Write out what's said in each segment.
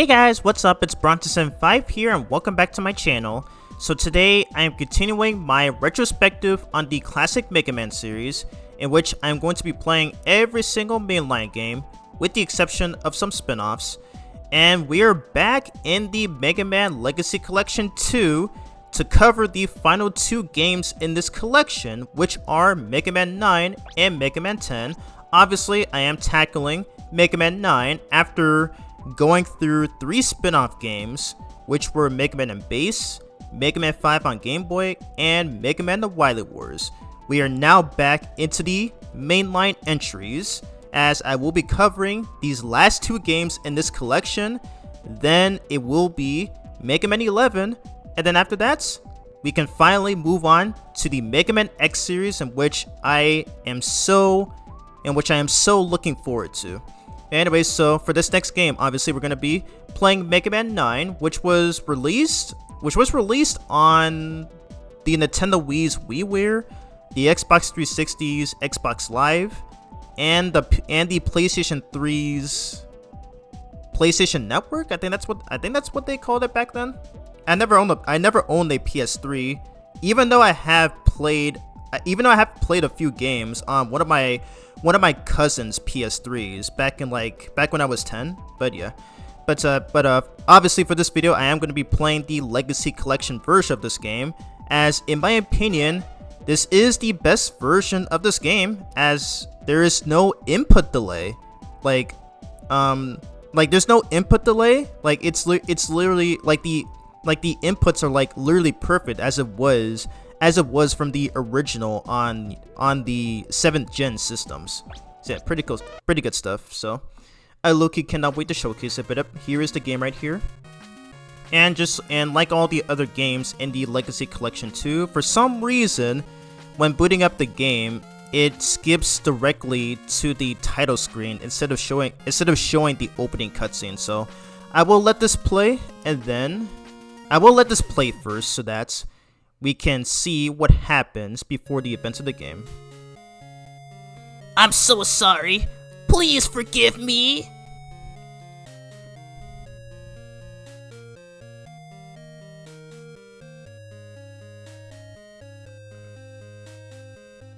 Hey guys, what's up? It's Bronson5 here and welcome back to my channel. So today I am continuing my retrospective on the classic Mega Man series, in which I am going to be playing every single mainline game with the exception of some spin-offs. And we are back in the Mega Man Legacy Collection 2 to cover the final two games in this collection, which are Mega Man 9 and Mega Man 10. Obviously, I am tackling Mega Man 9 after going through three spin-off games, which were Mega Man and Base, Mega Man 5 on Game Boy, and Mega Man The Wily Wars. We are now back into the mainline entries, as I will be covering these last two games in this collection. Then it will be Mega Man 11, and then after that, we can finally move on to the Mega Man X series, in which I am so looking forward to. Anyway, so for this next game, obviously we're going to be playing Mega Man 9, which was released on the Nintendo Wii's WiiWare, the Xbox 360's Xbox Live, and the PlayStation 3's PlayStation Network. I think that's what they called it back then. I never owned a PS3, even though I have played a few games on one of my cousin's PS3s back when I was 10. But yeah, but obviously for this video I am going to be playing the Legacy Collection version of this game, as in my opinion this is the best version of this game, as there is no input delay. Like there's no input delay. Like it's literally like the inputs are like literally perfect as it was from the original on the 7th gen systems. So yeah, pretty good stuff. So I low-key cannot wait to showcase it. But here is the game right here. And like all the other games in the Legacy Collection 2, for some reason when booting up the game, it skips directly to the title screen instead of showing the opening cutscene. So I will let this play, and then I will let this play first so that we can see what happens before the events of the game. I'm so sorry. Please forgive me.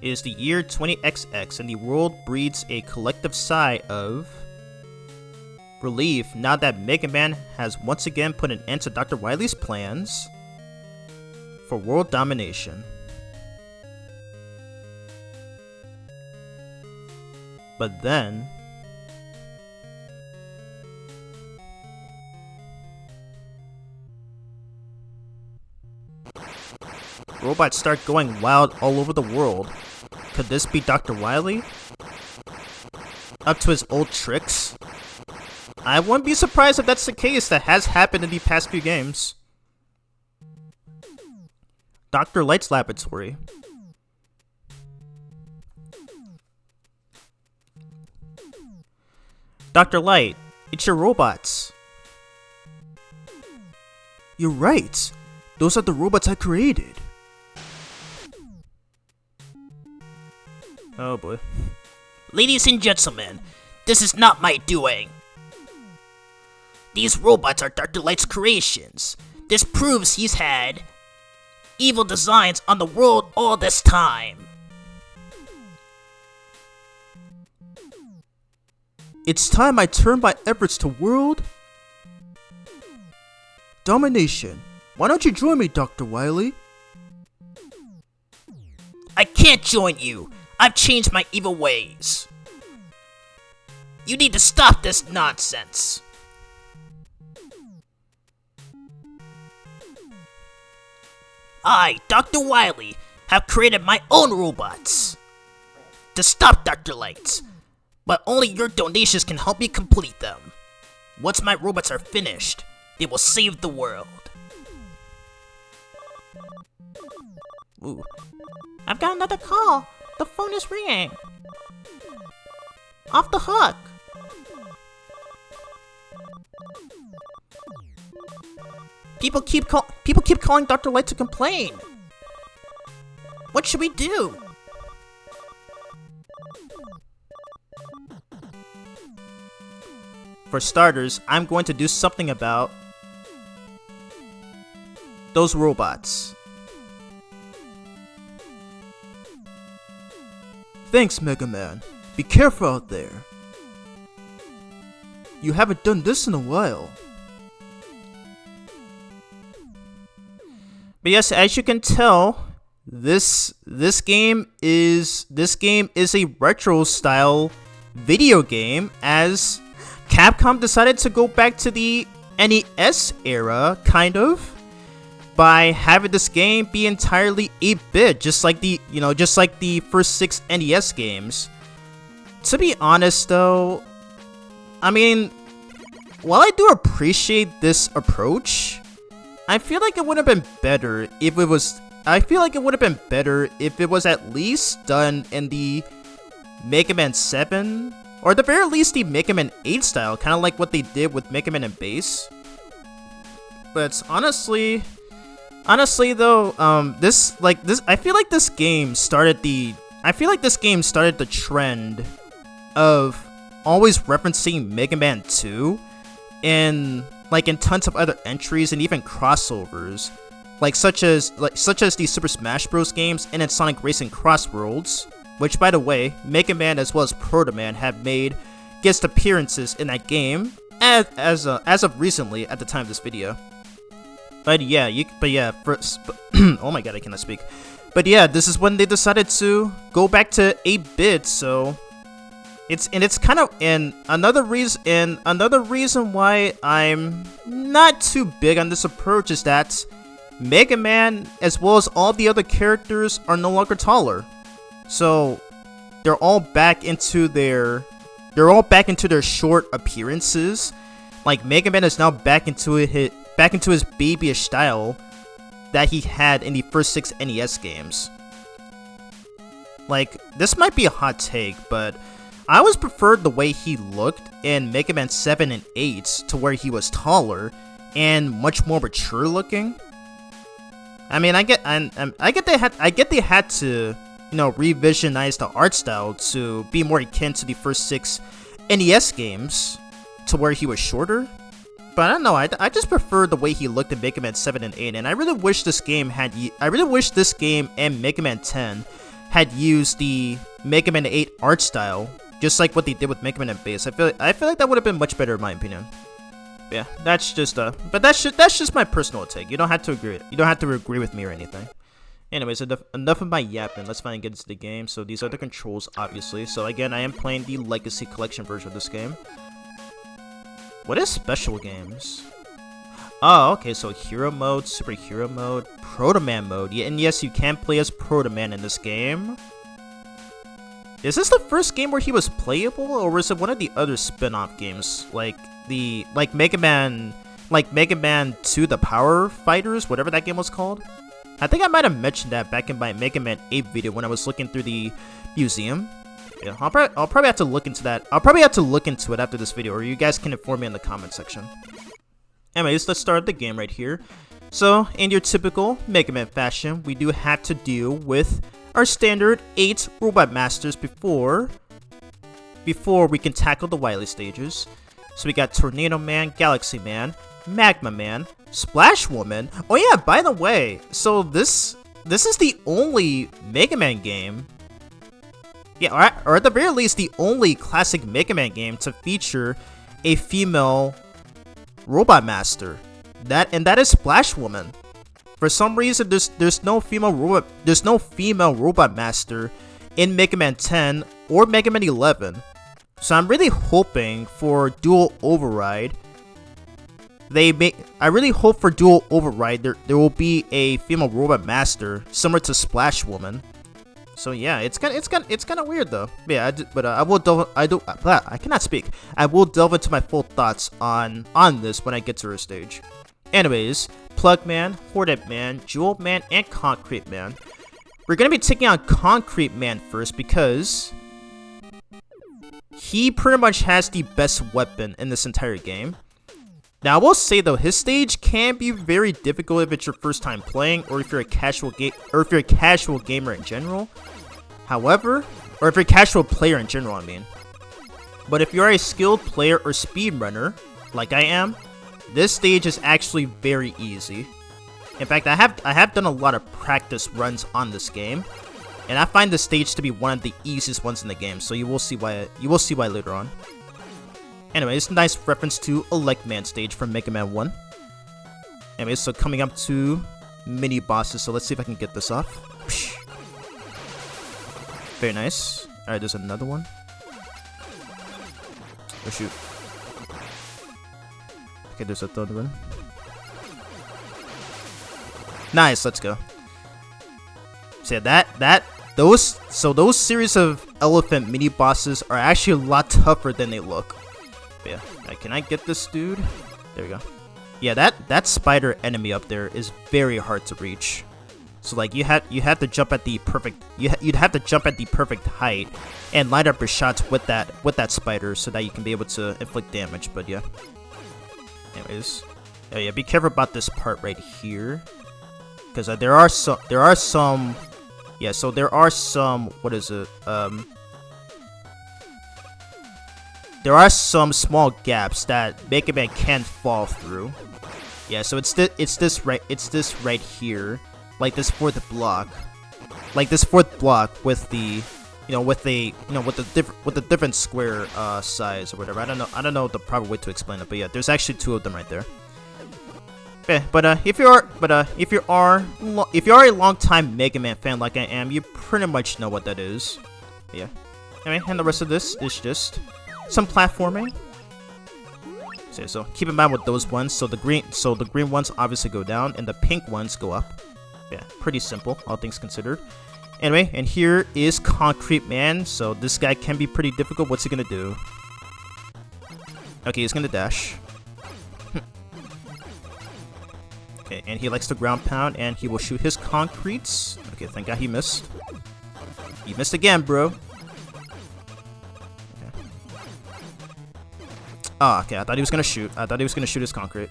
It is the year 20XX, and the world breathes a collective sigh of relief now that Mega Man has once again put an end to Dr. Wily's plans for world domination. But then robots start going wild all over the world. Could this be Dr. Wily? Up to his old tricks? I wouldn't be surprised if that's the case. That has happened in the past few games. Dr. Light's laboratory. Dr. Light, it's your robots. You're right. Those are the robots I created. Oh boy. Ladies and gentlemen, this is not my doing. These robots are Dr. Light's creations. This proves he's had evil designs on the world all this time. It's time I turn my efforts to world domination. Why don't you join me, Dr. Wily? I can't join you. I've changed my evil ways. You need to stop this nonsense. I, Dr. Wily, have created my own robots to stop Dr. Light, but only your donations can help me complete them. Once my robots are finished, they will save the world. Ooh. I've got another call. The phone is ringing. Off the hook. People keep calling Dr. Light to complain. What should we do? for starters, I'm going to do something about those robots. Thanks, Mega Man. Be careful out there. You haven't done this in a while. But yes, as you can tell, this game is a retro style video game, as Capcom decided to go back to the NES era, kind of, by having this game be entirely 8-bit, just like the first 6 NES games. To be honest though, I mean, while I do appreciate this approach, I feel like it would have been better if it was at least done in the Mega Man 7, or at the very least the Mega Man 8 style, kind of like what they did with Mega Man and Base. But honestly though, I feel like this game started the trend of always referencing Mega Man 2 in tons of other entries and even crossovers, such as the Super Smash Bros. Games and in Sonic Racing Cross Worlds, which, by the way, Mega Man as well as Proto Man have made guest appearances in that game as of recently at the time of this video. But yeah, oh my god, I cannot speak. But yeah, this is when they decided to go back to 8-bit, so it's kind of another reason why I'm not too big on this approach is that Mega Man, as well as all the other characters, are no longer taller. So they're all back into their short appearances. Like, Mega Man is now back into his babyish style that he had in the first 6 NES games. Like, this might be a hot take, but I always preferred the way he looked in Mega Man 7 and 8 to where he was taller and much more mature looking. I mean, I get they had to, revisionize the art style to be more akin to the first 6 NES games to where he was shorter. But I don't know, I just prefer the way he looked in Mega Man 7 and 8, and I really wish this game and Mega Man 10 had used the Mega Man 8 art style, just like what they did with Mega Man and Base. I feel like that would have been much better in my opinion. Yeah, that's just that's just my personal take. You don't have to agree. You don't have to agree with me or anything. Anyways, enough of my yapping. Let's finally get into the game. So these are the controls, obviously. So again, I am playing the Legacy Collection version of this game. What is special games? Oh, okay, so hero mode, superhero mode, Proto Man mode. Yeah, and yes, you can play as Proto Man in this game. Is this the first game where he was playable, or was it one of the other spin-off games, like Mega Man 2 The Power Fighters, whatever that game was called? I think I might have mentioned that back in my Mega Man 8 video when I was looking through the museum. Yeah, I'll probably have to look into that. I'll probably have to look into it after this video, or you guys can inform me in the comment section. Anyways, let's start the game right here. So, in your typical Mega Man fashion, we do have to deal with our standard 8 Robot Masters before we can tackle the Wily stages. So we got Tornado Man, Galaxy Man, Magma Man, Splash Woman. Oh yeah, by the way, so this is the only Mega Man game, yeah, or at the very least the only classic Mega Man game to feature a female Robot Master. That is Splash Woman. For some reason, there's no female Robot Master in Mega Man 10 or Mega Man 11. So I'm really hoping for Dual Override. I really hope for Dual Override there will be a female Robot Master similar to Splash Woman. So yeah, it's kind of weird though. Yeah, I cannot speak. I will delve into my full thoughts on this when I get to her stage. Anyways, Plug Man, Hornet Man, Jewel Man, and Concrete Man. We're gonna be taking on Concrete Man first because he pretty much has the best weapon in this entire game. Now, I will say though, his stage can be very difficult if it's your first time playing, or if you're a casual gamer in general. However, or if you're a casual player in general, I mean. But if you're a skilled player or speedrunner, like I am, this stage is actually very easy. In fact, I have done a lot of practice runs on this game, and I find this stage to be one of the easiest ones in the game. So you will see why later on. Anyways, nice reference to a Man stage from Mega Man 1. Anyways, so coming up to mini bosses. So let's see if I can get this off. Very nice. All right, there's another one. Oh shoot. Okay, there's a third one. Nice, let's go. So yeah, those series of elephant mini bosses are actually a lot tougher than they look. But yeah, right, can I get this dude? There we go. Yeah, that spider enemy up there is very hard to reach. So like you have to jump at the perfect you'd have to jump at the perfect height and line up your shots with that spider so that you can be able to inflict damage. But yeah. Anyways, oh yeah, be careful about this part right here, because there are some what is it? There are some small gaps that Mega Man can fall through. Yeah, so it's this right here, like this fourth block with the with the different square size or whatever. I don't know the proper way to explain it, but yeah, there's actually two of them right there. Yeah, but if you are a long-time Mega Man fan like I am, you pretty much know what that is. Yeah. Anyway, and the rest of this is just some platforming. So keep in mind with those ones. So the green ones obviously go down, and the pink ones go up. Yeah, pretty simple, all things considered. Anyway, and here is Concrete Man. So this guy can be pretty difficult. What's he gonna do? Okay, he's gonna dash. Okay, and he likes to ground pound, and he will shoot his concretes. Okay, thank God he missed. He missed again, bro. Okay. Oh, okay, I thought he was gonna shoot. I thought he was gonna shoot his concrete.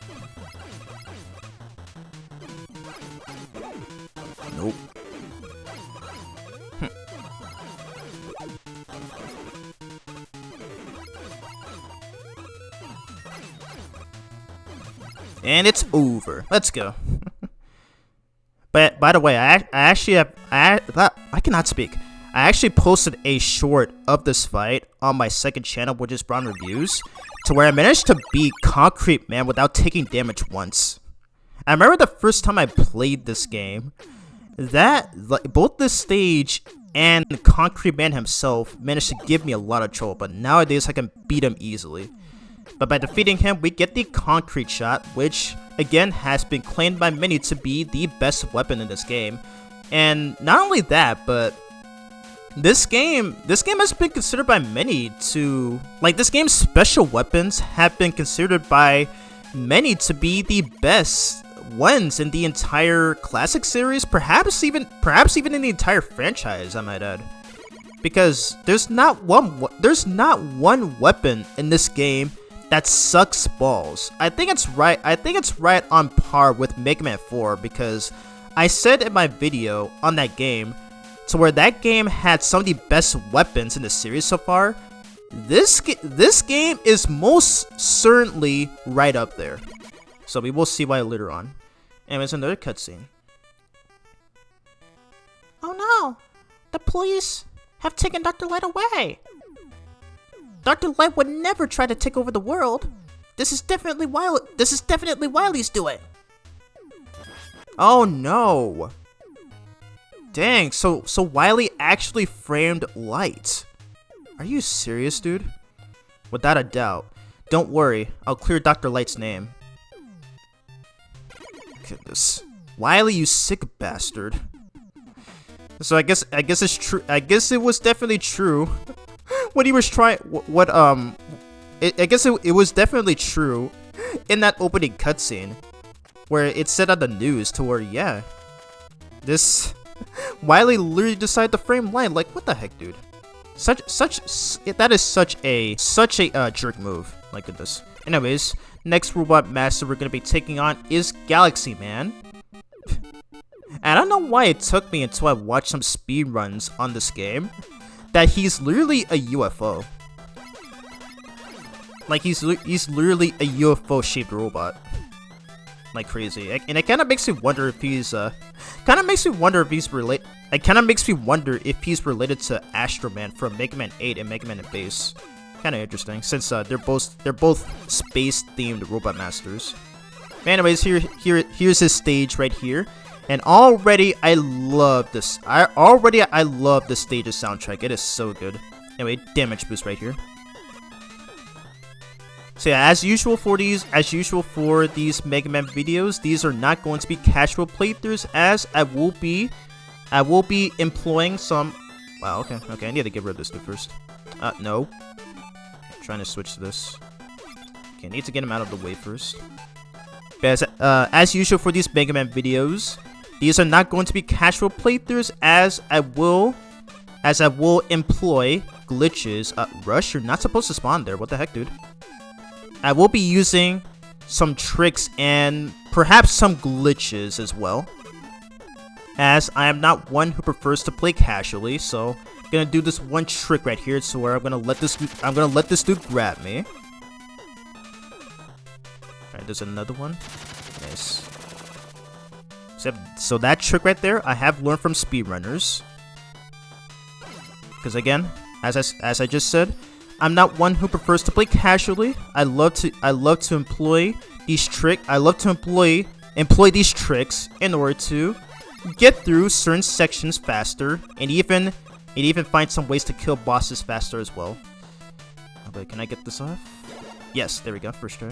Nope. And it's over. Let's go. But by the way, I cannot speak. I actually posted a short of this fight on my second channel, which is Brown Reviews, to where I managed to beat Concrete Man without taking damage once. I remember the first time I played this game, that both this stage and Concrete Man himself managed to give me a lot of trouble, but nowadays I can beat him easily. But by defeating him, we get the concrete shot, which again has been claimed by many to be the best weapon in this game. And not only that, but this game has been considered by many to, like, this game's special weapons have been considered by many to be the best ones in the entire classic series, perhaps even in the entire franchise, I might add. Because there's not one weapon in this game that sucks balls. I think it's right on par with Mega Man 4, because I said in my video on that game, to where that game had some of the best weapons in the series so far, this game is most certainly right up there. So we will see why later on. And it's another cutscene. Oh no! The police have taken Dr. Light away! Dr. Light would never try to take over the world. This is definitely Wily's doing. Oh no! Dang, so Wily actually framed Light. Are you serious, dude? Without a doubt. Don't worry, I'll clear Dr. Light's name. Goodness. Wily, you sick bastard. So I guess it's true. I guess it was definitely true. What he was trying, I guess it was definitely true in that opening cutscene, where it said on the news to where, yeah, this Wily literally decided to frame Light. Like, what the heck, dude? That is such a jerk move. My goodness. Anyways, next robot master we're gonna be taking on is Galaxy Man. And I don't know why it took me until I watched some speedruns on this game that he's literally a UFO. Like he's literally a UFO-shaped robot. Like crazy, and it kind of makes me wonder if he's It kind of makes me wonder if he's related to Astro Man from Mega Man 8 and Mega Man in Base. Kind of interesting, since they're both space-themed robot masters. Anyways, here's his stage right here, and already I love this. I love the stage's soundtrack. It is so good. Anyway, damage boost right here. So yeah, as usual for these Mega Man videos, these are not going to be casual playthroughs, as I will be employing some. Wow, okay, I need to get rid of this dude first. No. Okay, trying to switch to this. Okay, I need to get him out of the way first. But as usual for these Mega Man videos, these are not going to be casual playthroughs, as I will employ glitches. Rush, you're not supposed to spawn there. What the heck, dude? I will be using some tricks and perhaps some glitches as well, as I am not one who prefers to play casually. So I'm gonna do this one trick right here, to where I'm gonna let this dude grab me. Alright, there's another one. Nice. So that trick right there, I have learned from speedrunners. Because again, as I just said, I'm not one who prefers to play casually. I love to employ these tricks in order to get through certain sections faster, and even find some ways to kill bosses faster as well. Okay, can I get this off? Yes, there we go, first try.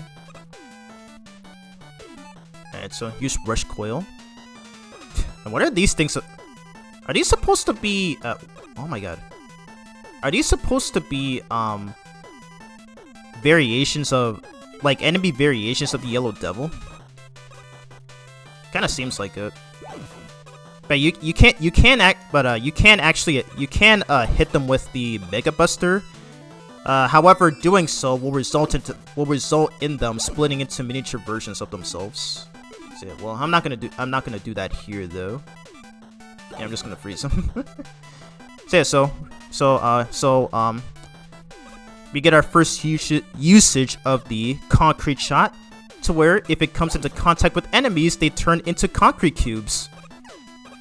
Alright, so use Rush Coil. And what are these things? Are these supposed to be oh my god. Are these supposed to be variations of, like, enemy variations of the Yellow Devil? Kind of seems like it. But you can hit them with the Mega Buster. However, doing so will result in them splitting into miniature versions of themselves. So yeah, well, I'm not gonna do that here though. Yeah, I'm just gonna freeze them. So yeah, we get our first usage of the concrete shot, to where if it comes into contact with enemies, they turn into concrete cubes.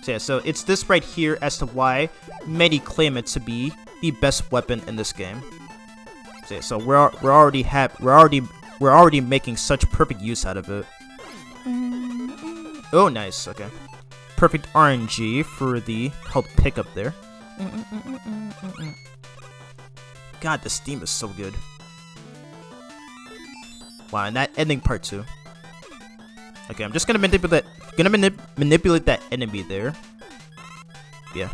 So yeah, so it's this right here as to why many claim it to be the best weapon in this game. So yeah, so we're already making such perfect use out of it. Oh, nice. Okay, perfect RNG for the health pickup there. God, this theme is so good. Wow, and that ending part too. Okay, I'm just gonna manipulate that enemy there. Yeah.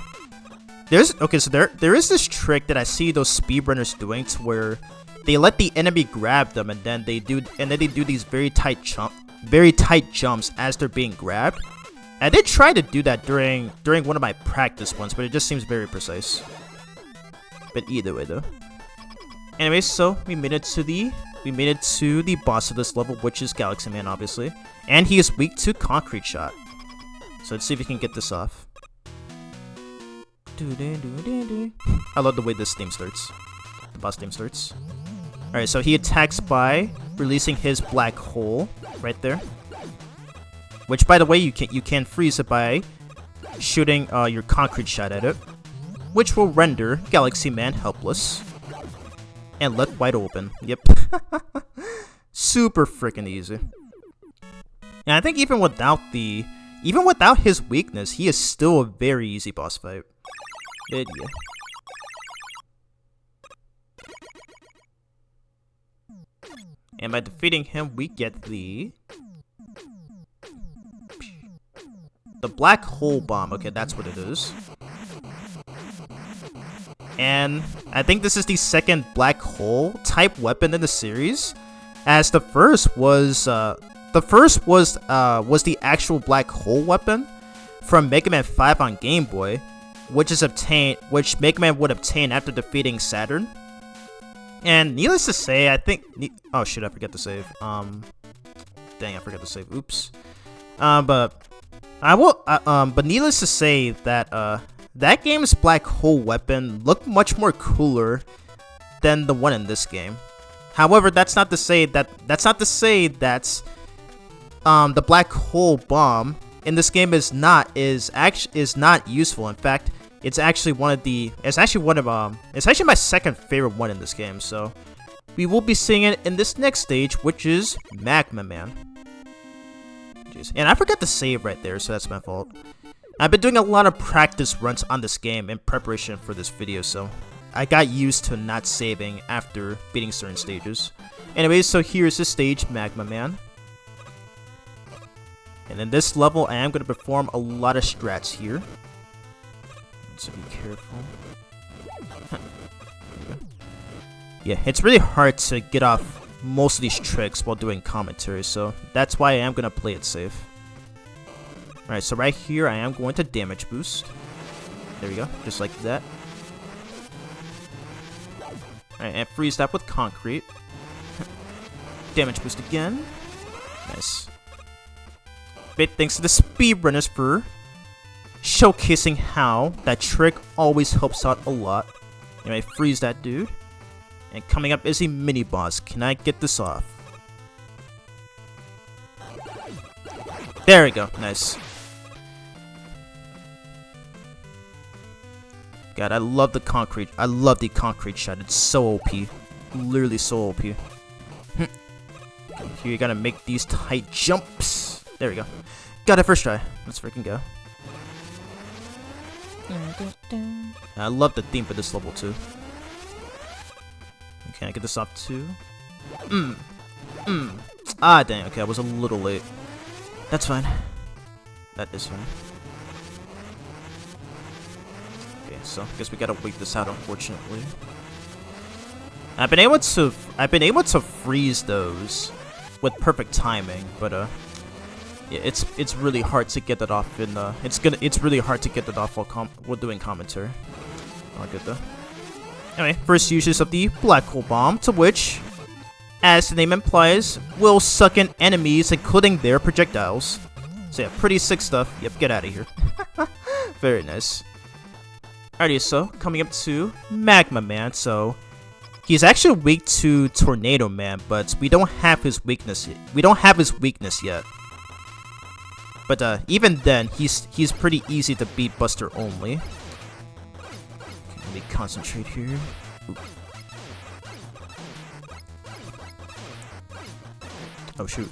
There is this trick that I see those speedrunners doing, to where they let the enemy grab them, and then they do these very tight jumps as they're being grabbed. I did try to do that during one of my practice ones, but it just seems very precise. But either way though. Anyway, so we made it to the boss of this level, which is Galaxy Man, obviously. And he is weak to Concrete Shot. So let's see if we can get this off. I love the way this theme starts. The boss theme starts. Alright, so he attacks by releasing his black hole right there. Which, by the way, you can freeze it by shooting your Concrete Shot at it, which will render Galaxy Man helpless and left wide open. Yep. Super freaking easy. And I think even without his weakness, he is still a very easy boss fight. Yeah. And by defeating him, we get the black hole bomb. Okay, that's what it is. And I think this is the second black hole type weapon in the series, as the first was the actual black hole weapon from Mega Man 5 on Game Boy, which Mega Man would obtain after defeating Saturn. And needless to say, I think oh shit, I forgot to save. Dang, I forgot to save. Oops. But needless to say that that game's black hole weapon looked much more cooler than the one in this game. However, that's not to say that the black hole bomb in this game is not useful. In fact, it's actually my second favorite one in this game. So we will be seeing it in this next stage, which is Magma Man. Jeez. And I forgot to save right there, so that's my fault. I've been doing a lot of practice runs on this game in preparation for this video, so I got used to not saving after beating certain stages. Anyways, so here's this stage, Magma Man. And in this level, I am going to perform a lot of strats here. So be careful. Yeah, it's really hard to get off most of these tricks while doing commentary, so that's why I am going to play it safe. Alright, so right here, I am going to damage boost. There we go, just like that. Alright, and freeze that with concrete. Damage boost again. Nice. Big thanks to the speedrunners for showcasing how that trick always helps out a lot. Anyway, freeze that dude. And coming up is a mini boss. Can I get this off? There we go. Nice. God, I love the concrete. I love the concrete shot. It's so OP. Literally so OP. Here you gotta make these tight jumps. There we go. Got it first try. Let's freaking go. I love the theme for this level too. Can I get this off too? Ah, dang. Okay, I was a little late. That's fine. That is fine. Okay, so I guess we gotta wait this out, unfortunately. I've been able to freeze those with perfect timing, but yeah, it's really hard to get that off in it's really hard to get that off while doing commentary. I'll get that. Anyway, first uses of the black hole bomb, to which, as the name implies, will suck in enemies, including their projectiles. So yeah, pretty sick stuff. Yep, get out of here. Very nice. Alrighty, so coming up to Magma Man. So he's actually weak to Tornado Man, but we don't have his weakness yet. But even then, he's pretty easy to beat Buster only. Okay, let me concentrate here. Oop. Oh shoot.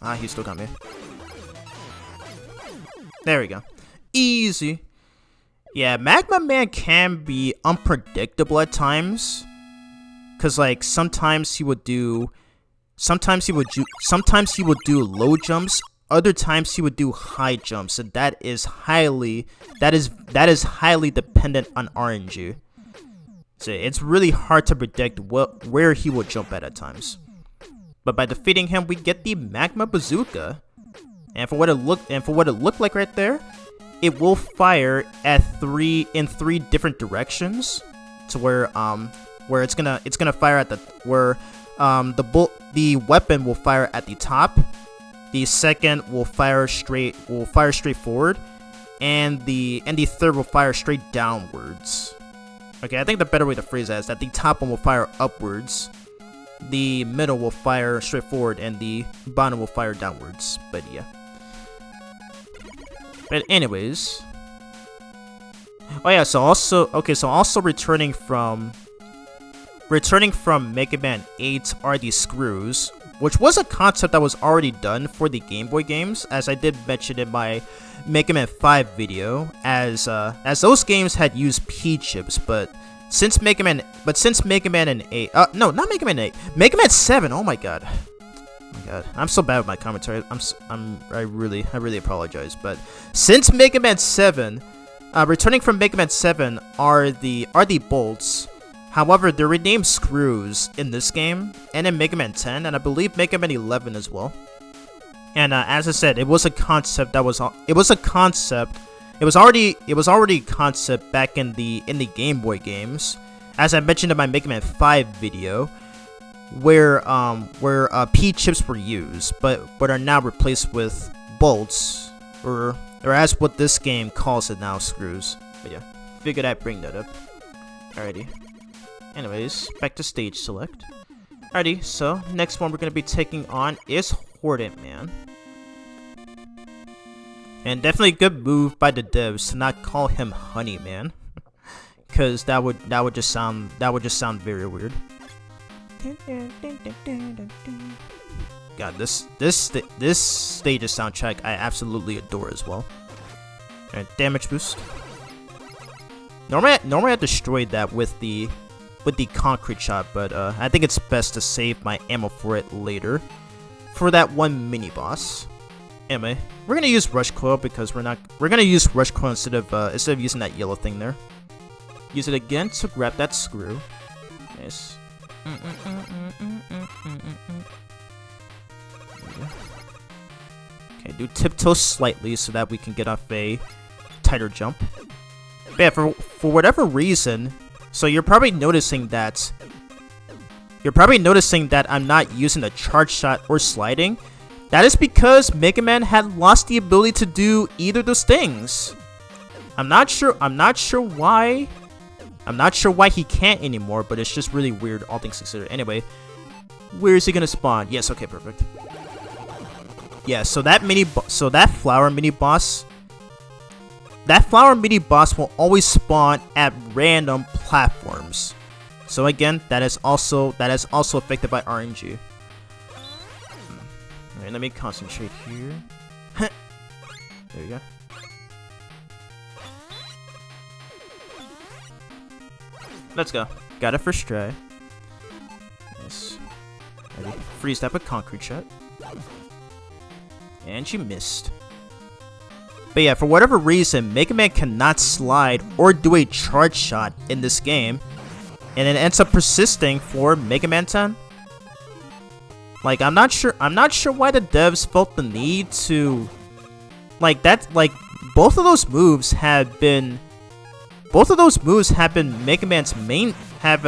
Ah, he still got me. There we go. Easy. Yeah, Magma Man can be unpredictable at times. Cause like sometimes he would do low jumps, other times he would do high jumps, and that is highly dependent on RNG. So it's really hard to predict where he will jump at times. But by defeating him, we get the Magma Bazooka. And for what it looked like right there, it will fire in three different directions, to where it's gonna fire at the weapon will fire at the top, the second will fire straight forward, and the third will fire straight downwards. Okay, I think the better way to phrase that is that the top one will fire upwards, the middle will fire straight forward, and the bottom will fire downwards. But yeah. But anyways, oh yeah. So also returning from Mega Man 8 are these screws, which was a concept that was already done for the Game Boy games, as I did mention in my Mega Man 5 video, as those games had used P chips, but since Mega Man 8, no, not Mega Man 8, Mega Man 7. Oh my god. God, I'm so bad with my commentary. I really apologize. But since Mega Man 7, returning from Mega Man 7 are the bolts. However, they're renamed screws in this game and in Mega Man 10, and I believe Mega Man 11 as well. And as I said, it was a concept It was already a concept back in the Game Boy games, as I mentioned in my Mega Man 5 video, where P chips were used, but are now replaced with bolts or as what this game calls it now, screws. But yeah, figured I'd bring that up. Alrighty. Anyways, back to stage select. Alrighty, so next one we're gonna be taking on is Proto Man. And definitely a good move by the devs to not call him Honey Man, because that would just sound very weird. God, this stage's soundtrack I absolutely adore as well. Alright, damage boost. Normally I destroyed that with the concrete shot, but I think it's best to save my ammo for it later, for that one mini boss. Anyway, we're gonna use rush coil because we're gonna use rush coil instead of using that yellow thing there. Use it again to grab that screw. Nice. Okay, do tiptoe slightly so that we can get off a tighter jump. But yeah, for whatever reason, so you're probably noticing that I'm not using a charge shot or sliding. That is because Mega Man had lost the ability to do either of those things. I'm not sure why he can't anymore, but it's just really weird, all things considered. Anyway, where is he gonna spawn? Yes, okay, perfect. Yeah, so that flower mini boss will always spawn at random platforms. So again, that is also affected by RNG. Alright, let me concentrate here. There you go. Let's go. Got it first try. Nice. Ready. Freeze that with concrete shot. And she missed. But yeah, for whatever reason, Mega Man cannot slide or do a charge shot in this game, and it ends up persisting for Mega Man 10. Like, I'm not sure why the devs felt the need to, like, both of those moves have been Mega Man's main, have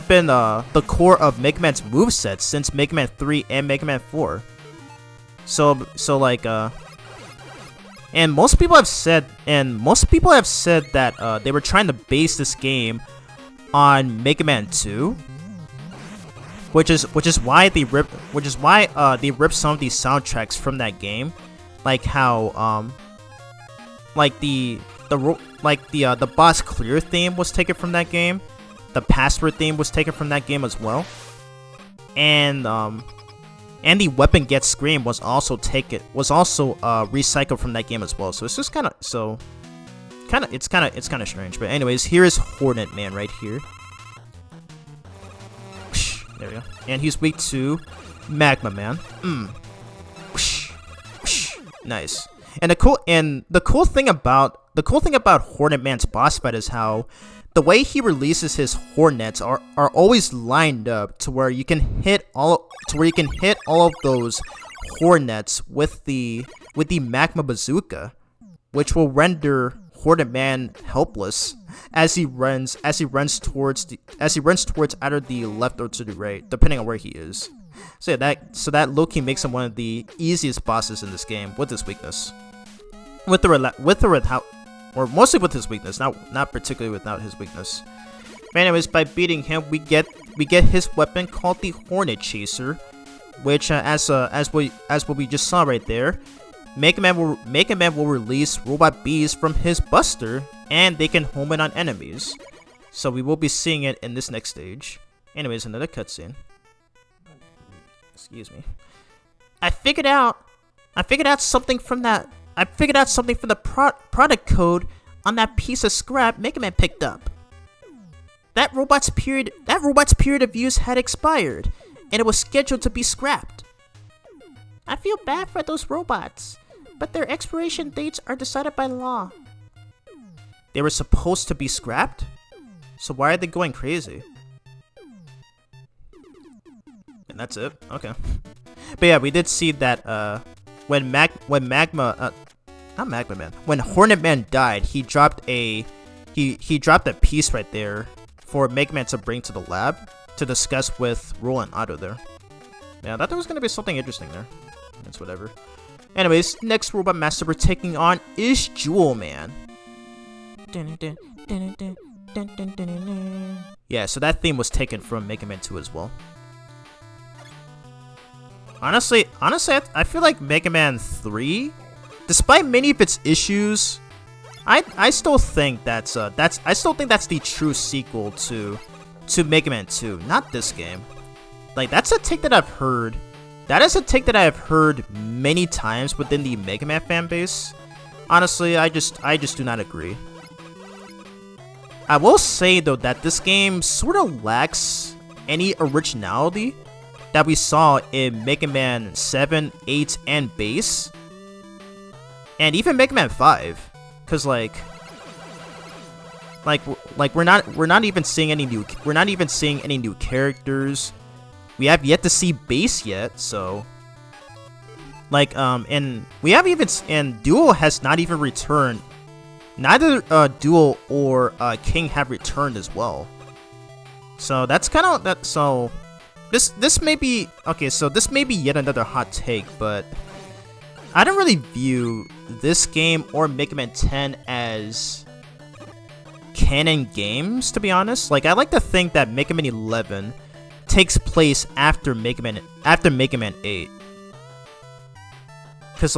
been the core of Mega Man's moveset since Mega Man 3 and Mega Man 4. So like, and most people have said that they were trying to base this game on Mega Man 2, which is why they ripped some of these soundtracks from that game, like how like the boss clear theme was taken from that game, the password theme was taken from that game as well, and the weapon get scream was also recycled from that game as well. So it's just kind of strange. But anyways, here is Proto Man right here. There we go. And he's weak to Magma Man. Nice. And the cool thing about Proto Man's boss fight is how the way he releases his hornets are always lined up to where you can hit all of those hornets with the magma bazooka, which will render Proto Man helpless as he runs towards either the left or to the right, depending on where he is. So yeah, that low-key makes him one of the easiest bosses in this game with his weakness. Or mostly with his weakness, not particularly without his weakness. But anyways, by beating him, we get his weapon called the Hornet Chaser, which as what we just saw right there, Mega Man will release robot bees from his buster, and they can home in on enemies. So we will be seeing it in this next stage. Anyways, another cutscene. Excuse me. I figured out something from the product code on that piece of scrap Mega Man picked up. That robot's period of use had expired, and it was scheduled to be scrapped. I feel bad for those robots, but their expiration dates are decided by law. They were supposed to be scrapped? So why are they going crazy? And that's it? Okay. But yeah, we did see that when Proto Man died, he dropped a piece right there for Mega Man to bring to the lab to discuss with Roll and Otto there. Yeah, I thought there was gonna be something interesting there. That's whatever. Anyways, next robot master we're taking on is Jewel Man. Yeah, so that theme was taken from Mega Man 2 as well. Honestly, I feel like Mega Man 3, despite many of its issues, I still think that's the true sequel to Mega Man 2, not this game. Like, that's a take that I've heard. That is a take that I have heard many times within the Mega Man fan base. Honestly, I just do not agree. I will say though that this game sort of lacks any originality that we saw in Mega Man 7, 8, and Base, and even Mega Man 5, cause like we're not even seeing any new characters. We have yet to see Base yet, so and we have even and Duel has not even returned. Neither Duel or King have returned as well. So that's kind of that. So this may be okay. So this may be yet another hot take, but I don't really view this game or Mega Man 10 as canon games, to be honest. Like, I like to think that Mega Man 11 takes place after Mega Man 8. Cause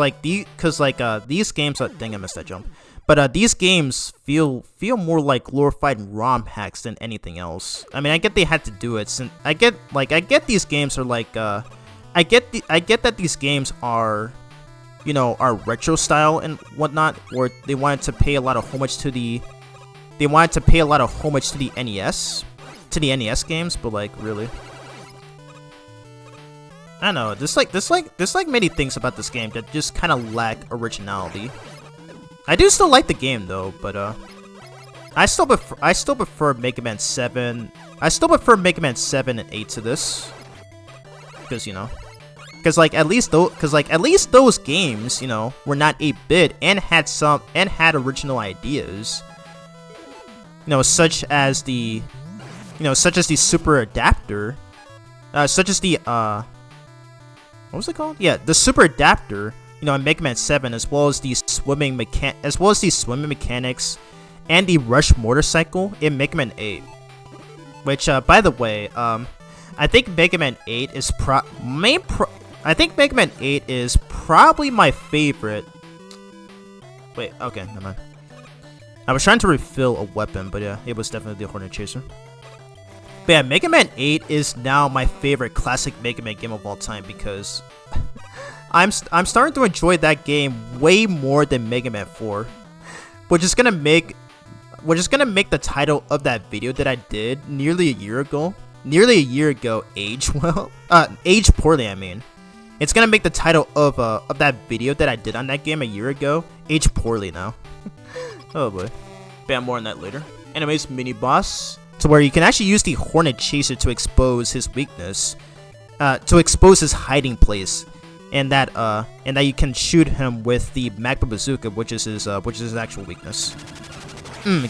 these games. Dang, I missed that jump. But these games feel more like glorified ROM hacks than anything else. I mean, I get they had to do it. Since I get these games are like I get that these games are, you know, are retro style and whatnot, or they wanted to pay a lot of homage to the NES games, but like, really, I don't know. There's many things about this game that just kind of lack originality. I do still like the game though, but I still prefer Mega Man 7. I still prefer Mega Man 7 and 8 to this, because at least those games, you know, were not 8-bit and had original ideas. You know, such as the super adapter, such as the what was it called? Yeah, the super adapter. You know, in Mega Man 7, as well as the swimming mechanics, and the rush motorcycle in Mega Man 8. Which, by the way, I think Mega Man 8 is Mega Man 8 is probably my favorite. Wait, okay, never mind. I was trying to refill a weapon, but yeah, it was definitely the Hornet Chaser. But yeah, Mega Man 8 is now my favorite classic Mega Man game of all time, because I'm starting to enjoy that game way more than Mega Man 4, which is gonna make the title of that video that I did nearly a year ago age poorly. I mean, it's gonna make the title of that video that I did on that game a year ago age poorly now. Oh boy, but more on that later. Anyways, mini boss, to where you can actually use the Hornet Chaser to expose his weakness, to expose his hiding place. And that you can shoot him with the Magma Bazooka, which is his actual weakness.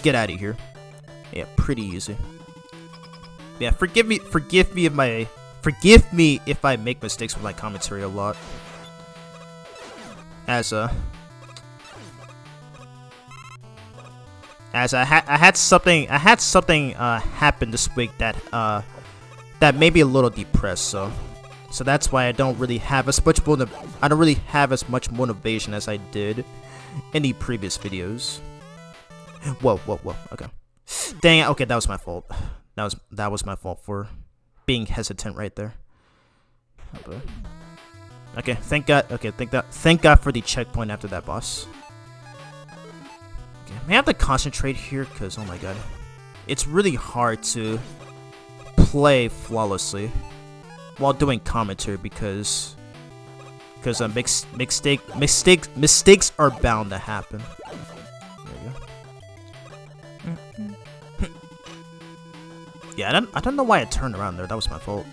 Get out of here. Yeah, pretty easy. Yeah, forgive me if I make mistakes with my commentary a lot. As I had something happen this week that made me a little depressed, so that's why I don't really have as much motivation as I did in the previous videos. Whoa, okay. Dang it, okay, that was my fault. That was my fault for being hesitant right there. Okay, thank God for the checkpoint after that boss. Okay, may I have to concentrate here, because oh my god, it's really hard to play flawlessly while doing commentary, because mistakes are bound to happen. There you go. Yeah, I don't know why I turned around there. That was my fault.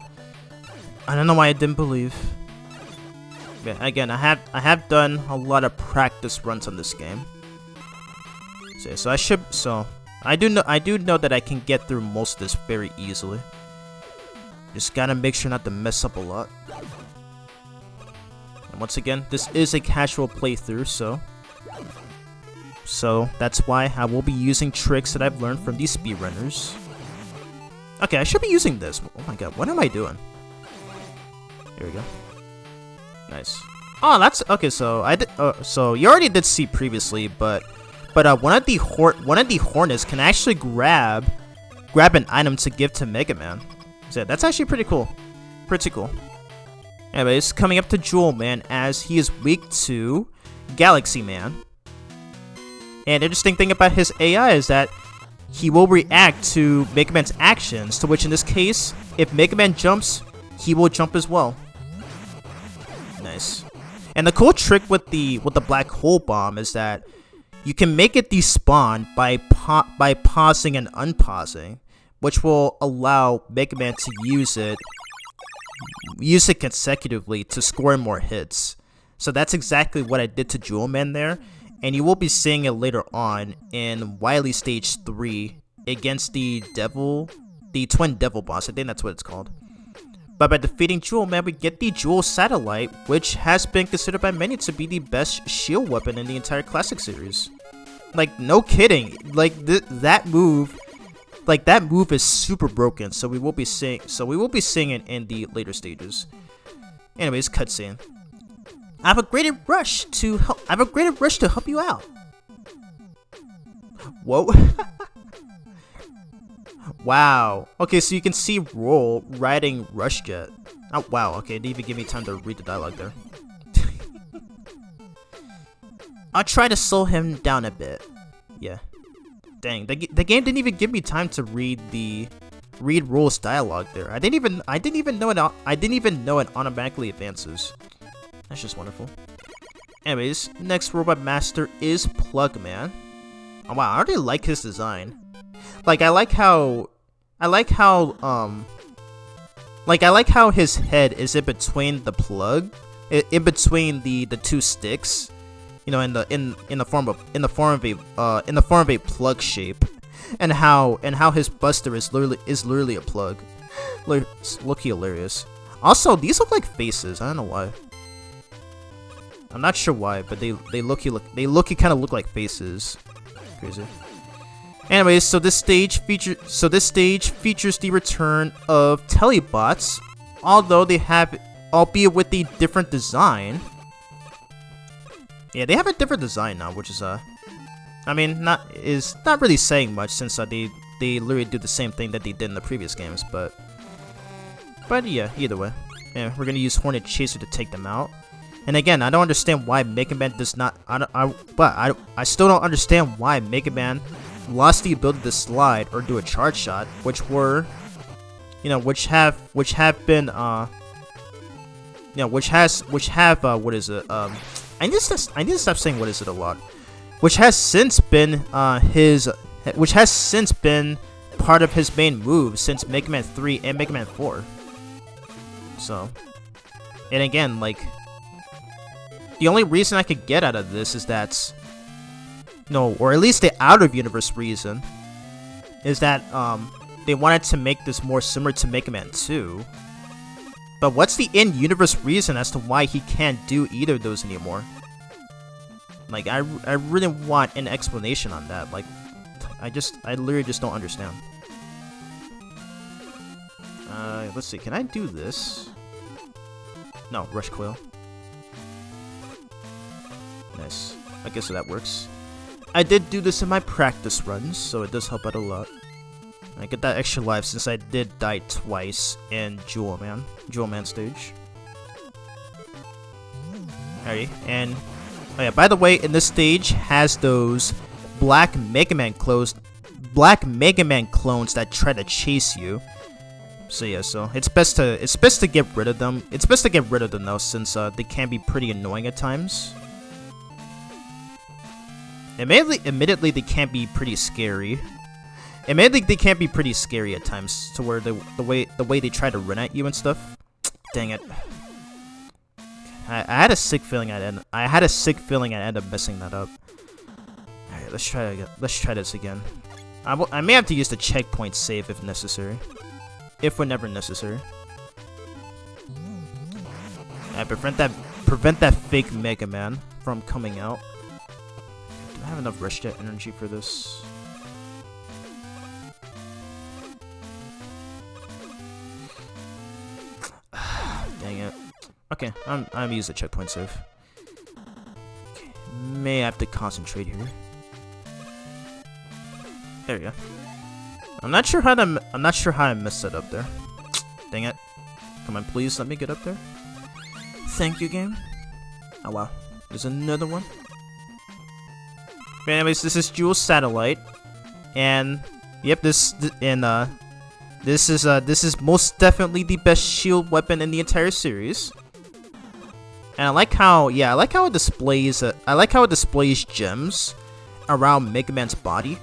I don't know why I didn't believe. Yeah, again, I have done a lot of practice runs on this game. So I do know that I can get through most of this very easily. Just gotta make sure not to mess up a lot. once again, this is a casual playthrough, so that's why I will be using tricks that I've learned from these speedrunners. Okay, I should be using this. Oh my god, what am I doing? Here we go. Nice. Oh, that's okay. So I did. So you already did see previously, but one of the Hornets can actually grab an item to give to Mega Man. So that's actually pretty cool. Pretty cool. Anyways, coming up to Jewel Man, as he is weak to Galaxy Man. And interesting thing about his AI is that he will react to Mega Man's actions, to which in this case, if Mega Man jumps, he will jump as well. Nice. And the cool trick with the black hole bomb is that you can make it despawn by pausing and unpausing, which will allow Mega Man to use it consecutively to score more hits. So that's exactly what I did to Jewel Man there, and you will be seeing it later on in Wily Stage 3 against the Twin Devil boss. I think that's what it's called. But by defeating Jewel Man, we get the Jewel Satellite, which has been considered by many to be the best shield weapon in the entire classic series. Like, no kidding. Like that move is super broken. So we will be seeing it in the later stages. Anyways, cutscene. I've a great rush to help you out. Whoa. Wow. Okay, so you can see Roll riding Rush Jet. Oh, wow. Okay, didn't even give me time to read the dialogue there. I'll try to slow him down a bit. Yeah. Dang, the game didn't even give me time to read Roll's dialogue there. I didn't even know it automatically advances. That's just wonderful. Anyways, next robot master is Plug Man. Oh wow, I already like his design. Like I like how his head is in between the plug, in between the two sticks, you know, in the form of a plug shape, and how his buster is literally a plug. Look hilarious. Also, these look like faces. I don't know why. I'm not sure why, but they kind of look like faces. Crazy. Anyways, so this stage features the return of Telebots, albeit with a different design. Yeah, they have a different design now, which is I mean, not really saying much since they literally do the same thing that they did in the previous games, but yeah, either way, yeah, we're gonna use Hornet Chaser to take them out. And again, I don't understand why Mega Man does not. I still don't understand why Mega Man lost the ability to slide or do a charge shot, which have been what is it? I need to stop saying what is it a lot. Which has since been part of his main move since Mega Man 3 and Mega Man 4. So, and again, like, the only reason I could get out of this is that, no, or at least the out-of-universe reason, is that they wanted to make this more similar to Mega Man 2. But what's the in-universe reason as to why he can't do either of those anymore? Like, I really want an explanation on that. Like, I literally just don't understand. Let's see, can I do this? No, Rush Coil. Nice. I guess that works. I did do this in my practice runs, so it does help out a lot. I get that extra life since I did die twice in Jewel Man stage. Alright, and oh yeah, by the way, in this stage has those black Mega Man clones that try to chase you. So yeah, so it's best to get rid of them. It's best to get rid of them though, since they can be pretty annoying at times. Admittedly, they can be pretty scary. Admittedly, they can be pretty scary at times, to where the way they try to run at you and stuff. Dang it! I had a sick feeling I'd end up messing that up. All right, let's try it again. Let's try this again. I may have to use the checkpoint save if necessary. If whenever necessary. I prevent prevent that fake Mega Man from coming out. Do I have enough rush jet energy for this? Dang it. Okay, I'm gonna use the checkpoint save. Okay, may have to concentrate here. There we go. I'm not sure how I messed that up there. Dang it. Come on, please let me get up there. Thank you, game. Oh wow. There's another one. But anyways, this is Jewel Satellite. And yep, this is most definitely the best shield weapon in the entire series. And I like how it displays gems around Mega Man's body.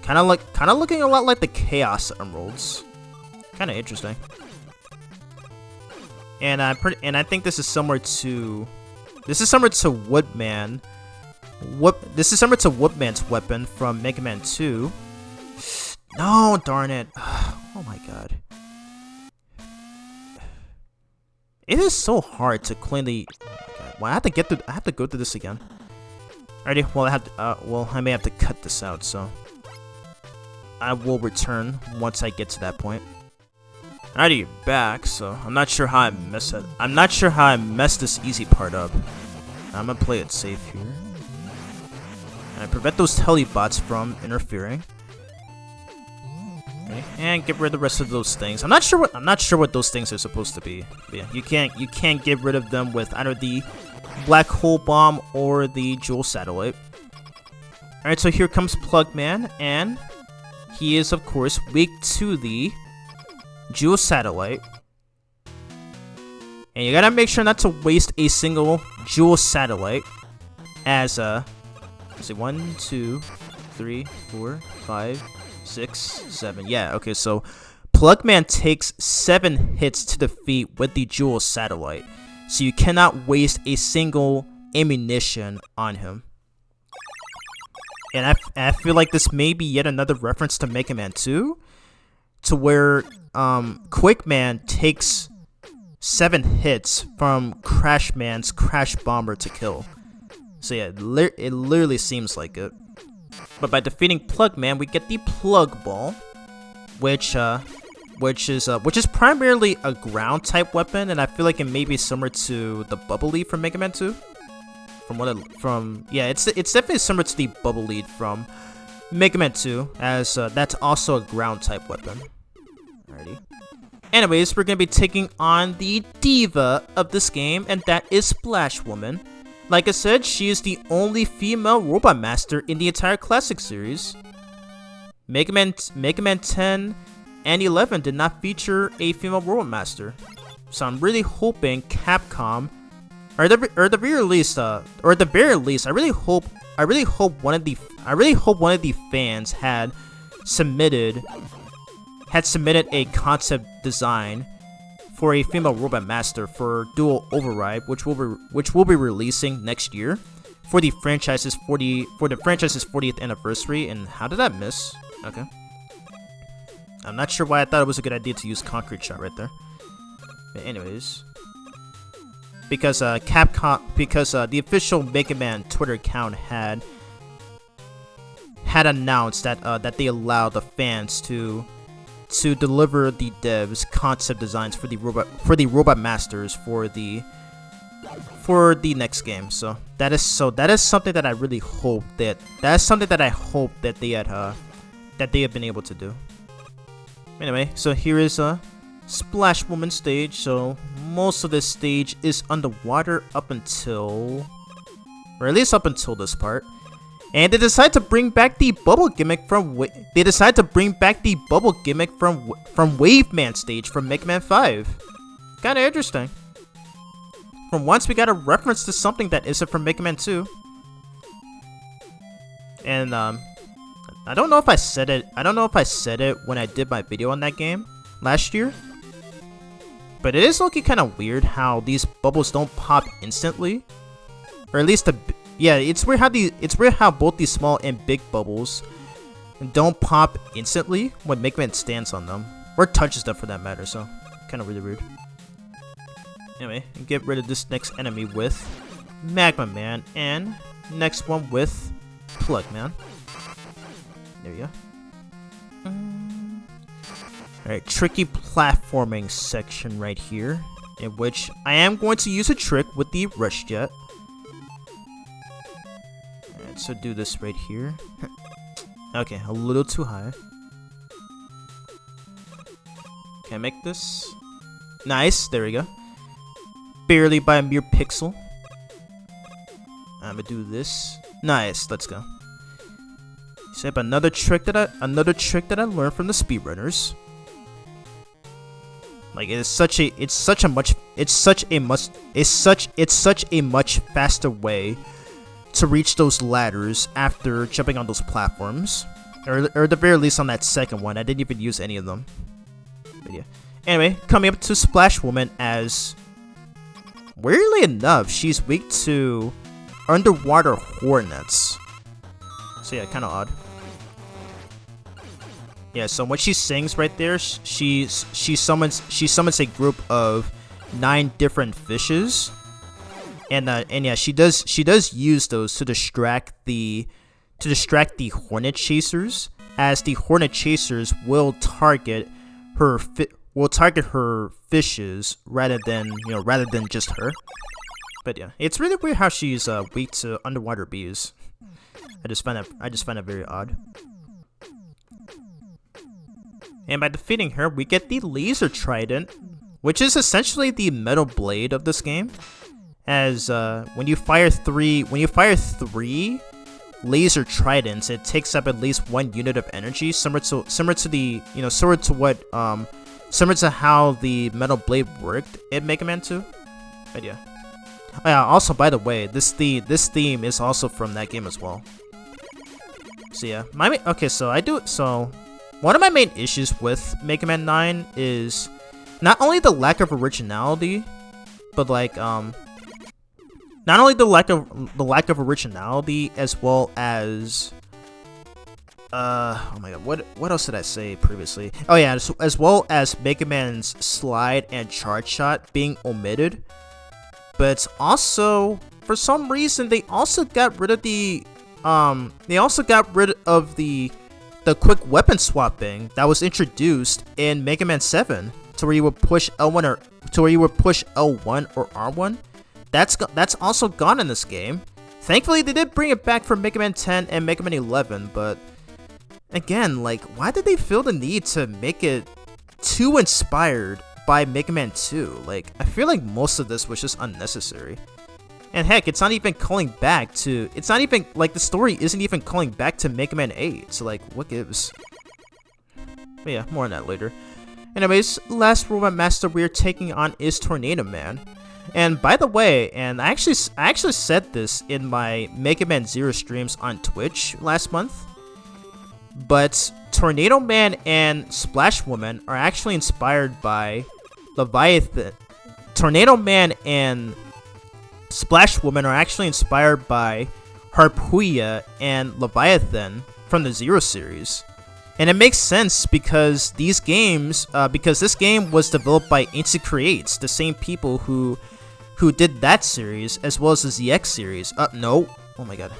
Kind of looking a lot like the Chaos Emeralds. Kind of interesting. And I think this is similar to Woodman. This is similar to Woodman's weapon from Mega Man 2. No, darn it. Oh my god. It is so hard to cleanly. Oh my god. Well, I have to go through this again. Alrighty. Well, I may have to cut this out. So I will return once I get to that point. Alrighty, back. So I'm not sure how I messed it. I'm not sure how I messed this easy part up. I'm gonna play it safe here, and I prevent those telebots from interfering. Okay, and get rid of the rest of those things. I'm not sure what those things are supposed to be. But yeah, you can't get rid of them with either the black hole bomb or the Jewel Satellite. Alright, so here comes Plug Man, and he is of course weak to the Jewel Satellite. And you gotta make sure not to waste a single Jewel Satellite. As let's see, 1, 2, 3, 4, 5, 6, 7. Yeah, okay, so Plugman takes 7 hits to defeat with the Jewel Satellite. So you cannot waste a single ammunition on him. And I feel like this may be yet another reference to Mega Man 2, to where Quick Man takes 7 hits from Crash Man's Crash Bomber to kill. So yeah, it literally seems like it. But by defeating Plug Man, we get the Plug Ball, which is primarily a ground type weapon, and I feel like it may be similar to the Bubble Lead from Mega Man 2. It's definitely similar to the Bubble Lead from Mega Man 2, as that's also a ground type weapon. Alrighty. Anyways, we're gonna be taking on the diva of this game, and that is Splash Woman. Like I said, she is the only female Robot Master in the entire Classic series. Mega Man 10 and 11 did not feature a female Robot Master, so I'm really hoping Capcom, or at the very least, I really hope one of the fans had submitted a concept design for a female Robot Master for Dual Override, which will be releasing next year for the franchise's 40th anniversary. And how did I miss? Okay, I'm not sure why I thought it was a good idea to use Concrete Shot right there. But anyways, because the official Mega Man Twitter account had announced that they allowed the fans to deliver the devs concept designs for the Robot Masters for the next game. So that is something that I really hope that they have been able to do. Anyway, so here is a Splash Woman stage. So most of this stage is underwater up until this part. And they decide to bring back the bubble gimmick from Wave Man stage from Mega Man 5. Kind of interesting. For once, we got a reference to something that isn't from Mega Man 2. And I don't know if I said it when I did my video on that game last year. But it is looking kind of weird how these bubbles don't pop instantly, or at least it's weird how both the small and big bubbles don't pop instantly when Mega Man stands on them, or touches them for that matter. So kind of really weird. Anyway, get rid of this next enemy with Magma Man, and next one with Plug Man. There you go. Alright, tricky platforming section right here, in which I am going to use a trick with the Rush Jet. Alright, so do this right here. Okay, a little too high. Can I make this? Nice, there we go. Barely by a mere pixel. I'm gonna do this. Nice, let's go. So another trick that I learned from the speedrunners. Like it's such a much faster way to reach those ladders after jumping on those platforms, or at the very least on that second one. I didn't even use any of them. But yeah. Anyway, coming up to Splash Woman, as weirdly enough, she's weak to underwater hornets. So yeah, kind of odd. Yeah, so when she sings right there, she summons a group of 9 different fishes, and yeah, she does use those to distract the hornet chasers, as the hornet chasers will target her fishes rather than just her. But yeah, it's really weird how she's weak to underwater bees. I just find that very odd. And by defeating her, we get the Laser Trident, which is essentially the metal blade of this game. As when you fire three Laser Tridents, it takes up at least 1 unit of energy, similar to how the metal blade worked in Mega Man 2. But yeah. Oh, yeah. Also, by the way, this theme is also from that game as well. So yeah, one of my main issues with Mega Man 9 is not only the lack of originality, but like not only the lack of originality, as well as oh my god, what else did I say previously? Oh yeah, as well as Mega Man's slide and charge shot being omitted. But also, for some reason, they also got rid of the quick weapon swapping that was introduced in Mega Man 7, to where you would push L1 or R1. That's also gone in this game. Thankfully, they did bring it back for Mega Man 10 and Mega Man 11, but again, like, why did they feel the need to make it too inspired by Mega Man 2? Like, I feel like most of this was just unnecessary. And heck, it's not even calling back to... It's not even... Like, the story isn't even calling back to Mega Man 8. So, like, what gives? But yeah, more on that later. Anyways, last Robot Master we are taking on is Tornado Man. And by the way, and I actually said this in my Mega Man 0 streams on Twitch last month, but Tornado Man and Splash Woman are actually inspired by Leviathan. Tornado Man and Splash Woman are actually inspired by Harpuya and Leviathan from the Zero series. And it makes sense because this game was developed by Inti Creates, the same people who did that series as well as the ZX series. No. Oh my god.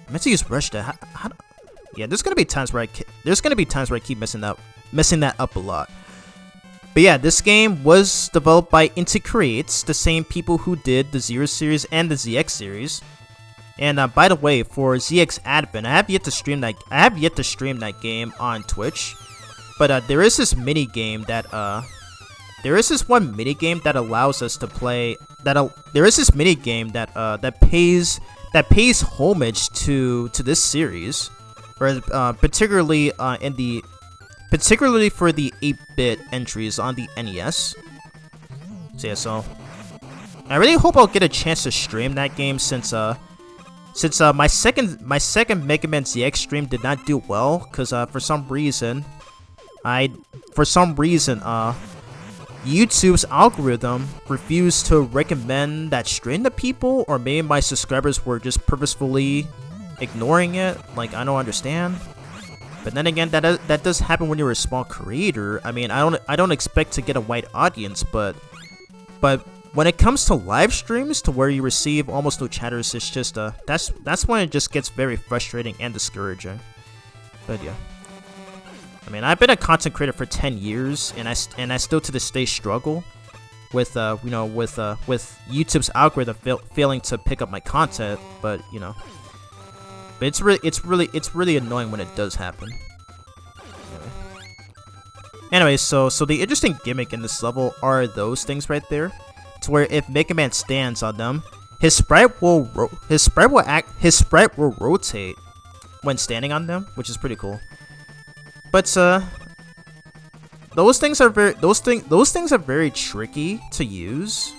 I meant to use Rush to yeah, there's gonna be times where I keep messing that up a lot. But yeah, this game was developed by Inti Creates, the same people who did the Zero series and the ZX series. And by the way, for ZX Advent, I have yet to stream that game on Twitch. But there is this mini game that there is this one mini game that allows us to play. There is this mini game that pays homage to this series, or particularly for the 8-bit entries on the NES. So yeah, so I really hope I'll get a chance to stream that game since my second Mega Man ZX stream did not do well, because for some reason YouTube's algorithm refused to recommend that stream to people, or maybe my subscribers were just purposefully ignoring it. Like, I don't understand. But then again, that does happen when you're a small creator. I mean, I don't expect to get a wide audience, but when it comes to live streams, to where you receive almost no chatters, it's just that's when it just gets very frustrating and discouraging. But yeah, I mean, I've been a content creator for 10 years, and I still to this day struggle with you know, with YouTube's algorithm failing to pick up my content. But you know, but it's really annoying when it does happen. Anyway, so the interesting gimmick in this level are those things right there, to where if Mega Man stands on them, his sprite will rotate when standing on them, which is pretty cool. But those things are very tricky to use,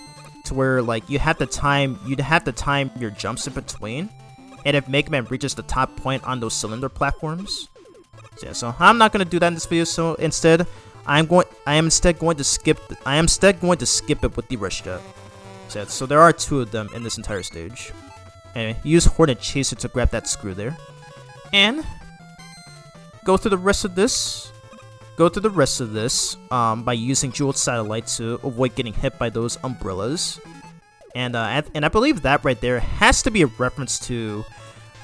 to where like you'd have to time your jumps in between, and if Mega Man reaches the top point on those cylinder platforms. So, yeah, so I'm not gonna do that in this video. So instead, I am instead going to skip it with the rush jet. So there are 2 of them in this entire stage. Anyway, use Hornet Chaser to grab that screw there, and go through the rest of this. By using Jeweled Satellite to avoid getting hit by those umbrellas, and I believe that right there has to be a reference to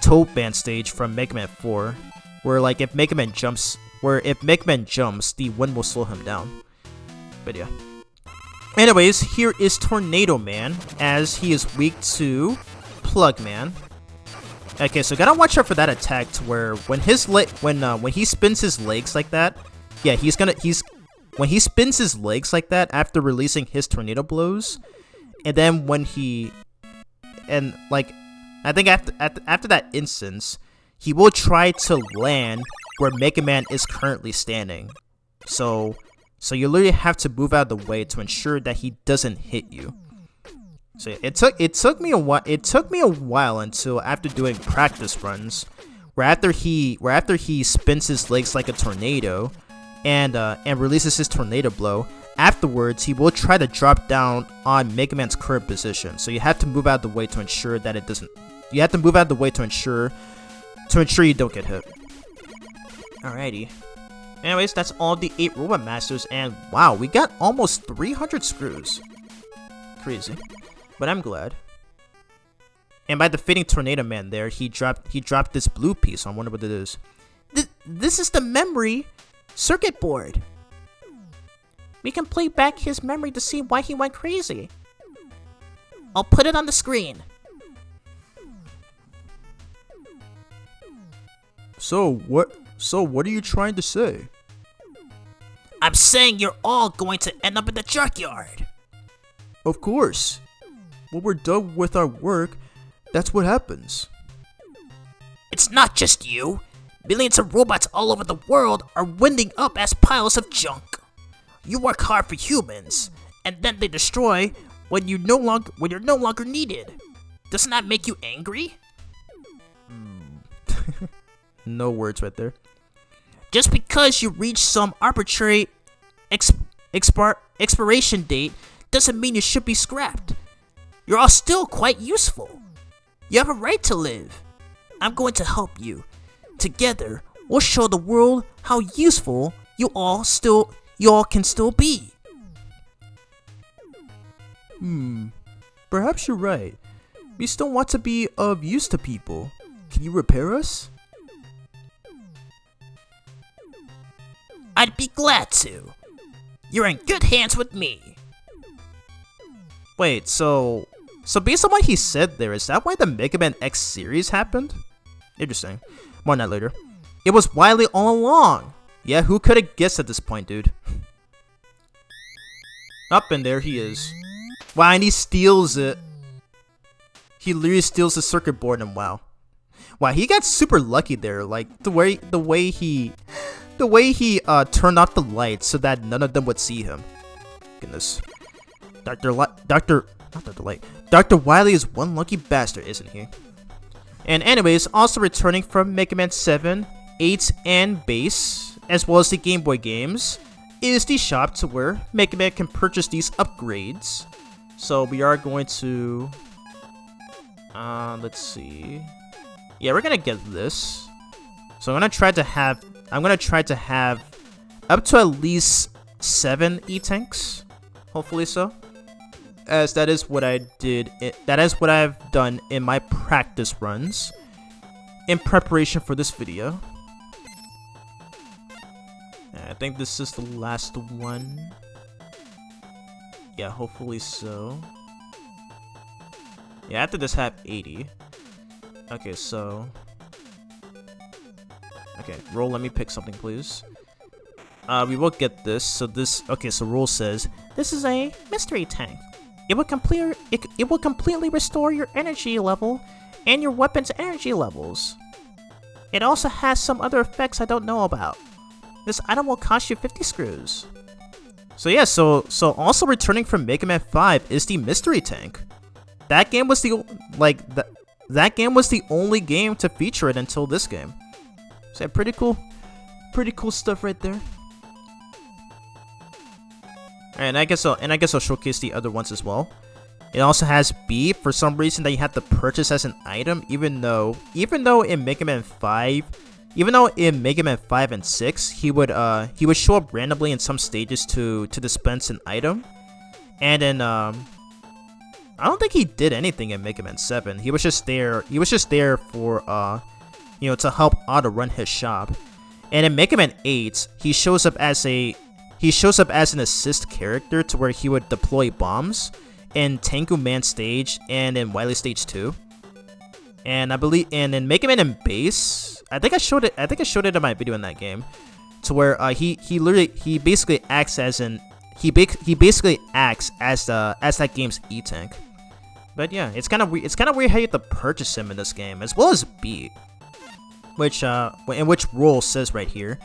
Toad Man stage from Mega Man 4. Where like if Mega Man jumps, the wind will slow him down. But yeah. Anyways, here is Tornado Man, as he is weak to Plug Man. Okay, so gotta watch out for that attack, to where when he spins his legs like that, yeah, when he spins his legs like that after releasing his tornado blows, and then I think after that instance, he will try to land where Mega Man is currently standing. So you literally have to move out of the way to ensure that he doesn't hit you. So it took me a while until after doing practice runs, where after he spins his legs like a tornado, and releases his tornado blow, afterwards he will try to drop down on Mega Man's current position. So you have to move out of the way to ensure that it doesn't. You have to move out of the way to ensure you don't get hit. Alrighty. Anyways, that's all the 8 Robot Masters, and wow, we got almost 300 screws. Crazy. But I'm glad. And by defeating Tornado Man there, he dropped this blue piece. I wonder what it is. This is the memory circuit board. We can play back his memory to see why he went crazy. I'll put it on the screen. So what are you trying to say? I'm saying you're all going to end up in the junkyard. Of course. When we're done with our work, that's what happens. It's not just you. Millions of robots all over the world are winding up as piles of junk. You work hard for humans, and then they destroy when you're no longer needed. Doesn't that make you angry? No words right there. Just because you reach some arbitrary expiration date doesn't mean you should be scrapped. You're all still quite useful. You have a right to live. I'm going to help you. Together, we'll show the world how useful you all can still be. Perhaps you're right. We still want to be of use to people. Can you repair us? I'd be glad to. You're in good hands with me. Wait, so based on what he said there, is that why the Mega Man X series happened? Interesting. More on that later. It was Wily all along. Yeah, who could have guessed at this point, dude? Up and there he is. Wow, and he steals it. He literally steals the circuit board, and wow. Wow, he got super lucky there. Like the way he turned off the lights so that none of them would see him. Goodness. Dr. Wily is one lucky bastard, isn't he? And anyways, also returning from Mega Man 7, 8, and Base, as well as the Game Boy games, is the shop to where Mega Man can purchase these upgrades. So we are going to, let's see. Yeah, we're gonna get this. So I'm gonna try to have up to at least 7 E-Tanks. Hopefully so. as that is what I did. That is what I've done in my practice runs in preparation for this video. I think this is the last one. Yeah, hopefully so. Yeah, after this have 80. Okay, so... Okay, roll, let me pick something, please. We will get this. So this... Okay, so roll says, this is a mystery tank. It will completely restore your energy level and your weapon's energy levels. It also has some other effects I don't know about. This item will cost you 50 screws. So yeah, so also returning from Mega Man 5 is the mystery tank. That game was the that game was the only game to feature it until this game. So yeah, pretty cool stuff right there. And I guess I'll showcase the other ones as well. It also has B for some reason that you have to purchase as an item, even though in Mega Man 5 and 6 he would show up randomly in some stages to dispense an item. And then I don't think he did anything in Mega Man 7. He was just there for you know, to help Otto run his shop. And in Mega Man 8, he shows up as an assist character to where he would deploy bombs in Tengu Man stage and in Wily stage 2. And I believe in Mega Man and Base, I think I showed it in my video in that game, to where he basically acts as that game's E-Tank. But yeah, it's kind of weird how you have to purchase him in this game, as well as Beat, which Roll says right here.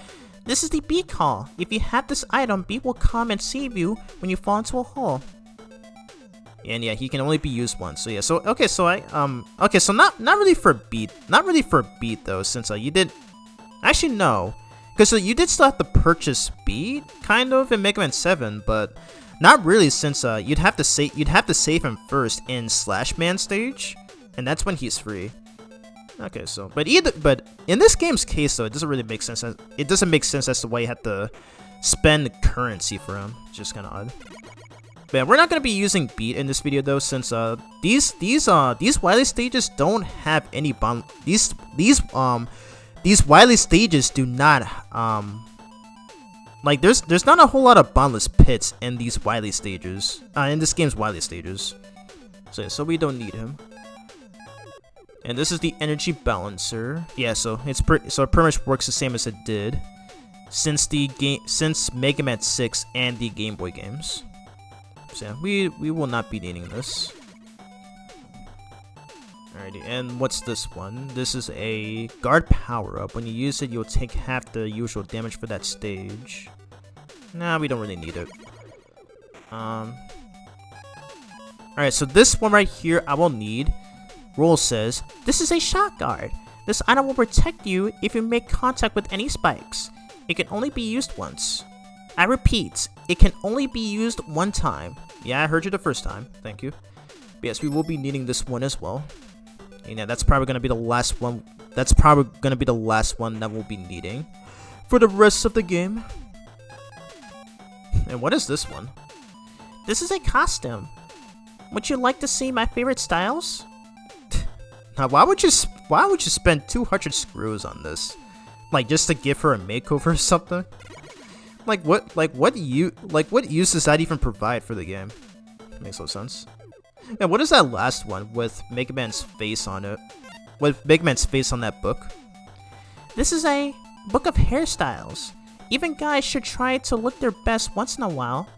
This is the Beat call. If you have this item, Beat will come and save you when you fall into a hole. And yeah, he can only be used once. So yeah, so not really for Beat though, since you did actually no, because you did still have to purchase Beat kind of in Mega Man 7, but not really, since you'd have to save him first in Slash Man stage, and that's when he's free. Okay, so but in this game's case though, it doesn't really make sense. It doesn't make sense as to why you have to spend currency for him. It's just kind of odd. But we're not gonna be using Beat in this video though, since these Wily stages don't have any bond. These Wily stages do not like there's not a whole lot of bondless pits in these Wily stages. In this game's Wily stages. So yeah, so we don't need him. And this is the energy balancer. Yeah, so it pretty much works the same as it did since Mega Man 6 and the Game Boy games. So yeah, we will not be needing this. Alrighty, and what's this one? This is a guard power-up. When you use it, you'll take half the usual damage for that stage. Nah, we don't really need it. Alright, so this one right here I will need. Roll says, this is a shock guard. This item will protect you if you make contact with any spikes. It can only be used once. I repeat, it can only be used one time. Yeah, I heard you the first time. Thank you. But yes, we will be needing this one as well. And yeah, that's probably gonna be the last one. That's probably gonna be the last one that we'll be needing for the rest of the game. And what is this one? This is a costume. Would you like to see my favorite styles? Now, why would you spend 200 screws on this? Like, just to give her a makeover or something? What use does that even provide for the game? Makes no sense. And what is that last one with Mega Man's face on it? With Mega Man's face on that book? This is a book of hairstyles. Even guys should try to look their best once in a while.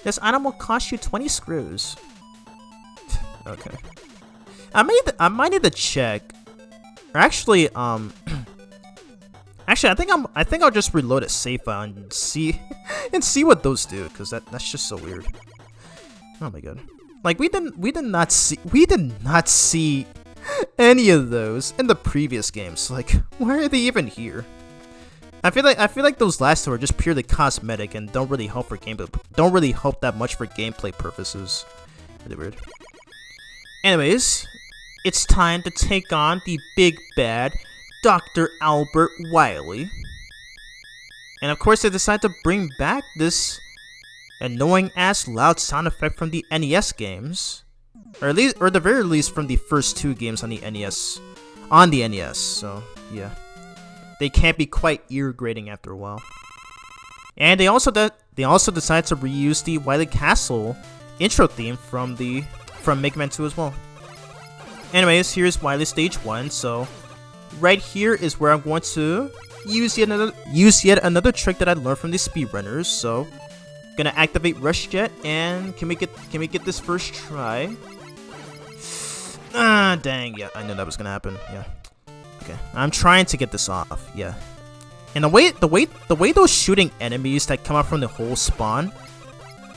This item will cost you 20 screws. Okay. I might need to check. Or actually, actually, I think I'll just reload a save file and see what those do, because that's just so weird. Oh my god. Like we did not see any of those in the previous games. Like, why are they even here? I feel like those last two are just purely cosmetic and don't really help that much for gameplay purposes. Really weird. Anyways, it's time to take on the big bad Dr. Albert Wily. And of course they decide to bring back this annoying ass loud sound effect from the NES games, or at least, or at the very least from the first 2 games on the NES. So yeah, they can't be quite ear-grating after a while. And they also decided to reuse the Wily Castle intro theme from Mega Man 2 as well. Anyways, here's Wily Stage 1. So right here is where I'm going to use yet another trick that I learned from the speedrunners. So gonna activate Rush Jet, and can we get this first try? Ah, dang, yeah, I knew that was gonna happen. Yeah. Okay. I'm trying to get this off. Yeah. And the way those shooting enemies that come out from the hole spawn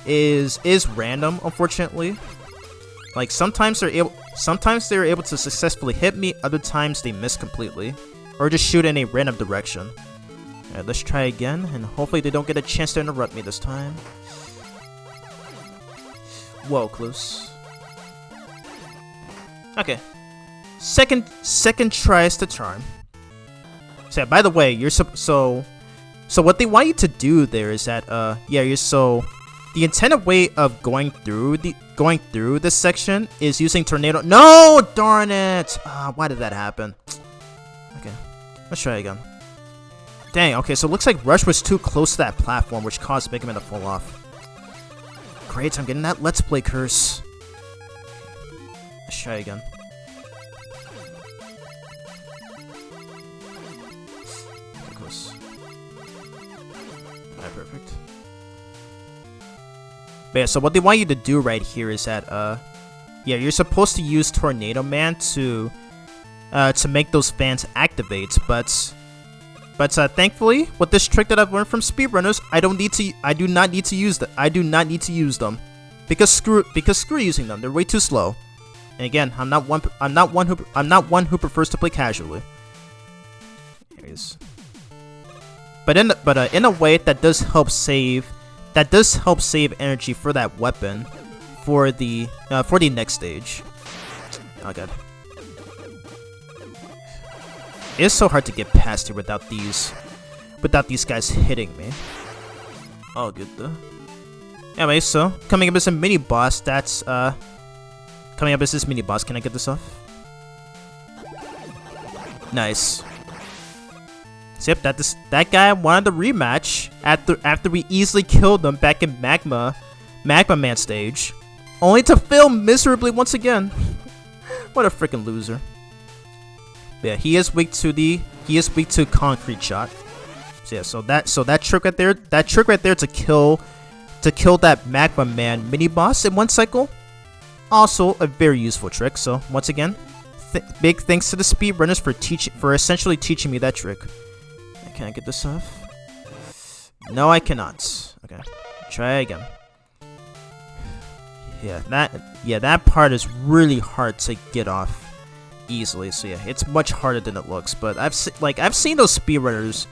is random, unfortunately. Like sometimes they're able to successfully hit me, other times they miss completely, or just shoot in a random direction. Alright, let's try again, and hopefully they don't get a chance to interrupt me this time. Whoa, close. Okay. Second try is the charm. So yeah, by the way, so what they want you to do there is that the intended way of going through this section is using tornado. No, darn it! Why did that happen? Okay, let's try again. Dang. Okay, so it looks like Rush was too close to that platform, which caused Mega Man to fall off. Great, I'm getting that Let's Play curse. Let's try again. Okay, close. Alright, perfect. But yeah, so what they want you to do right here is that, yeah, you're supposed to use Tornado Man to make those fans activate, but thankfully, with this trick that I've learned from speedrunners, I do not need to use them, because screw using them. They're way too slow. And again, I'm not one who prefers to play casually. Anyways. But in a way that does help save energy for that weapon for the next stage. Oh god. It's so hard to get past here without these guys hitting me. Oh good though. Anyway, so coming up as a mini boss. Coming up as this mini boss. Can I get this off? Nice. So yep, that guy wanted a rematch after we easily killed him back in Magma Man stage, only to fail miserably once again. What a freaking loser. Yeah, he is weak to concrete shot. So yeah, so that trick right there to kill that Magma Man mini boss in one cycle, also a very useful trick. So once again, big thanks to the speedrunners for essentially teaching me that trick. Can I get this off? No, I cannot. Okay, try again. Yeah, that part is really hard to get off easily. So yeah, it's much harder than it looks. But I've seen those speedrunners.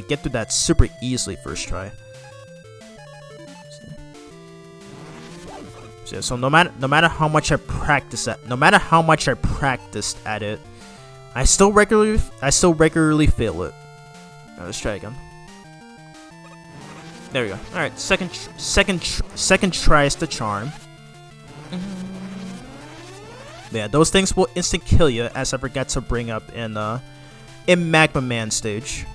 Get through that super easily first try. So, yeah, so no matter how much I practiced at it, I still regularly fail it. Now, let's try again. There we go. All right, second try is the charm. Yeah, those things will instant kill you, as I forgot to bring up in Magma Man stage.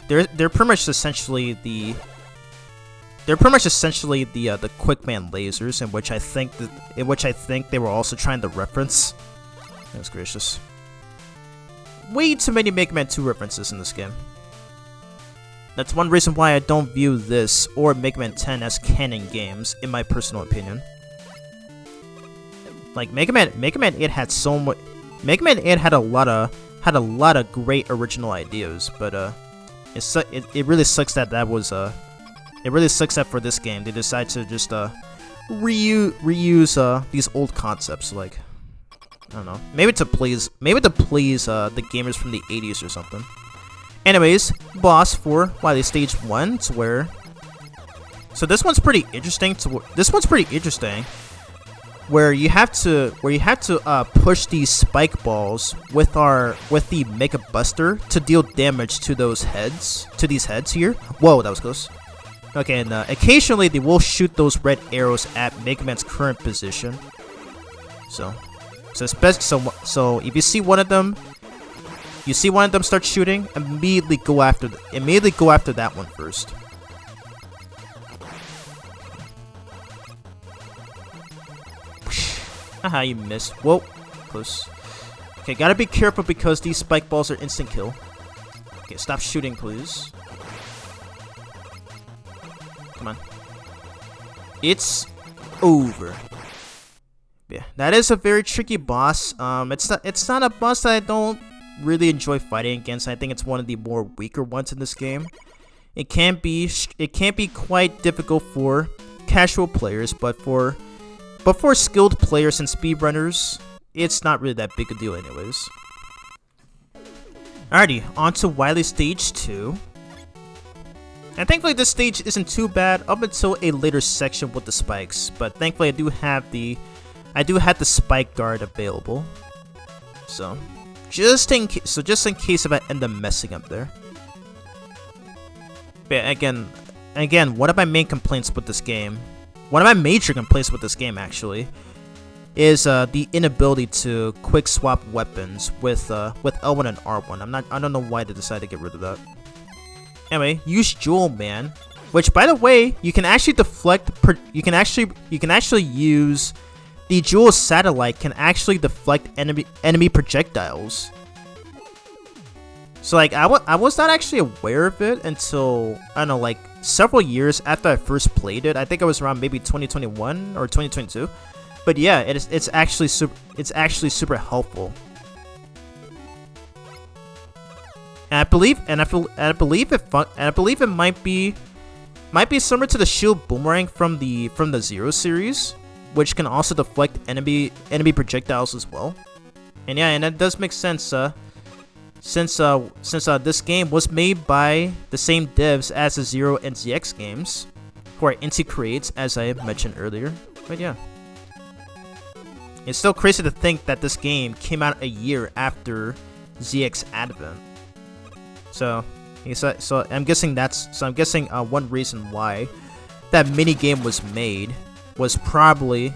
They're pretty much essentially the Quick Man lasers, in which I think they were also trying to reference. That's gracious. Way too many Mega Man 2 references in this game. That's one reason why I don't view this or Mega Man 10 as canon games, in my personal opinion. Like Mega Man 8 had so much. Mega Man 8 had a lot of great original ideas, but it really sucks that it really sucks that for this game they decide to just reuse these old concepts. Like, I don't know, maybe to please the gamers from the 80s or something. Anyways, boss for Wily Stage 1 to where. So this one's pretty interesting. Where you have to push these spike balls with the Mega Buster to deal damage to these heads here. Whoa, that was close. Okay, and occasionally they will shoot those red arrows at Mega Man's current position. So it's best. So if you see one of them, start shooting, immediately go after that one first. Haha, you missed. Whoa, close. Okay, gotta be careful because these spike balls are instant kill. Okay, stop shooting, please. Come on. It's over. Yeah, that is a very tricky boss. It's not a boss that I don't really enjoy fighting against. I think it's one of the more weaker ones in this game. It can be quite difficult for casual players, but for skilled players and speedrunners, it's not really that big a deal anyways. Alrighty, on to Wily Stage 2. And thankfully this stage isn't too bad up until a later section with the spikes, but thankfully I do have the spike guard available. So just in case if I end up messing up there. But again, one of my main complaints with this game, one of my major complaints with this game actually, is the inability to quick swap weapons with L1 and R1. I don't know why they decided to get rid of that. Anyway, use Jewel Man, which by the way, you can actually deflect. You can actually use the Jewel Satellite can actually deflect enemy projectiles. So like I was not actually aware of it until, I don't know, like several years after I first played it. I think it was around maybe 2021 or 2022. But yeah, it's actually super helpful. And I believe it might be similar to the Shield Boomerang from the Zero series, which can also deflect enemy projectiles as well. And yeah, and that does make sense. Since this game was made by the same devs as the Zero and ZX games, who are Inti Creates, as I mentioned earlier. But yeah, it's still crazy to think that this game came out a year after ZX Advent. So I'm guessing one reason why that mini game was made was probably to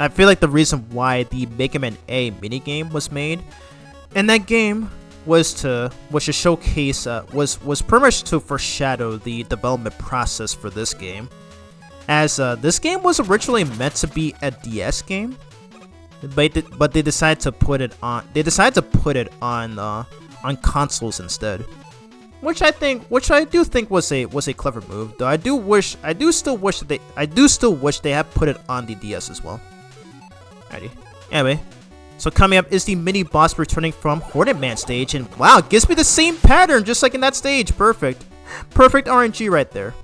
I feel like the reason why the Mega Man A minigame was made, and that game was to showcase was pretty much to foreshadow the development process for this game, as this game was originally meant to be a DS game, but they decided to put it on consoles instead, which I do think was a clever move. Though I do still wish they had put it on the DS as well. Alrighty. Anyway, so coming up is the mini boss returning from Hornet Man stage, and wow, it gives me the same pattern just like in that stage. Perfect RNG right there.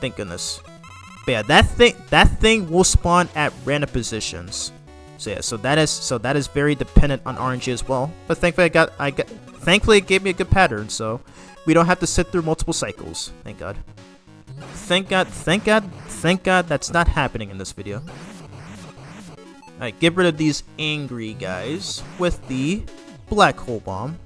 Thank goodness. But yeah, that thing will spawn at random positions. So yeah, so that is very dependent on RNG as well. But thankfully thankfully it gave me a good pattern, so we don't have to sit through multiple cycles. Thank God. Thank God that's not happening in this video. Alright, get rid of these angry guys with the black hole bomb.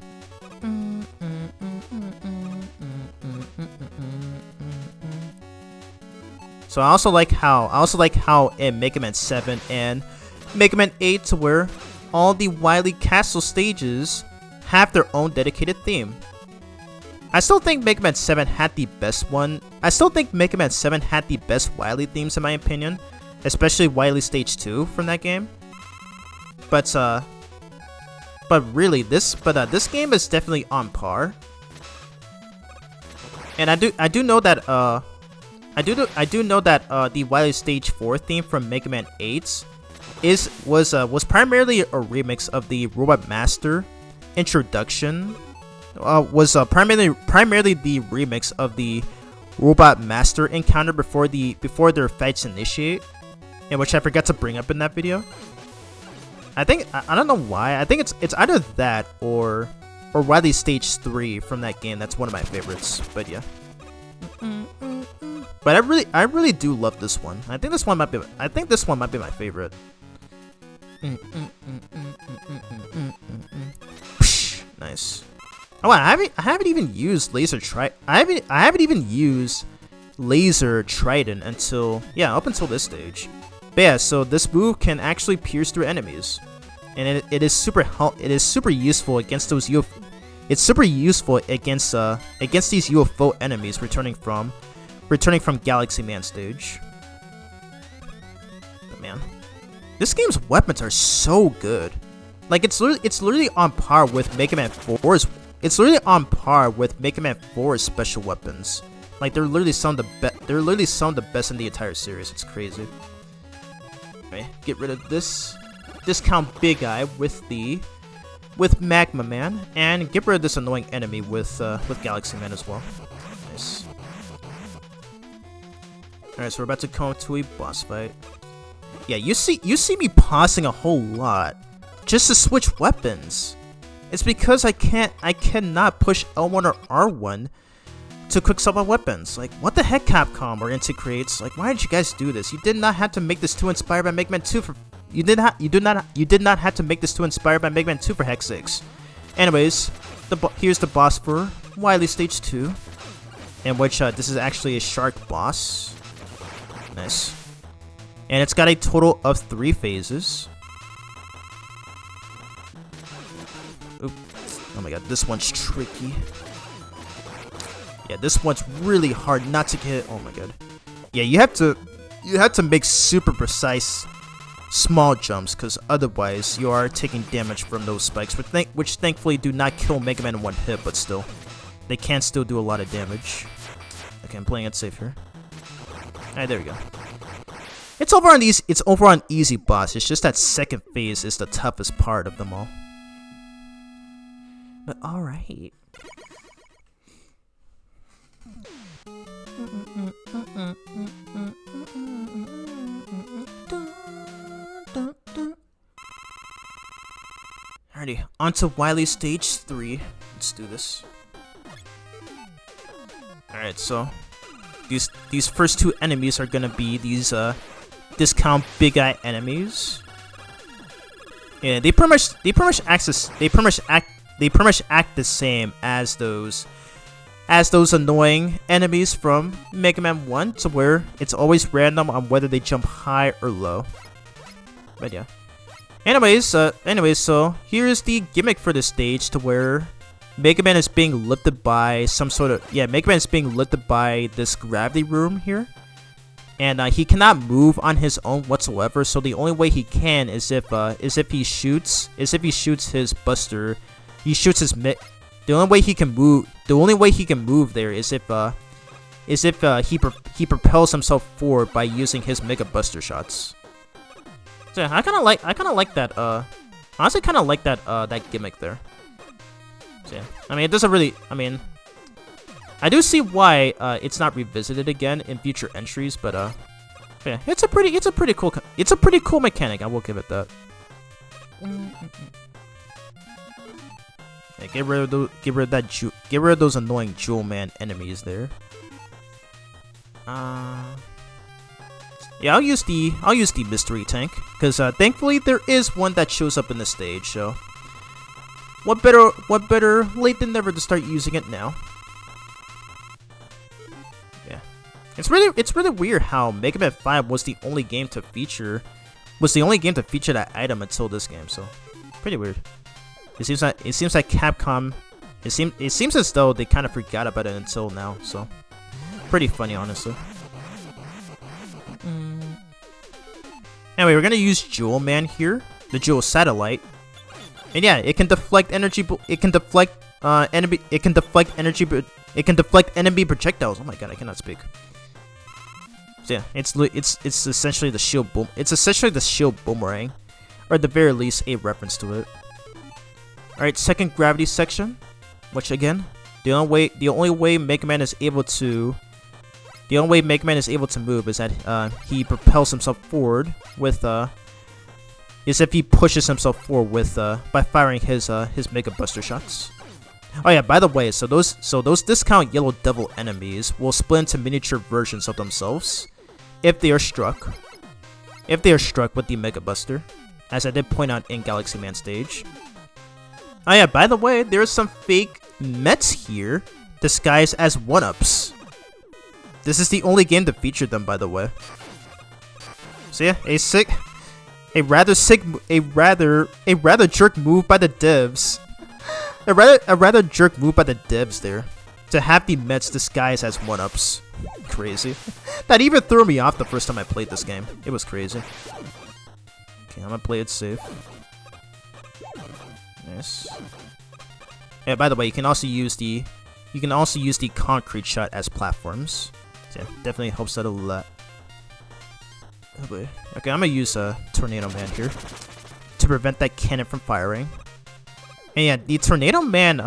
So I also like how in Mega Man 7 and Mega Man 8 to where all the Wily Castle stages have their own dedicated theme. I still think Mega Man 7 had the best one. I still think Mega Man 7 had the best Wily themes in my opinion, especially Wily Stage 2 from that game. But really this game is definitely on par. And I do know that the Wily Stage 4 theme from Mega Man 8 was primarily a remix of the Robot Master introduction. Was primarily the remix of the Robot Master encounter before their fights initiate, and which I forgot to bring up in that video. I don't know why. I think it's either that or Wily Stage 3 from that game. That's one of my favorites. But yeah. But I really do love this one. I think this one might be my favorite. Nice. Oh, I haven't even used I haven't even used laser trident until up until this stage. But yeah, so this move can actually pierce through enemies, and it is super useful against those It's super useful against these UFO enemies returning from Galaxy Man stage. But man, this game's weapons are so good. Like it's literally on par with Mega Man 4's. It's literally on par with Mega Man 4's special weapons. Like they're literally some of the best in the entire series. It's crazy. Okay, get rid of this discount big eye with Magma Man, and get rid of this annoying enemy with Galaxy Man as well. Nice. Alright, so we're about to come to a boss fight. Yeah, you see me pausing a whole lot just to switch weapons. It's because I cannot push L1 or R1 to quick swap my weapons. Like, what the heck, Capcom or Inti Creates? Like, why did you guys do this? You did not have to make this too inspired by Mega Man 2 for You did not have to make this too inspired by Mega Man 2 for heck's sakes. Anyways, here's the boss for Wily Stage 2, in which this is actually a shark boss. Nice. And it's got a total of 3 phases. Oop. Oh my god, this one's tricky. Yeah, this one's really hard not to get. Oh my god. Yeah, you have to make super precise small jumps, because otherwise you are taking damage from those spikes, which thankfully do not kill Mega Man in one hit, but still, they can still do a lot of damage. Okay, I'm playing it safe here. Alright, there we go. It's over on easy boss. It's just that second phase is the toughest part of them all. But alright. Alrighty, on to Wily Stage 3. Let's do this. Alright, so these first 2 enemies are gonna be these discount big eye enemies. Yeah, they pretty much act the same as those annoying enemies from Mega Man 1, to where it's always random on whether they jump high or low. But yeah. Anyways, so here's the gimmick for this stage, to where Mega Man is being lifted by Mega Man is being lifted by this gravity room here, and he cannot move on his own whatsoever. So the only way he can is if he shoots his buster. He shoots his The only way he can move there is if he propels himself forward by using his Mega Buster shots. So yeah, I kind of like that. Honestly, kind of like that gimmick there. So yeah, I mean, it doesn't really. I mean, I do see why it's not revisited again in future entries, but yeah, it's a pretty cool mechanic. I will give it that. Yeah, get rid of those annoying Jewel Man enemies there. Yeah, I'll use the mystery tank, because thankfully there is one that shows up in the stage. So what better late than never to start using it now. Yeah, it's really weird how Mega Man 5 was the only game to feature that item until this game. So pretty weird. It seems like Capcom. It seems as though they kind of forgot about it until now. So pretty funny, honestly. Anyway, we're gonna use Jewel Man here, the Jewel Satellite, and yeah, it can deflect energy. It can deflect enemy. It can deflect energy. It can deflect enemy projectiles. Oh my god, I cannot speak. So yeah, it's essentially the shield boom. It's essentially the shield boomerang, or at the very least, a reference to it. All right, second gravity section, which again, the only way Mega Man is able to move is that he propels himself forward with is if he pushes himself forward with by firing his Mega Buster shots. Oh yeah, by the way, so those discount Yellow Devil enemies will split into miniature versions of themselves if they are struck with the Mega Buster, as I did point out in Galaxy Man stage. Oh yeah, by the way, there's some fake Mets here disguised as 1-ups. This is the only game that featured them, by the way. So yeah, a rather jerk move by the devs. A rather jerk move by the devs there to have the Mets disguised as 1-ups. Crazy. That even threw me off the first time I played this game. It was crazy. Okay, I'm gonna play it safe. Nice. Yeah, by the way, you can also use the concrete shot as platforms. So yeah, definitely helps out a lot. Oh boy. Okay, I'm gonna use a Tornado Man here to prevent that cannon from firing. And yeah, the Tornado Man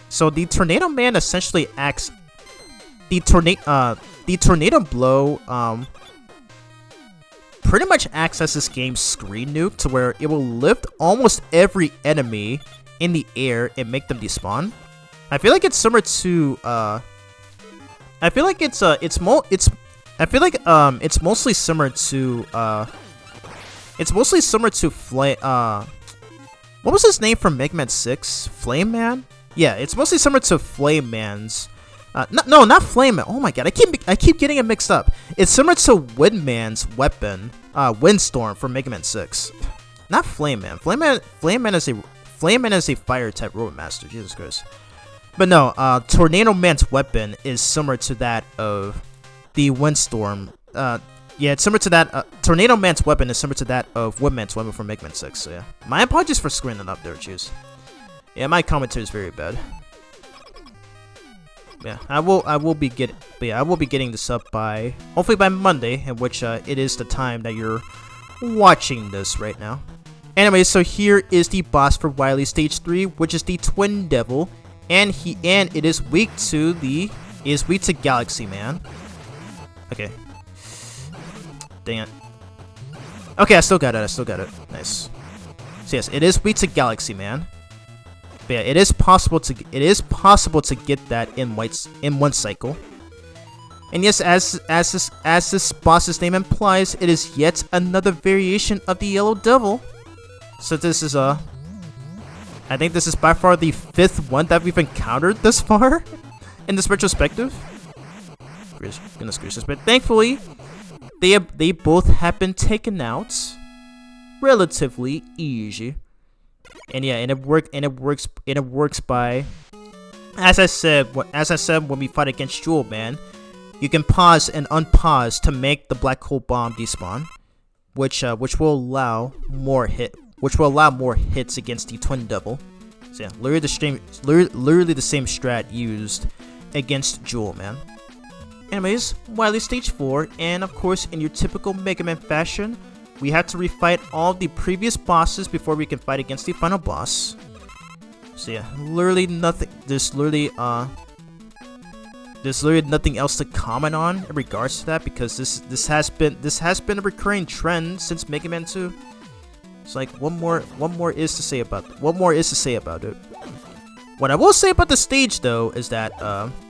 so the Tornado Man essentially acts the tornado blow pretty much acts as this game's screen nuke, to where it will lift almost every enemy in the air and make them despawn. I feel like it's similar to it's mostly similar to Flame. What was his name from Mega Man 6? Flame Man? Yeah, it's mostly similar to Flame Man's. No, not Flame Man. Oh my god, I keep getting it mixed up. It's similar to Wind Man's weapon, Windstorm from Mega Man 6. Not Flame Man. Flame Man is a fire type robot master. Jesus Christ. But no, Tornado Man's weapon is similar to that of the Windstorm. Yeah, it's similar to that. Tornado Man's weapon is similar to that of Wind Man's weapon from Mega Man 6. So yeah, my apologies for screwing it up there, Juice. Yeah, my commentary is very bad. Yeah, I will be getting this up by hopefully by Monday, in which it is the time that you're watching this right now. Anyway, so here is the boss for Wily Stage 3, which is the Twin Devil, and it is weak to Galaxy Man. Okay. Dang it. Okay, I still got it. Nice. So yes, it is weak to Galaxy Man. But yeah, it is possible to get that in one cycle. And yes, as this boss's name implies, it is yet another variation of the Yellow Devil. So this is I think this is by far the 5th one that we've encountered thus far in this retrospective. Goodness gracious, but thankfully they both have been taken out relatively easy. And yeah, it works by, as I said when we fight against Jewel Man, you can pause and unpause to make the black hole bomb despawn, which will allow more hits against the Twin Devil. So yeah, literally the same strat used against Jewel Man. Anyways, Wily Stage 4, and of course, in your typical Mega Man fashion, we have to refight all the previous bosses before we can fight against the final boss. So yeah, literally nothing. There's literally nothing else to comment on in regards to that, because this has been a recurring trend since Mega Man 2. It's like what more is to say about it. What I will say about the stage though is that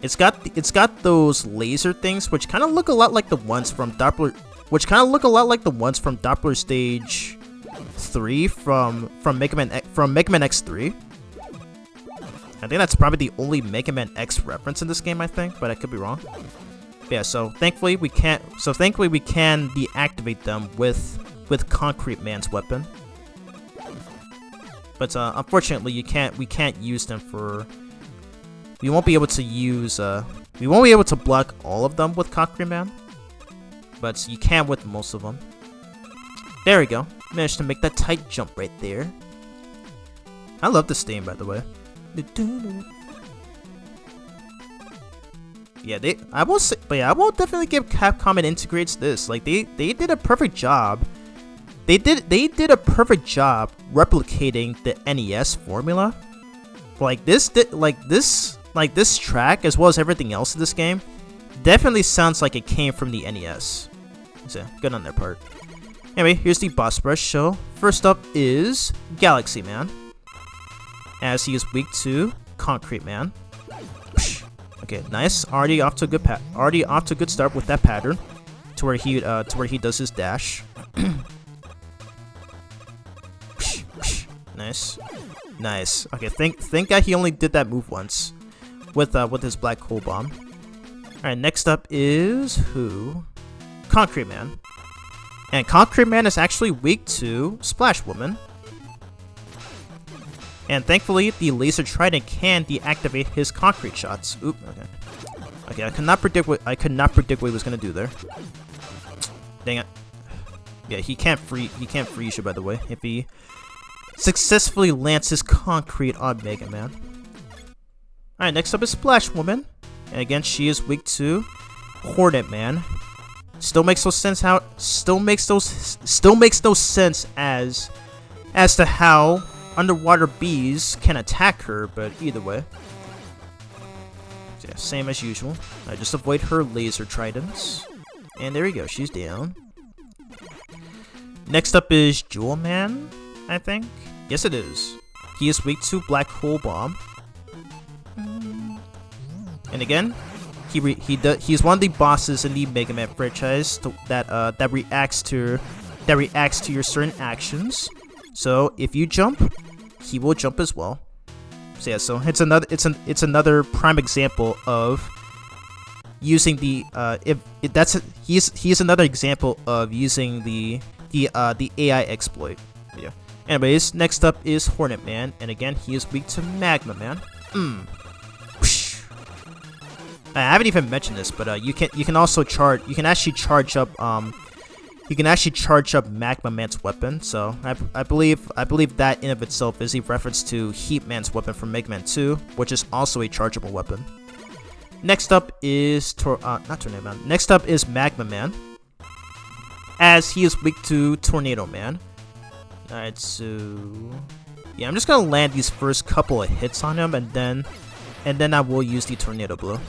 it's got those laser things which kind of look a lot like the ones from Doppler. Doppler Stage 3 from Mega Man X3. I think that's probably the only Mega Man X reference in this game, I think, but I could be wrong. But yeah, so thankfully we can deactivate them with Concrete Man's weapon. But unfortunately, we can't use them for. We won't be able to block all of them with Concrete Man. But you can with most of them. There we go. Managed to make that tight jump right there. I love this theme, by the way. Yeah, I will definitely give Capcom and Inti Creates this. Like they did a perfect job. They did a perfect job replicating the NES formula. Like this track, as well as everything else in this game, definitely sounds like it came from the NES. So, good on their part. Anyway, here's the boss rush. So, first up is Galaxy Man, as he is weak to Concrete Man. Okay, nice. Already off to a good start with that pattern, to where he does his dash. Nice. Nice. Okay, thank God he only did that move once with his black hole bomb. All right, next up is who? Concrete Man. And Concrete Man is actually weak to Splash Woman. And thankfully, the laser trident can deactivate his concrete shots. Oop. Okay. Okay, I could not predict what he was gonna do there. Dang it. Yeah, he can't freeze you, by the way, if he successfully lands his concrete on Mega Man. Alright, next up is Splash Woman. And again, she is weak to Hornet Man. Still makes no sense as to how underwater bees can attack her, but either way. So yeah, same as usual. I just avoid her laser tridents. And there we go, she's down. Next up is Jewel Man, I think. Yes, it is. He is weak to Black Hole Bomb. And again, he's one of the bosses in the Mega Man franchise that reacts to your certain actions. So if you jump, he will jump as well. So yeah, so it's another prime example of using the he's another example of using the AI exploit. Yeah. Anyways, next up is Hornet Man, and again he is weak to Magma Man. I haven't even mentioned this, but you can actually charge up Magma Man's weapon. So I believe that in of itself is a reference to Heat Man's weapon from Mega Man 2, which is also a chargeable weapon. Next up is not Tornado Man. Next up is Magma Man, as he is weak to Tornado Man. Alright, so yeah, I'm just gonna land these first couple of hits on him, and then I will use the Tornado Blow.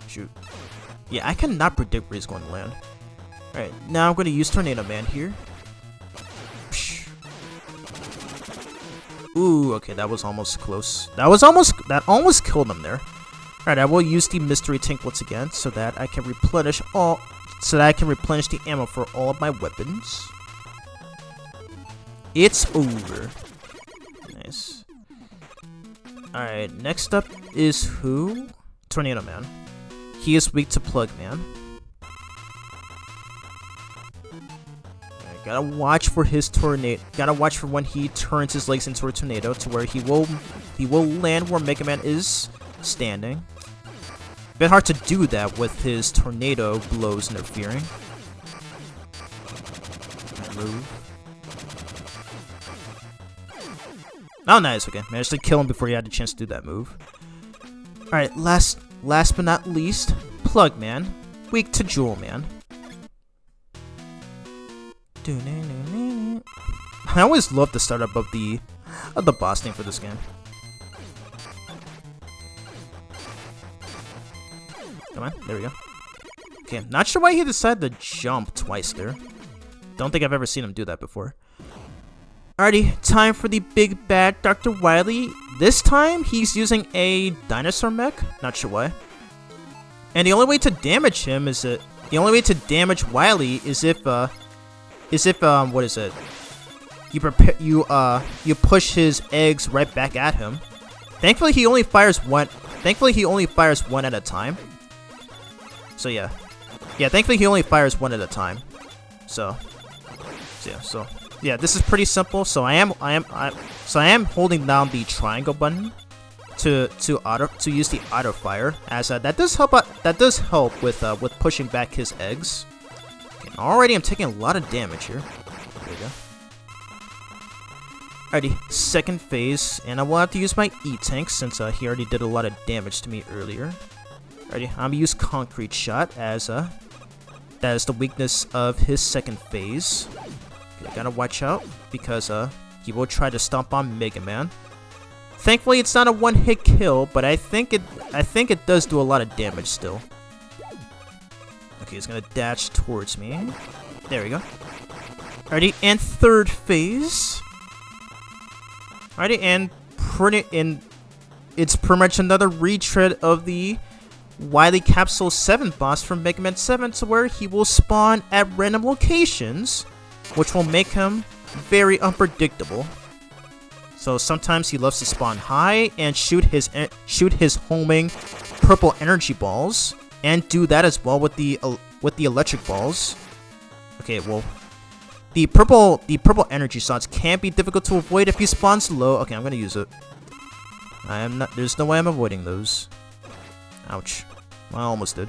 Shoot. Yeah, I cannot predict where he's going to land. Alright, now I'm going to use Tornado Man here. Ooh, okay, that was almost close. That almost killed him there. Alright, I will use the Mystery Tank once again so that I can replenish the ammo for all of my weapons. It's over. Nice. Alright, next up is who? Tornado Man. He is weak to Plug Man. Gotta watch for his tornado. Gotta watch for when he turns his legs into a tornado, to where he will land where Mega Man is standing. Bit hard to do that with his tornado blows interfering. Move. Oh, nice. Okay, managed to kill him before he had a chance to do that move. All right, last but not least, Plug Man, weak to Jewel Man. I always love the startup of the boss thing for this game. Come on, there we go. Okay, not sure why he decided to jump twice there. Don't think I've ever seen him do that before. Alrighty, time for the big bad Dr. Wily. This time, he's using a dinosaur mech. Not sure why. And the only way to damage him is that Wily is if what is it? You push his eggs right back at him. Thankfully, he only fires one at a time. So yeah, thankfully he only fires one at a time. So yeah, this is pretty simple. So I am holding down the triangle button to use the auto fire, as that does help with pushing back his eggs. Okay, already I'm taking a lot of damage here. There we go. Alrighty, second phase, and I will have to use my E-Tank since he already did a lot of damage to me earlier. Alrighty, I'm gonna use Concrete Shot as that is the weakness of his second phase. Okay, gotta watch out because he will try to stomp on Mega Man. Thankfully, it's not a one-hit kill, but I think it does do a lot of damage still. Okay, he's gonna dash towards me. There we go. Alrighty, and third phase. Alrighty, and it's pretty much another retread of the Wily Capsule 7 boss from Mega Man 7, to where he will spawn at random locations which will make him very unpredictable. So sometimes he loves to spawn high and shoot his homing purple energy balls, and do that as well with the electric balls. Okay, well, the purple energy shots can be difficult to avoid if he spawns low. Okay, I'm gonna use it. There's no way I'm avoiding those. Ouch. I almost did.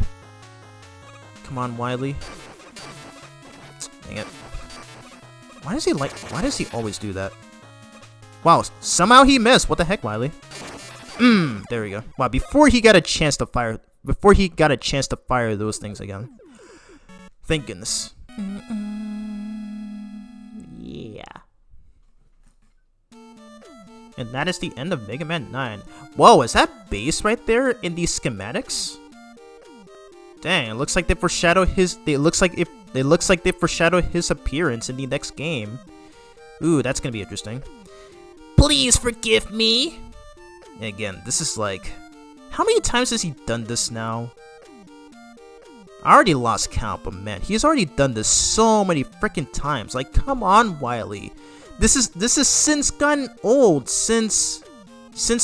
Come on, Wily. Dang it. Why does he always do that? Wow, somehow he missed. What the heck, Wily? There we go. Wow, before he got a chance to fire those things again. Thank goodness. Yeah. And that is the end of Mega Man 9. Whoa, is that base right there in these schematics? Dang, it looks like they foreshadow his appearance in the next game. Ooh, that's gonna be interesting. Please forgive me. And again, this is like, how many times has he done this now? I already lost count, but man, he's already done this so many freaking times. Like, come on, Wily. This is since gotten old, since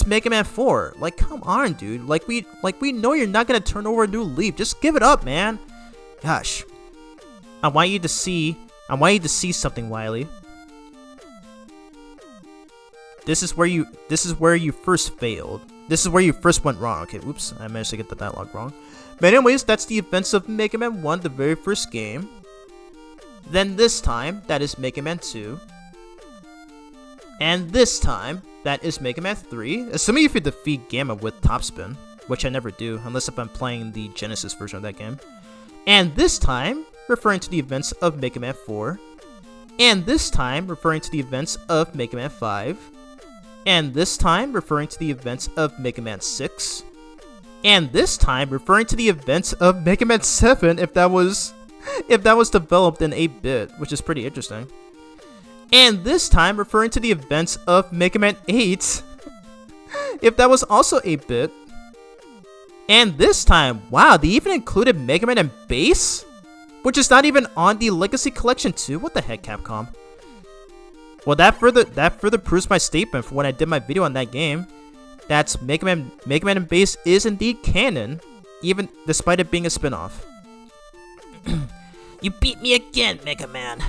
Mega Man 4. Like, come on, dude. Like we know you're not gonna turn over a new leaf. Just give it up, man. Gosh. I want you to see something, Wily. This is where you first failed. This is where you first went wrong. Okay, oops, I managed to get the dialogue wrong. But anyways, that's the events of Mega Man 1, the very first game. Then this time, that is Mega Man 2. And this time, that is Mega Man 3. Assuming if you defeat Gamma with Topspin, which I never do, unless if I'm playing the Genesis version of that game. And this time, referring to the events of Mega Man 4. And this time, referring to the events of Mega Man 5. And this time, referring to the events of Mega Man 6. And this time, referring to the events of Mega Man 7, if that was developed in 8-bit, which is pretty interesting. And this time, referring to the events of Mega Man 8, if that was also 8-bit. And this time, wow, they even included Mega Man and Bass, which is not even on the Legacy Collection 2. What the heck, Capcom? Well, that further proves my statement from when I did my video on that game. That's Mega Man and Bass is indeed canon, even despite it being a spin-off. You beat me again, Mega Man.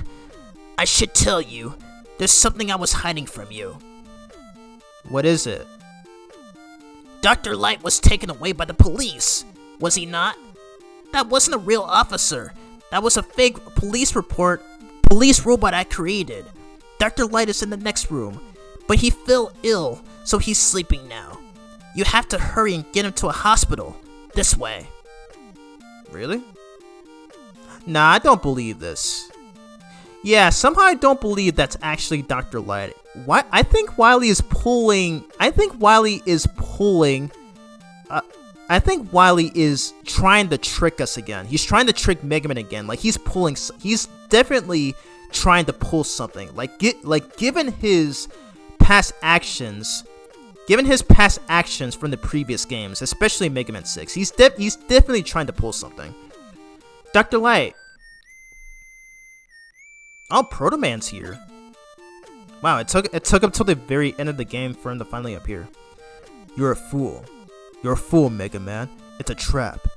I should tell you, there's something I was hiding from you. What is it? Dr. Light was taken away by the police, was he not? That wasn't a real officer. That was a fake police robot I created. Dr. Light is in the next room, but he fell ill, so he's sleeping now. You have to hurry and get him to a hospital. This way. Really? Nah, I don't believe this. Yeah, somehow I don't believe that's actually Dr. Light. Why? I think Wily is trying to trick us again. He's trying to trick Mega Man again. Like he's definitely trying to pull something. Given his past actions from the previous games, especially Mega Man 6, he's definitely trying to pull something. Dr. Light. Oh, Proto Man's here. Wow, it took him till the very end of the game for him to finally appear. You're a fool. You're a fool, Mega Man. It's a trap.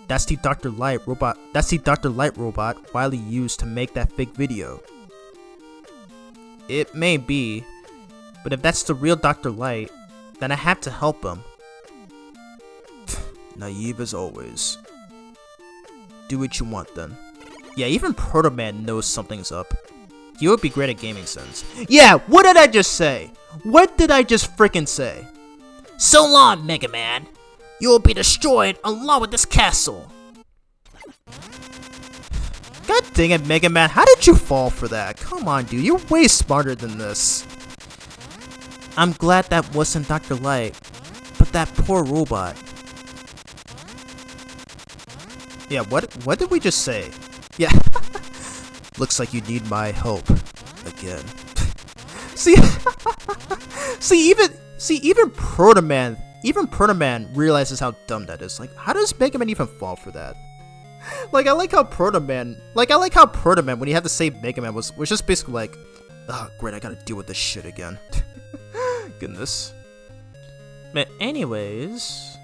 That's the Dr. Light robot. That's the Dr. Light robot Wily used to make that fake video. It may be, but if that's the real Dr. Light, then I have to help him. Naive as always. Do what you want then. Yeah, even Proto Man knows something's up. He would be great at gaming sense. Yeah, what did I just say? What did I just frickin' say? So long, Mega Man. You will be destroyed along with this castle. God dang it, Mega Man, how did you fall for that? Come on, dude, you're way smarter than this. I'm glad that wasn't Dr. Light, but that poor robot. Yeah, what did we just say? Yeah. Looks like you need my help again. even Proto Man realizes how dumb that is. Like, how does Mega Man even fall for that? Like I like how Proto Man, when you have to save Mega Man was just basically like, oh great, I gotta deal with this shit again. Goodness. But anyways,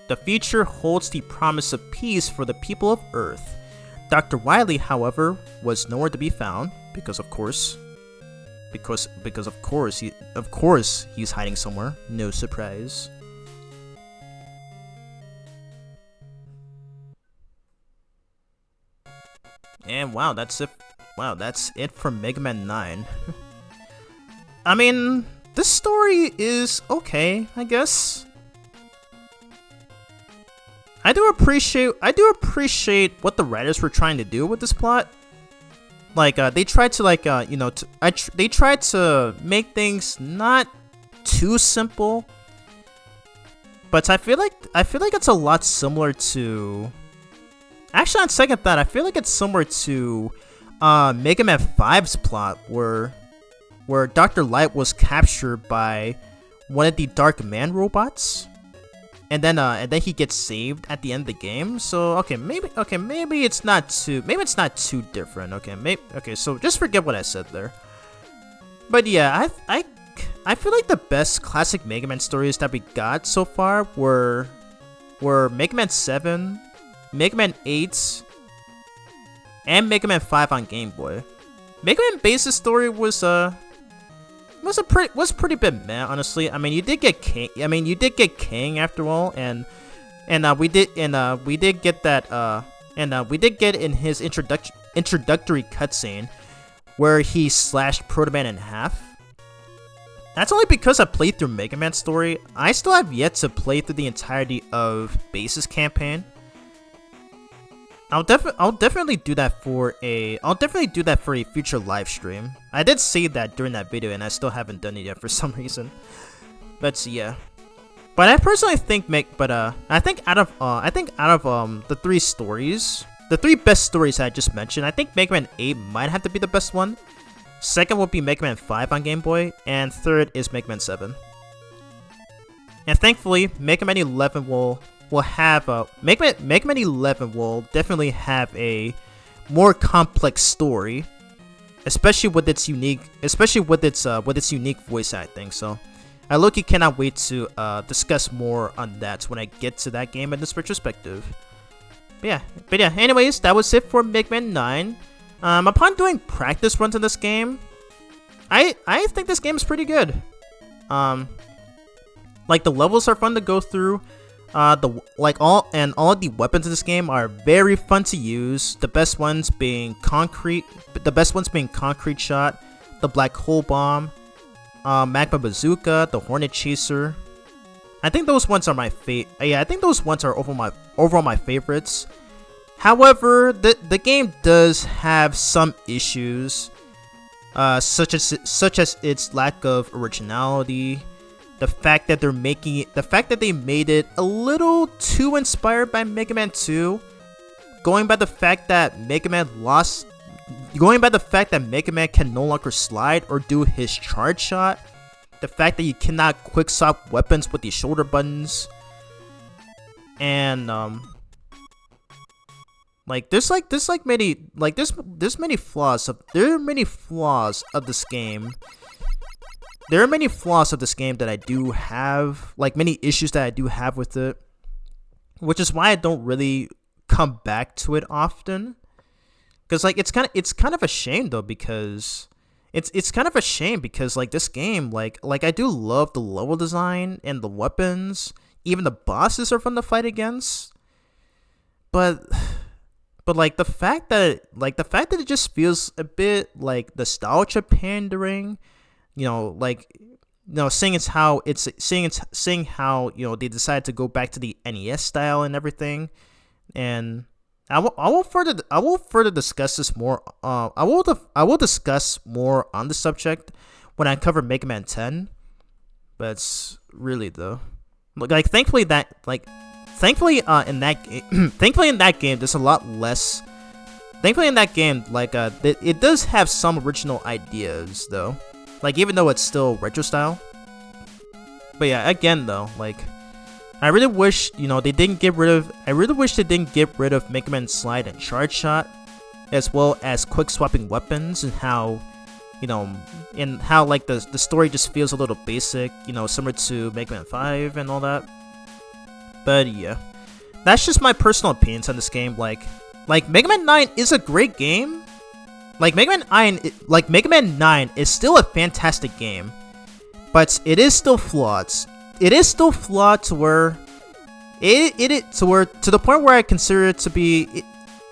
the future holds the promise of peace for the people of Earth. Dr. Wily, however, was nowhere to be found because of course he's hiding somewhere. No surprise. And wow, that's it. Wow, that's it for Mega Man 9. I mean, this story is okay, I guess. I do appreciate what the writers were trying to do with this plot. Like, they tried to they tried to make things not too simple. But I feel like it's a lot similar to. Actually, on second thought, I feel like it's similar to Mega Man 5's plot, where Dr. Light was captured by one of the Dark Man robots, and then he gets saved at the end of the game. So maybe it's not too different. Okay, so just forget what I said there. But yeah, I feel like the best classic Mega Man stories that we got so far were Mega Man 7. Mega Man 8, and Mega Man 5 on Game Boy. Mega Man Base's story was pretty bit meh, honestly. I mean, you did get King after all, and we did get in his introductory cutscene where he slashed Proto Man in half. That's only because I played through Mega Man's story. I still have yet to play through the entirety of Base's campaign. I'll definitely do that for a future live stream. I did say that during that video, and I still haven't done it yet for some reason. But yeah, but I personally think I think out of the three stories, the three best stories I just mentioned, I think Mega Man 8 might have to be the best one. Second would be Mega Man 5 on Game Boy, and third is Mega Man 7. And thankfully, Mega Man 11 will have Mega Man 11 will definitely have a more complex story, especially with its unique voice acting. So I low-key cannot wait to discuss more on that when I get to that game in this retrospective. But yeah. Anyways, that was it for Mega Man 9. Upon doing practice runs in this game, I think this game is pretty good. Like the levels are fun to go through. All of the weapons in this game are very fun to use. The best ones being concrete shot, the black hole bomb, magma bazooka, the hornet chaser. I think those ones are my I think those ones are overall my favorites. However, the game does have some issues, such as its lack of originality. The fact that they made it a little too inspired by Mega Man 2, going by the fact that Mega Man can no longer slide or do his charge shot, the fact that you cannot quick swap weapons with the shoulder buttons, and there's many flaws of this game. There are many flaws of this game that I do have, many issues that I do have with it, which is why I don't really come back to it often. Because it's kind of a shame though, because it's kind of a shame because this game, I do love the level design and the weapons, even the bosses are fun to fight against, but the fact that it just feels a bit like nostalgia pandering. Seeing how they decided to go back to the NES-style and everything, and I will further discuss this more. I will discuss more on the subject when I cover Mega Man 10. But it's really though, thankfully in that game there's a lot less. Thankfully in that game, it does have some original ideas though. Even though it's still retro style. But yeah, again though, I really wish, you know, they didn't get rid of. I really wish they didn't get rid of Mega Man Slide and Charge Shot, as well as quick swapping weapons, and how, you know, and how like the story just feels a little basic, you know, similar to Mega Man 5 and all that. But yeah, that's just my personal opinions on this game. Like Mega Man 9 is a great game. Like Mega Man 9 is still a fantastic game, but it is still flawed. It is still flawed to where to the point where I consider it to be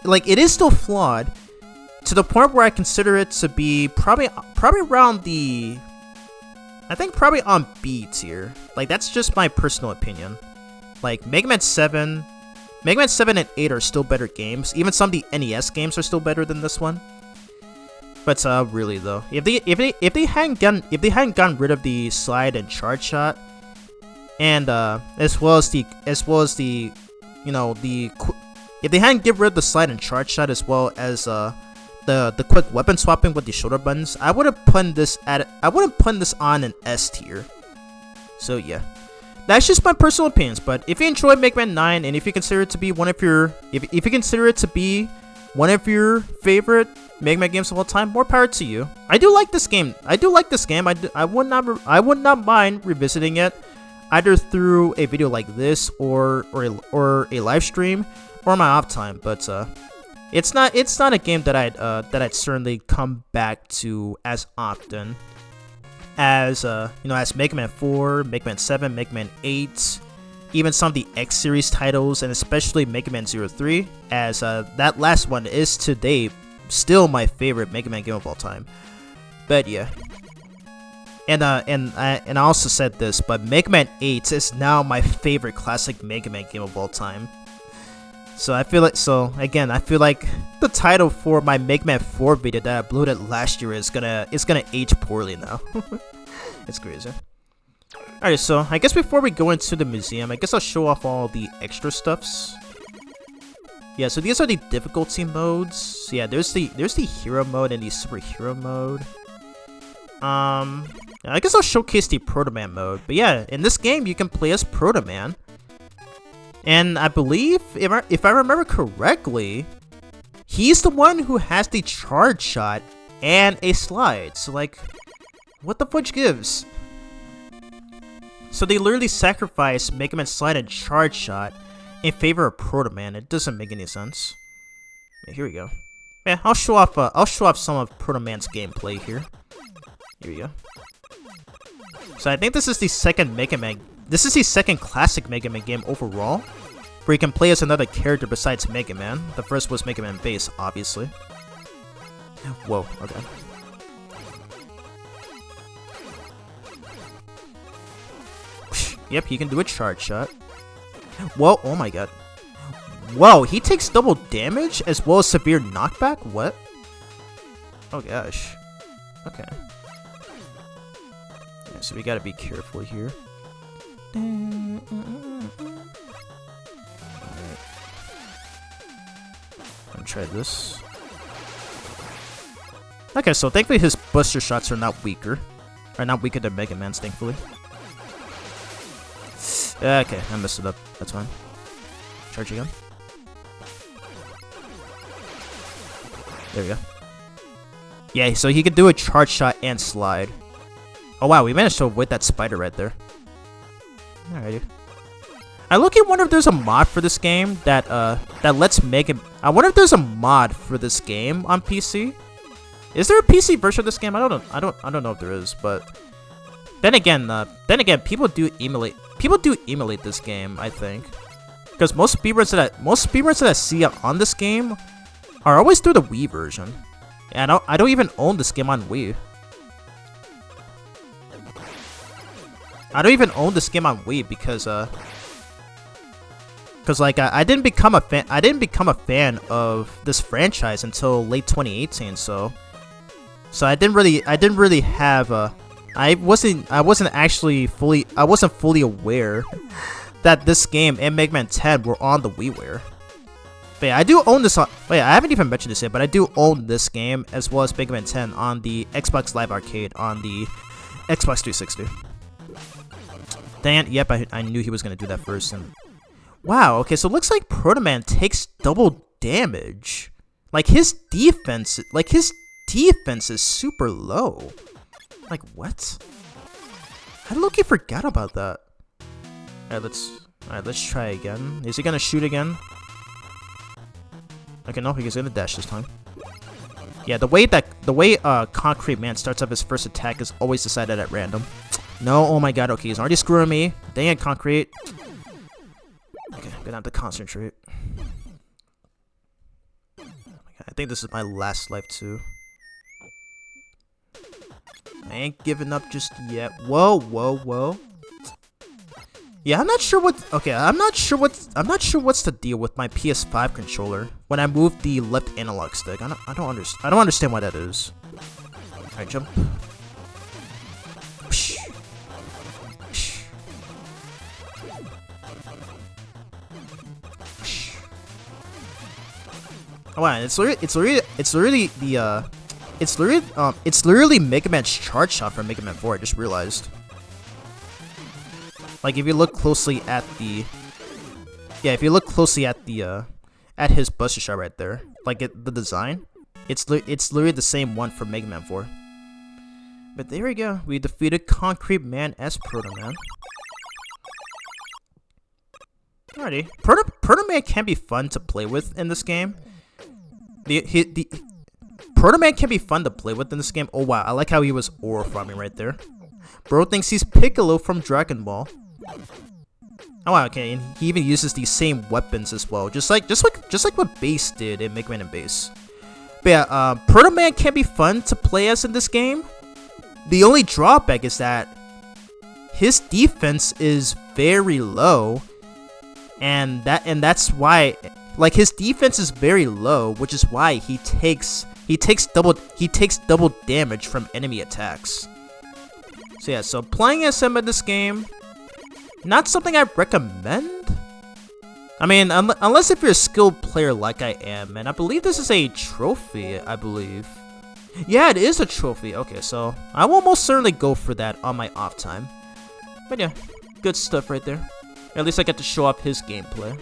it is still flawed to the point where I consider it to be probably around the, I think probably on B tier. Like that's just my personal opinion. Like Mega Man 7 and 8 are still better games. Even some of the NES games are still better than this one. But really though, if they hadn't gotten rid of the slide and charge shot, and as well as the you know if they hadn't get rid of the slide and charge shot, as well as the quick weapon swapping with the shoulder buttons, I would have put this on an S tier. So yeah, that's just my personal opinions. But if you enjoy Mega Man 9, and if you consider it to be one of your favorite Mega Man games of all time, more power to you. I do like this game. I would not mind revisiting it, either through a video like this or a live stream or my off time. But it's not a game that I'd certainly come back to as often as you know, as Mega Man 4, Mega Man 7, Mega Man 8, even some of the X series titles, and especially Mega Man 03, as that last one is today still my favorite Mega Man game of all time. But yeah. And I also said this, but Mega Man 8 is now my favorite classic Mega Man game of all time. So I feel like the title for my Mega Man 4 video that I uploaded last year is gonna age poorly now. It's crazy. Alright, so I guess before we go into the museum, I guess I'll show off all the extra stuffs. Yeah, so these are the difficulty modes. So yeah, there's the hero mode and the superhero mode. I guess I'll showcase the Proto Man mode. But yeah, in this game you can play as Proto Man. And I believe, if I remember correctly, he's the one who has the charge shot and a slide. So like, what the fudge gives? So they literally sacrifice Mega Man Slide and Charge Shot in favor of Proto Man. It doesn't make any sense. Yeah, here we go. Yeah, I'll show off some of Proto Man's gameplay here. Here we go. So I think this is the second Mega Man. This is the second classic Mega Man game overall, where you can play as another character besides Mega Man. The first was Mega Man Base, obviously. Whoa. Okay. Yep, he can do a charge shot. Whoa, oh my god. Whoa, he takes double damage as well as severe knockback? What? Oh gosh. Okay. Yeah, so we gotta be careful here. Alright. Let me try this. Okay, so thankfully his buster shots are not weaker. Or not weaker than Mega Man's, thankfully. Okay, I messed it up. That's fine. Charge again. There we go. Yeah, so he could do a charge shot and slide. Oh wow, we managed to avoid that spider right there. Alrighty. I look-y wonder if there's a mod for this game that lets Mega. I wonder if there's a mod for this game on PC. Is there a PC version of this game? I don't know. I don't know if there is, but then again, people do emulate this game, I think, because most speedruns that I see on this game are always through the Wii version, and I don't even own this game on Wii. I don't even own this game on Wii because like I didn't become a fan of this franchise until late 2018, so I didn't really have a. I wasn't fully aware that this game and Mega Man 10 were on the WiiWare. But yeah, I do own this on. Wait, I haven't even mentioned this yet, but I do own this game as well as Mega Man 10 on the Xbox Live Arcade on the Xbox 360. Dang it, yep, I knew he was gonna do that first. And wow, okay, so it looks like Proto Man takes double damage. Like his defense is super low. Like what? I low-key forgot about that. Alright, let's try again. Is he gonna shoot again? Okay, no, he's gonna dash this time. Yeah, the way Concrete Man starts off his first attack is always decided at random. No, oh my god, okay, he's already screwing me. Dang it, Concrete. Okay, I'm gonna have to concentrate. Oh my god, I think this is my last life too. I ain't giving up just yet. Whoa, whoa, whoa. Yeah, I'm not sure what's the deal with my PS5 controller when I move the left analog stick. I don't understand why that is. Alright, jump. Oh wow, it's literally Mega Man's charge shot from Mega Man 4. I just realized. Like if you look closely at the, at his Buster Shot right there, like the design, it's literally the same one from Mega Man 4. But there we go. We defeated Concrete Man as Proto Man. Alrighty, Proto Man can be fun to play with in this game. Proto Man can be fun to play with in this game. Oh wow, I like how he was ore farming right there. Bro thinks he's Piccolo from Dragon Ball. Oh wow, okay, and he even uses these same weapons as well, just like what Base did in Mega Man and Base. But yeah, Proto Man can be fun to play as in this game. The only drawback is that his defense is very low, and that's why, like, his defense is very low, which is why he takes double damage from enemy attacks. So yeah, so playing as him in this game, not something I recommend. I mean, unless if you're a skilled player like I am, and I believe this is a trophy, I believe. Yeah, it is a trophy. Okay, so I will most certainly go for that on my off time. But yeah, good stuff right there. At least I get to show off his gameplay.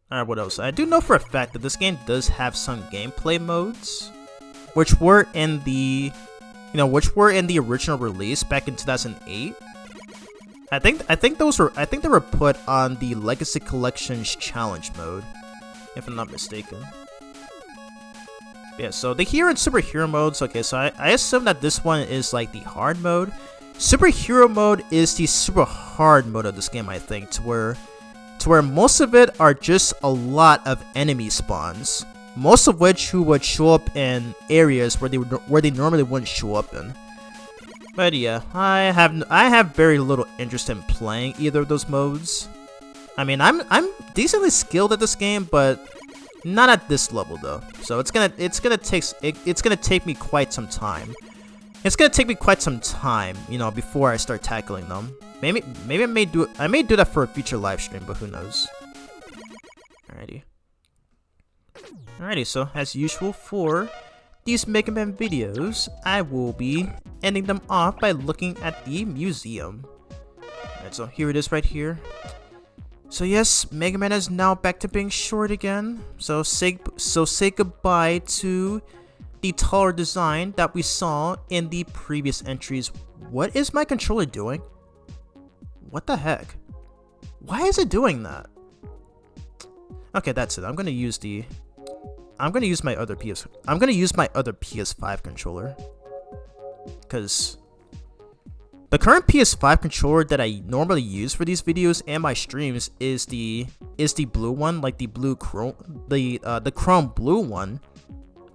Alright, what else? I do know for a fact that this game does have some gameplay modes, which were in the original release back in 2008. I think they were put on the Legacy Collections Challenge mode, if I'm not mistaken. Yeah, so the hero and superhero modes. Okay, so I assume that this one is like the hard mode. Superhero mode is the super hard mode of this game, I think, to where most of it are just a lot of enemy spawns, most of which who would show up in areas where they normally wouldn't show up in. But yeah, I have very little interest in playing either of those modes. I mean, I'm decently skilled at this game, but not at this level though. So it's gonna take me quite some time. It's gonna take me quite some time, before I start tackling them. Maybe I may do that for a future live stream, but who knows? Alrighty, so as usual for these Mega Man videos, I will be ending them off by looking at the museum. Alright, so here it is right here. So yes, Mega Man is now back to being short again. So say goodbye to the taller design that we saw in the previous entries. What is my controller doing? What the heck? Why is it doing that? Okay, that's it. I'm gonna use my other PS5 controller, because the current PS5 controller that I normally use for these videos and my streams is the blue one, like the blue chrome, the chrome blue one.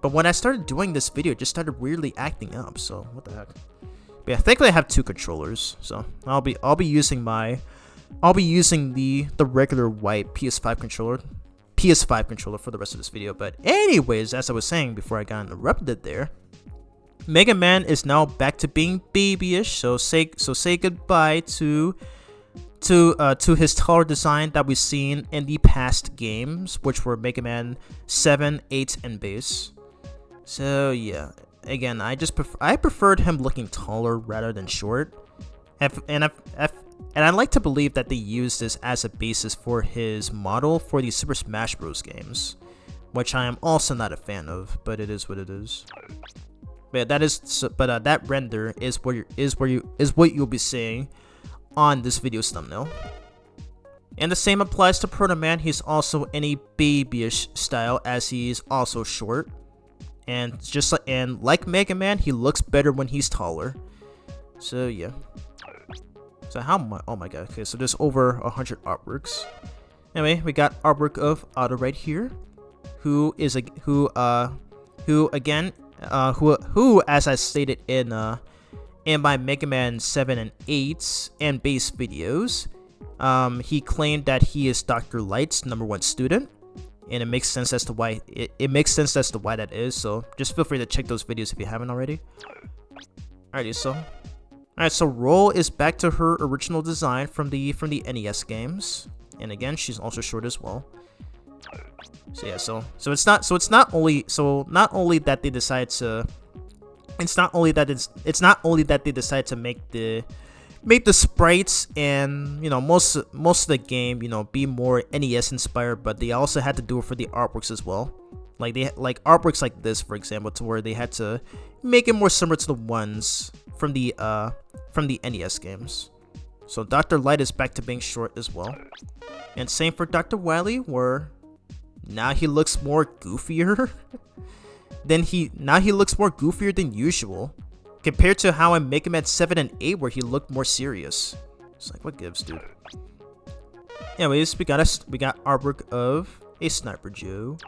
But when I started doing this video, it just started weirdly acting up. So what the heck? But yeah, thankfully I have two controllers, so I'll be using the regular white PS5 controller for the rest of this video. But anyways, as I was saying before I got interrupted there, Mega Man is now back to being babyish. So say goodbye to his taller design that we've seen in the past games, which were Mega Man 7, 8, and Base. So yeah, again, I preferred him looking taller rather than short. And I like to believe that they used this as a basis for his model for the Super Smash Bros. Games, which I am also not a fan of, but it is what it is. But that render is what you'll be seeing on this video's thumbnail. And the same applies to Proto Man. He's also in a babyish style, as he's also short. And like Mega Man, he looks better when he's taller. So yeah. So how much? Oh my god. Okay, so there's over 100 artworks. Anyway, we got artwork of Otto right here, who as I stated in my Mega Man 7 and 8 and base videos, he claimed that he is Dr. Light's #1 student, and it makes sense as to why that is. So just feel free to check those videos if you haven't already. Alright, so Roll is back to her original design from the NES games, and again, she's also short as well. So yeah, so it's not only that they decide to make the sprites and, you know, most of the game, you know, be more NES inspired, but they also had to do it for the artworks as well. Like artworks like this, for example, to where they had to make it more similar to the ones from the NES games. So Dr. Light is back to being short as well, and same for Dr. Wily, where now he looks more goofier. Now he looks more goofier than usual, compared to how in Mega Man 7 and 8, where he looked more serious. It's like, what gives, dude? Anyways, we got artwork of a Sniper Joe.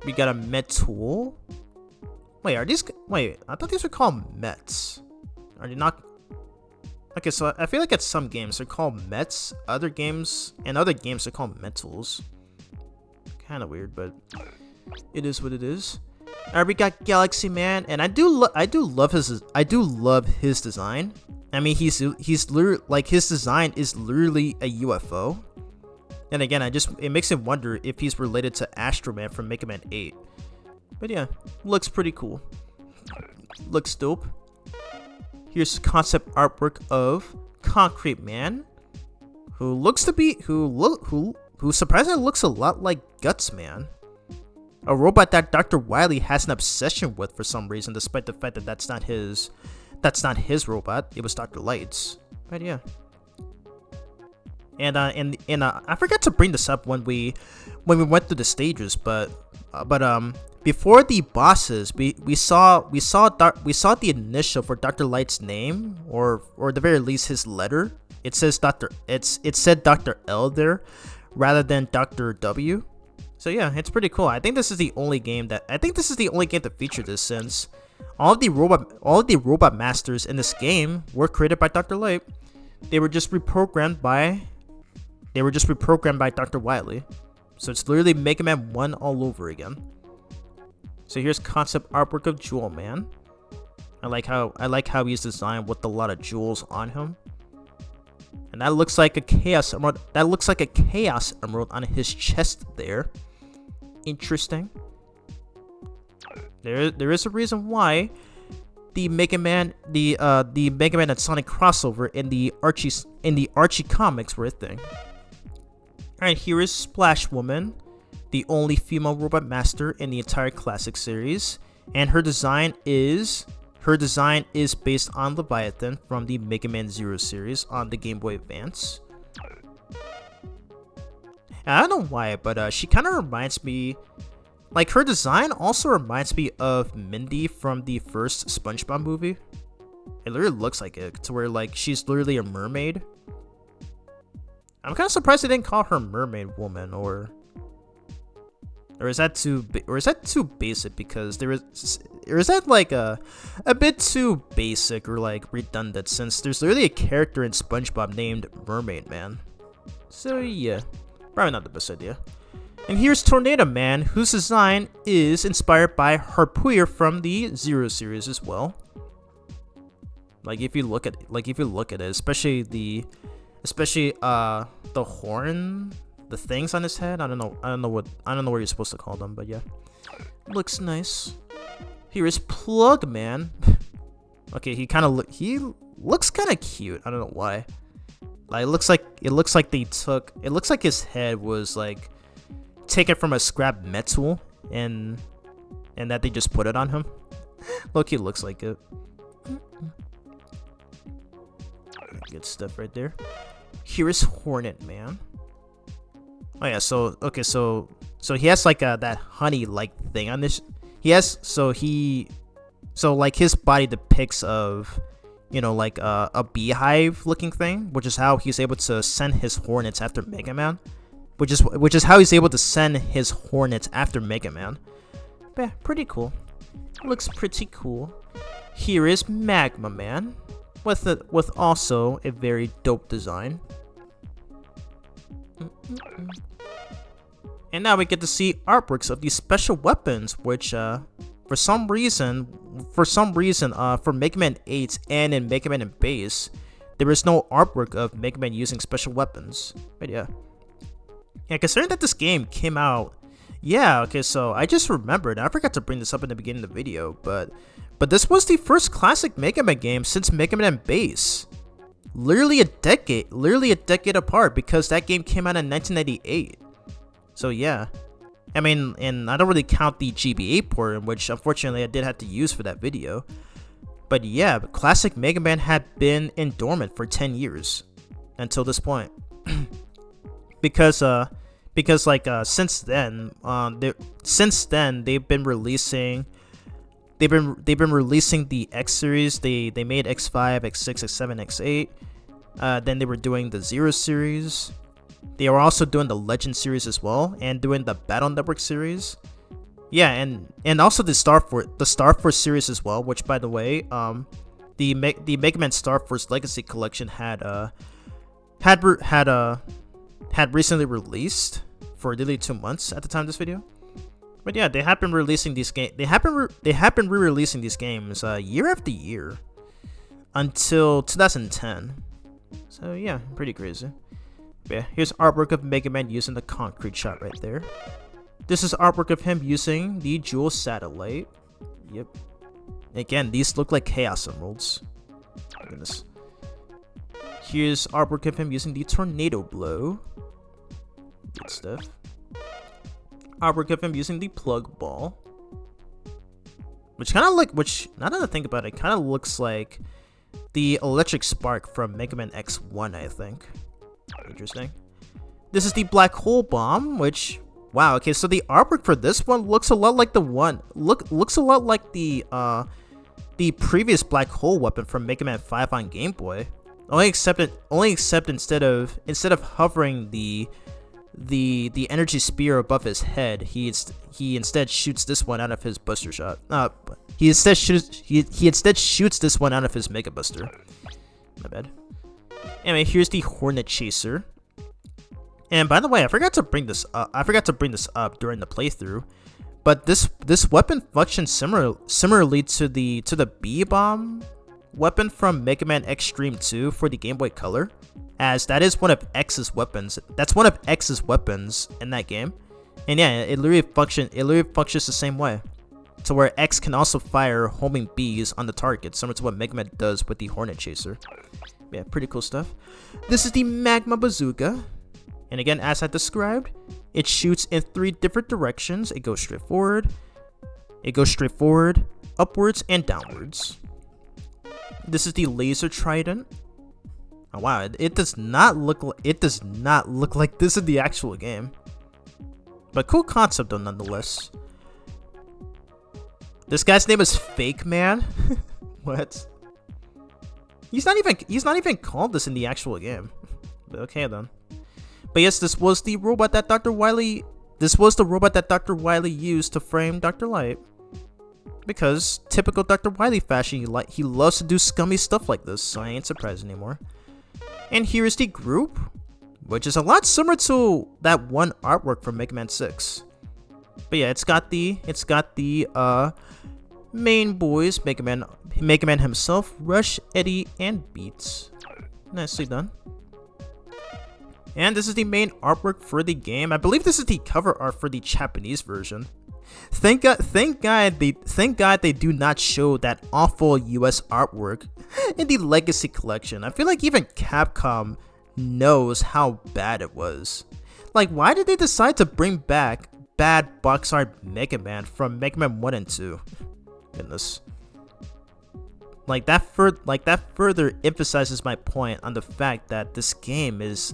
We got a Met Tool. Wait, I thought these were called Mets. Are they not? Okay, so I feel like at some games they're called Mets. Other games are called Met Tools. Kind of weird, but it is what it is. Alright, we got Galaxy Man, and I do love his design. I mean, he's literally, like, his design is literally a UFO. And again, it makes me wonder if he's related to Astro Man from Mega Man 8. But yeah, looks pretty cool. Looks dope. Here's concept artwork of Concrete Man, who surprisingly looks a lot like Guts Man, a robot that Dr. Wily has an obsession with for some reason, despite the fact that that's not his robot. It was Dr. Light's. But yeah. And I forgot to bring this up when we went through the stages, but before the bosses, we saw the initial for Dr. Light's name, or at the very least his letter. It said Dr. L there rather than Dr. W. So yeah, it's pretty cool. I think this is the only game that featured this, since all of the robot masters in this game were created by Dr. Light. They were just reprogrammed by Dr. Wily. So it's literally Mega Man 1 all over again. So here's concept artwork of Jewel Man. I like how he's designed with a lot of jewels on him. And that looks like a Chaos Emerald. That looks like a Chaos Emerald on his chest there. Interesting. There is a reason why the Mega Man and Sonic crossover in the Archie comics were a thing. Alright, here is Splash Woman, the only female robot master in the entire classic series, and her design is based on Leviathan from the Mega Man Zero series on the Game Boy Advance. And I don't know why, but she kind of reminds me, like, her design also reminds me of Mindy from the first SpongeBob movie. It literally looks like it, to where, like, she's literally a mermaid. I'm kind of surprised they didn't call her Mermaid Woman, or is that too basic, because or is that like a bit too basic or like redundant, since there's literally a character in SpongeBob named Mermaid Man. So yeah, probably not the best idea. And here's Tornado Man, whose design is inspired by Harpooer from the Zero series as well. Like if you look at it, especially the horn, the things on his head. I don't know what you're supposed to call them, but yeah, looks nice. Here is Plug Man. Okay, he looks kind of cute. I don't know why. Like, it looks like his head was like taken from a scrap metal and that they just put it on him. Look, he looks like it. Good stuff right there. Here is Hornet Man. Oh yeah, so he has like that honey-like thing on this. So like his body depicts of, you know, like a beehive-looking thing, which is how he's able to send his hornets after Mega Man. Which is how he's able to send his hornets after Mega Man. But yeah, pretty cool. Looks pretty cool. Here is Magma Man, with also a very dope design. And now we get to see artworks of these special weapons, which for some reason, for Mega Man 8 and in Mega Man and Base, there is no artwork of Mega Man using special weapons. But yeah, considering that this game came out, yeah, okay, so I just remembered, I forgot to bring this up in the beginning of the video, but this was the first classic Mega Man game since Mega Man and Base. Literally a decade apart, because that game came out in 1998. So yeah, I mean, and I don't really count the GBA port, which unfortunately I did have to use for that video. But yeah, classic Mega Man had been in dormant for 10 years until this point. because since then they've been releasing the X series. They made X5, X6, X7, X8. Then they were doing the Zero series. They were also doing the Legend series as well, and doing the Battle Network series. Yeah, and also the Star Force series as well. Which, by the way, the Mega Man Star Force Legacy Collection had recently released for nearly 2 months at the time of this video. But yeah, they have been releasing these games. They have been re-releasing these games year after year until 2010. So yeah, pretty crazy. Yeah, here's artwork of Mega Man using the concrete shot right there. This is artwork of him using the Jewel Satellite. Yep. Again, these look like Chaos Emeralds. Oh, goodness. Here's artwork of him using the Tornado Blow. Good stuff. Artwork of him using the Plug Ball. Which now that I think about it, kind of looks like the Electric Spark from Mega Man X1, I think. Interesting. This is the Black Hole Bomb, which, wow, okay, so the artwork for this one looks a lot like looks a lot like the previous Black Hole weapon from Mega Man 5 on Game Boy. Only except instead of hovering the energy spear above his head, he instead shoots this one out of his Buster Shot. He instead shoots this one out of his Mega Buster. My bad. Anyway, here's the Hornet Chaser. And by the way, I forgot to bring this up during the playthrough, but this weapon functions similarly to the B-Bomb weapon from Mega Man Extreme 2 for the Game Boy Color, as that is one of X's weapons. That's one of X's weapons in that game. And yeah, it literally functions the same way, to where X can also fire homing bees on the target, similar to what Mega Man does with the Hornet Chaser. Yeah, pretty cool stuff. This is the Magma Bazooka. And again, as I described, it shoots in 3 different directions. It goes straight forward, upwards, and downwards. This is the Laser Trident. Oh wow, it does not look like this in the actual game. But cool concept though, nonetheless. This guy's name is Fake Man. What? He's not even called this in the actual game. But okay then. But yes, this was the robot that Dr. Wily used to frame Dr. Light. Because typical Dr. Wily fashion, he loves to do scummy stuff like this, so I ain't surprised anymore. And here is the group, which is a lot similar to that one artwork from Mega Man 6. But yeah, it's got the main boys, Mega Man himself, Rush, Eddie, and Beats. Nicely done. And this is the main artwork for the game. I believe this is the cover art for the Japanese version. Thank God they do not show that awful US artwork in the Legacy Collection. I feel like even Capcom knows how bad it was. Like, why did they decide to bring back bad box art Mega Man from Mega Man 1 and 2? Goodness. That further emphasizes my point on the fact that this game is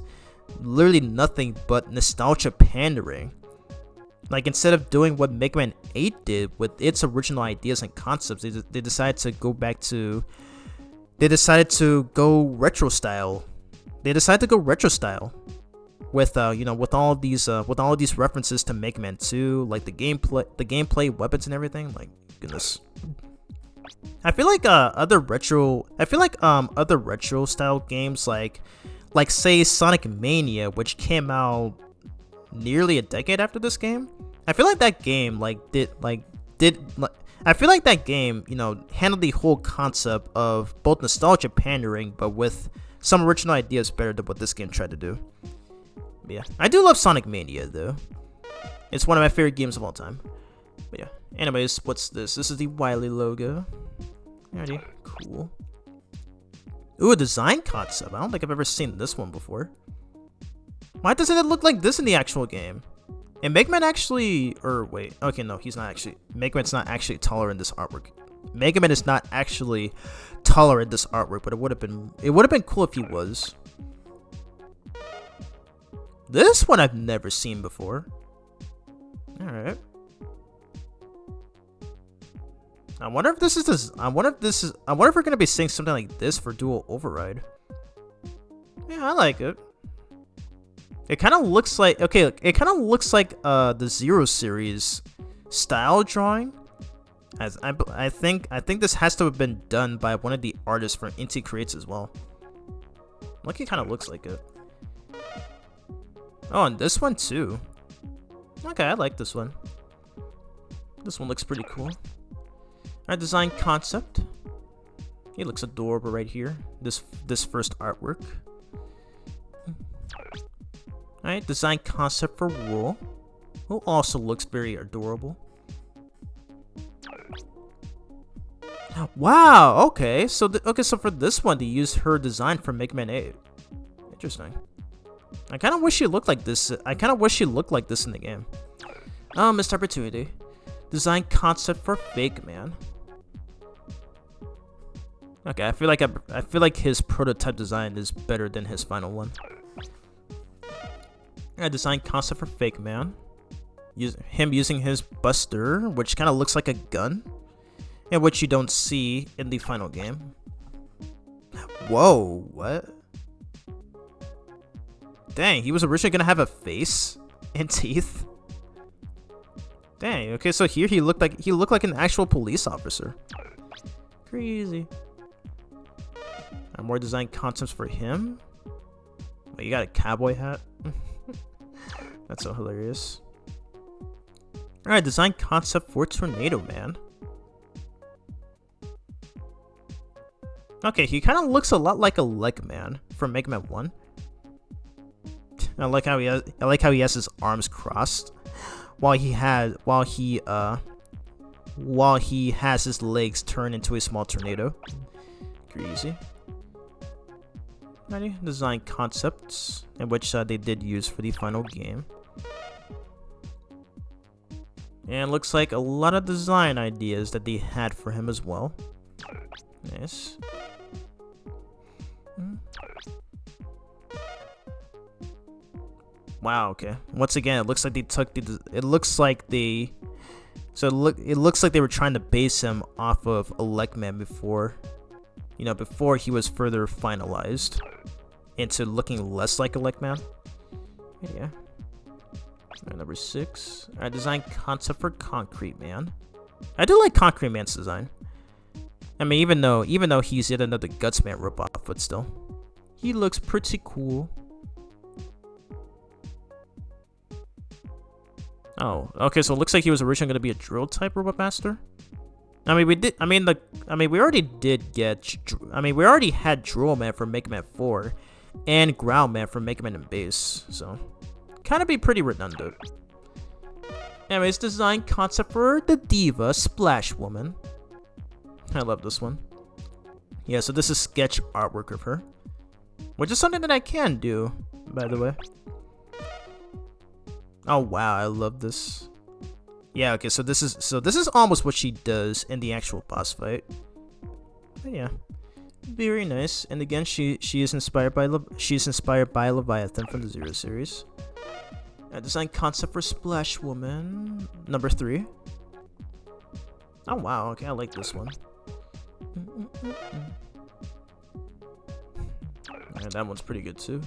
literally nothing but nostalgia pandering. Like, instead of doing what Mega Man 8 did with its original ideas and concepts, they decided to go back to... They decided to go retro style. With with all these references to Mega Man 2, like the gameplay, weapons, and everything. Like, goodness. I feel like other retro style games like say Sonic Mania, which came out nearly a decade after this game. I feel like that game handled the whole concept of both nostalgia pandering, but with some original ideas better than what this game tried to do. But yeah, I do love Sonic Mania though. It's one of my favorite games of all time. But yeah. Anyways, what's this? This is the Wily logo. Alrighty, cool. Ooh, a design concept. I don't think I've ever seen this one before. Why doesn't it look like this in the actual game? And Mega Man actually, or wait, okay, no, he's not actually. Mega Man's not actually taller in this artwork. Mega Man is not actually taller in this artwork, but it would have been cool if he was. This one I've never seen before. All right. I wonder if this is I wonder if we're gonna be seeing something like this for Dual Override. Yeah, I like it. It kind of looks like the Zero Series style drawing. As I think this has to have been done by one of the artists from Inti Creates as well. Like, it kind of looks like it. Oh, and this one too. Okay, I like this one. This one looks pretty cool. Our design concept. He looks adorable right here. This first artwork. Alright, design concept for Roll, who also looks very adorable. Wow, okay. So for this one, they used her design from Mega Man 8. Interesting. I kind of wish she looked like this. I kind of wish she looked like this in the game. Oh, missed opportunity. Design concept for Fake Man. Okay, I feel like his prototype design is better than his final one. I design concept for Fake Man. Him using his Buster, which kind of looks like a gun, and which you don't see in the final game. Whoa, what? Dang, he was originally gonna have a face and teeth. Dang. Okay, so here he looked like an actual police officer. Crazy. More design concepts for him. Oh, you got a cowboy hat. That's so hilarious. Alright, design concept for Tornado Man. Okay, he kind of looks a lot like a Leg Man from Mega Man 1. I like how he has his arms crossed while he has his legs turned into a small tornado. Crazy. Design concepts, in which they did use for the final game. And looks like a lot of design ideas that they had for him as well. Nice. Wow, okay. Once again, it looks like they took the it looks like they were trying to base him off of Electman before, before he was further finalized into looking less like Electman. Yeah. Alright, number 6. Alright, design concept for Concrete Man. I do like Concrete Man's design. I mean, even though he's yet another Guts Man ripoff, but still, he looks pretty cool. Oh, okay. So it looks like he was originally going to be a drill type robot master. I mean, we already had Drill Man from Mega Man 4 and Ground Man from Mega Man and Base, so kind of be pretty redundant. Anyways, design concept for the Diva Splash Woman. I love this one. Yeah, so this is sketch artwork of her, which is something that I can do, by the way. Oh wow, I love this. Yeah, okay, so this is almost what she does in the actual boss fight. But yeah, very nice. And again, she is inspired by Leviathan from the Zero series. Design concept for Splash Woman number 3. Oh wow, okay, I like this one. Yeah, that one's pretty good too.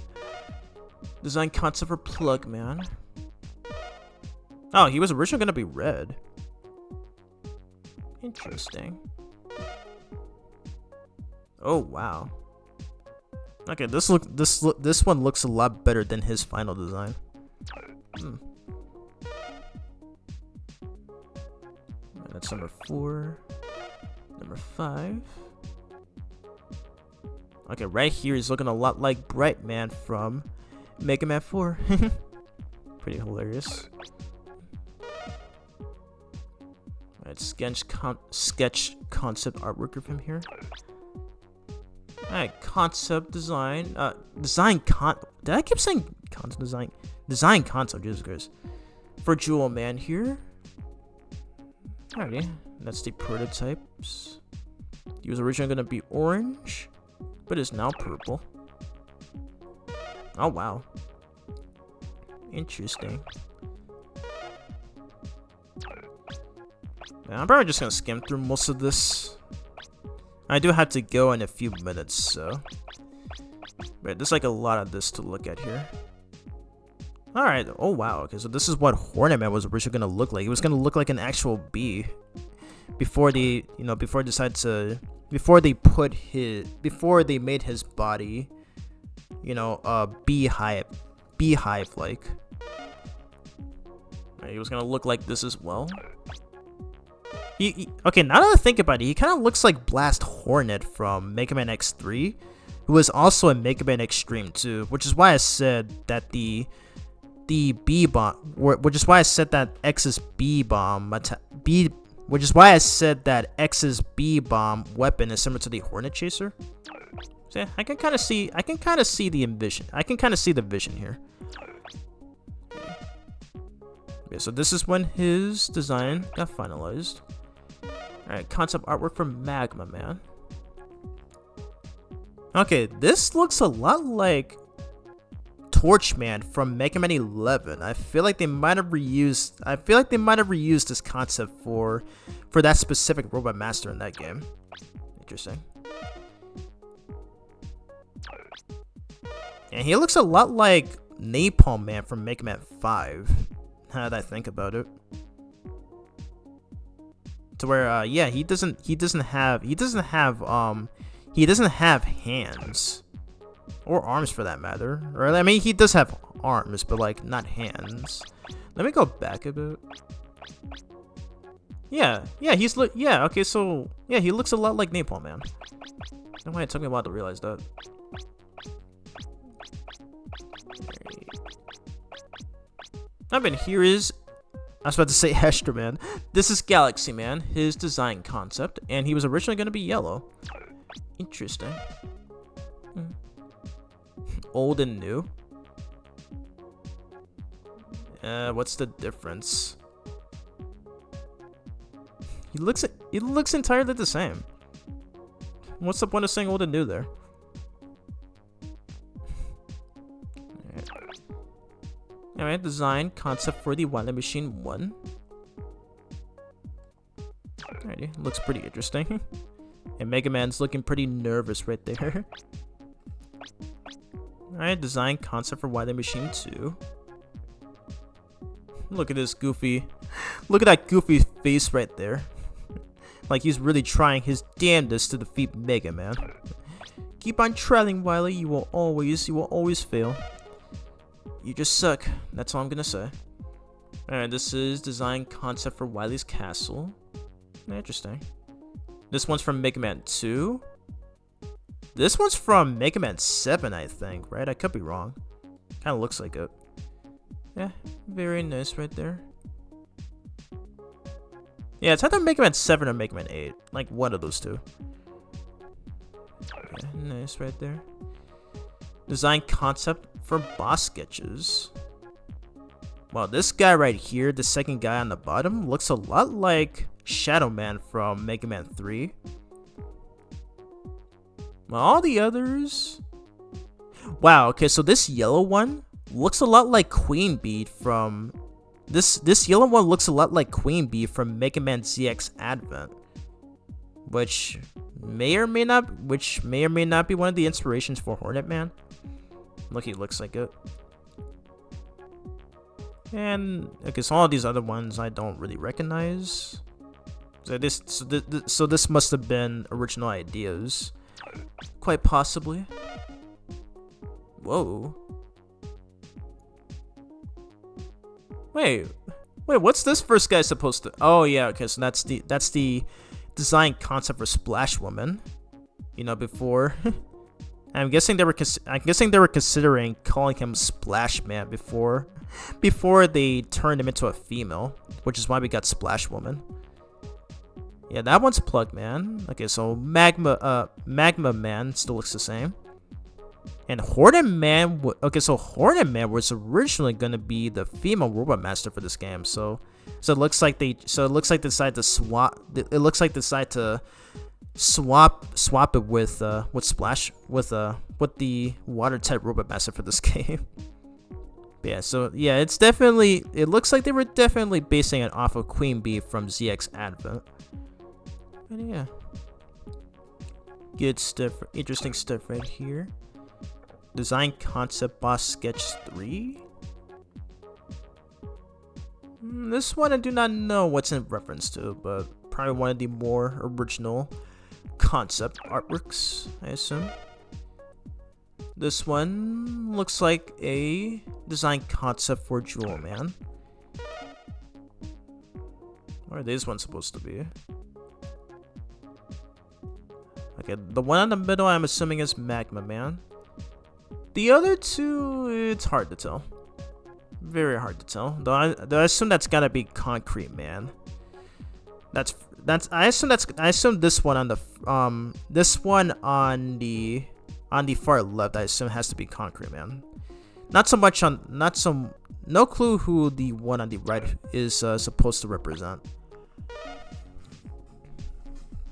Design concept for Plug Man. Oh, he was originally gonna be red. Interesting. Oh wow. Okay, this one looks a lot better than his final design. That's number 4. Number 5. Okay, right here he's looking a lot like Bright Man from Mega Man 4. Pretty hilarious. Alright, sketch concept artwork of him here. Alright, concept design. Did I keep saying concept design? Design concept, Jesus Christ. For Jewel Man here. Alrighty, that's the prototypes. He was originally gonna be orange, but is now purple. Oh wow. Interesting. Yeah, I'm probably just gonna skim through most of this. I do have to go in a few minutes, so. But there's like a lot of this to look at here. Alright, oh wow, okay, so this is what Hornet Man was originally gonna look like. He was gonna look like an actual bee. Before they made his body, beehive like. Right, he was gonna look like this as well. Okay, now that I think about it, he kind of looks like Blast Hornet from Mega Man X3, who was also in Mega Man Extreme 2, which is why I said that the B-bomb, which is why I said that X's B-bomb which is why I said that X's B-bomb weapon is similar to the Hornet Chaser. So yeah, I can kind of see the vision here. Okay, so this is when his design got finalized. Alright, concept artwork from Magma Man. Okay, this looks a lot like Torchman from Mega Man 11. I feel like they might have reused this concept for that specific Robot Master in that game. Interesting. And he looks a lot like Napalm Man from Mega Man 5. Now that I think about it. To where yeah, he doesn't have hands. Or arms for that matter. Or I mean, he does have arms, but like not hands. Let me go back a bit. Yeah, okay, so yeah, he looks a lot like Napalm Man. That's why it took me a while to realize that. I mean, here is, I was about to say Astro Man. This is Galaxy Man, his design concept, and he was originally going to be yellow. Interesting. Old and new. What's the difference? He looks entirely the same. What's the point of saying old and new there? Alright, design concept for the Wily Machine 1. Alrighty, looks pretty interesting. And Mega Man's looking pretty nervous right there. Alright, design concept for Wily Machine 2. Look at this goofy. Look at that goofy face right there. Like he's really trying his damnedest to defeat Mega Man. Keep on trying, Wily. You will always fail. You just suck. That's all I'm gonna say. Alright, this is design concept for Wily's castle. Interesting. This one's from Mega Man 2. This one's from Mega Man 7, I think, right? I could be wrong. Kind of looks like it. Yeah, very nice right there. Yeah, it's either Mega Man 7 or Mega Man 8. Like, one of those two. Okay, nice right there. Design concept for boss sketches. Wow, this guy right here, the second guy on the bottom, looks a lot like Shadow Man from Mega Man 3. Well, all the others... Wow, okay, so this yellow one looks a lot like Queen Bee from... This yellow one looks a lot like Queen Bee from Mega Man ZX Advent. Which may or may not be one of the inspirations for Hornet Man. Look, he looks like it. And okay, so all these other ones I don't really recognize. So this must have been original ideas, quite possibly. Whoa. Wait, what's this first guy supposed to? Oh yeah, okay, so that's the design concept for Splash Woman. You know, before. I'm guessing they were considering calling him Splash Man before they turned him into a female, which is why we got Splash Woman. Yeah, that one's Plug Man. Okay, so Magma Man still looks the same. And Hornet Man, okay, so Hornet Man was originally gonna be the female robot master for this game. So it looks like they decided to swap. It looks like they decided to swap it with Splash with the water type robot master for this game. But yeah, so yeah, it looks like they were definitely basing it off of Queen Bee from ZX Advent. But yeah, good stuff, interesting stuff right here. Design concept boss sketch 3. This one I do not know what's in reference to, but probably one of the more original concept artworks, I assume. This one looks like a design concept for Jewel Man. What are these ones supposed to be? Okay, the one in the middle I'm assuming is Magma Man. The other two, it's hard to tell. Very hard to tell. Though I assume that's gotta be Concrete Man. I assume this one on the far left, I assume has to be Concrete Man. No clue who the one on the right is supposed to represent.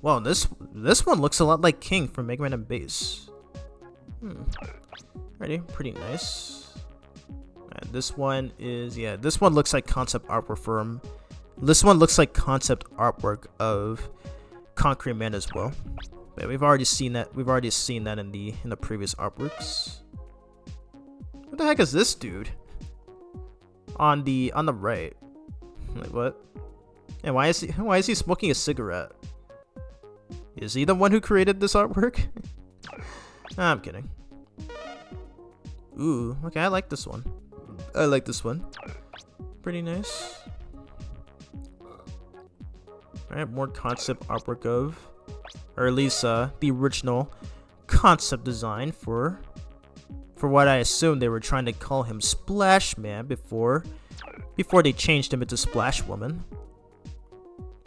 Well, this one looks a lot like King from Mega Man and Bass. Pretty nice. This one looks like concept artwork from. This one looks like concept artwork of Concrete Man as well. But we've already seen that. We've already seen that in the previous artworks. What the heck is this dude? On the right. Like what? And why is he smoking a cigarette? Is he the one who created this artwork? I'm kidding. Ooh, okay, I like this one. Pretty nice. Alright, more concept artwork of, or at least the original concept design for what I assume they were trying to call him Splash Man before they changed him into Splash Woman.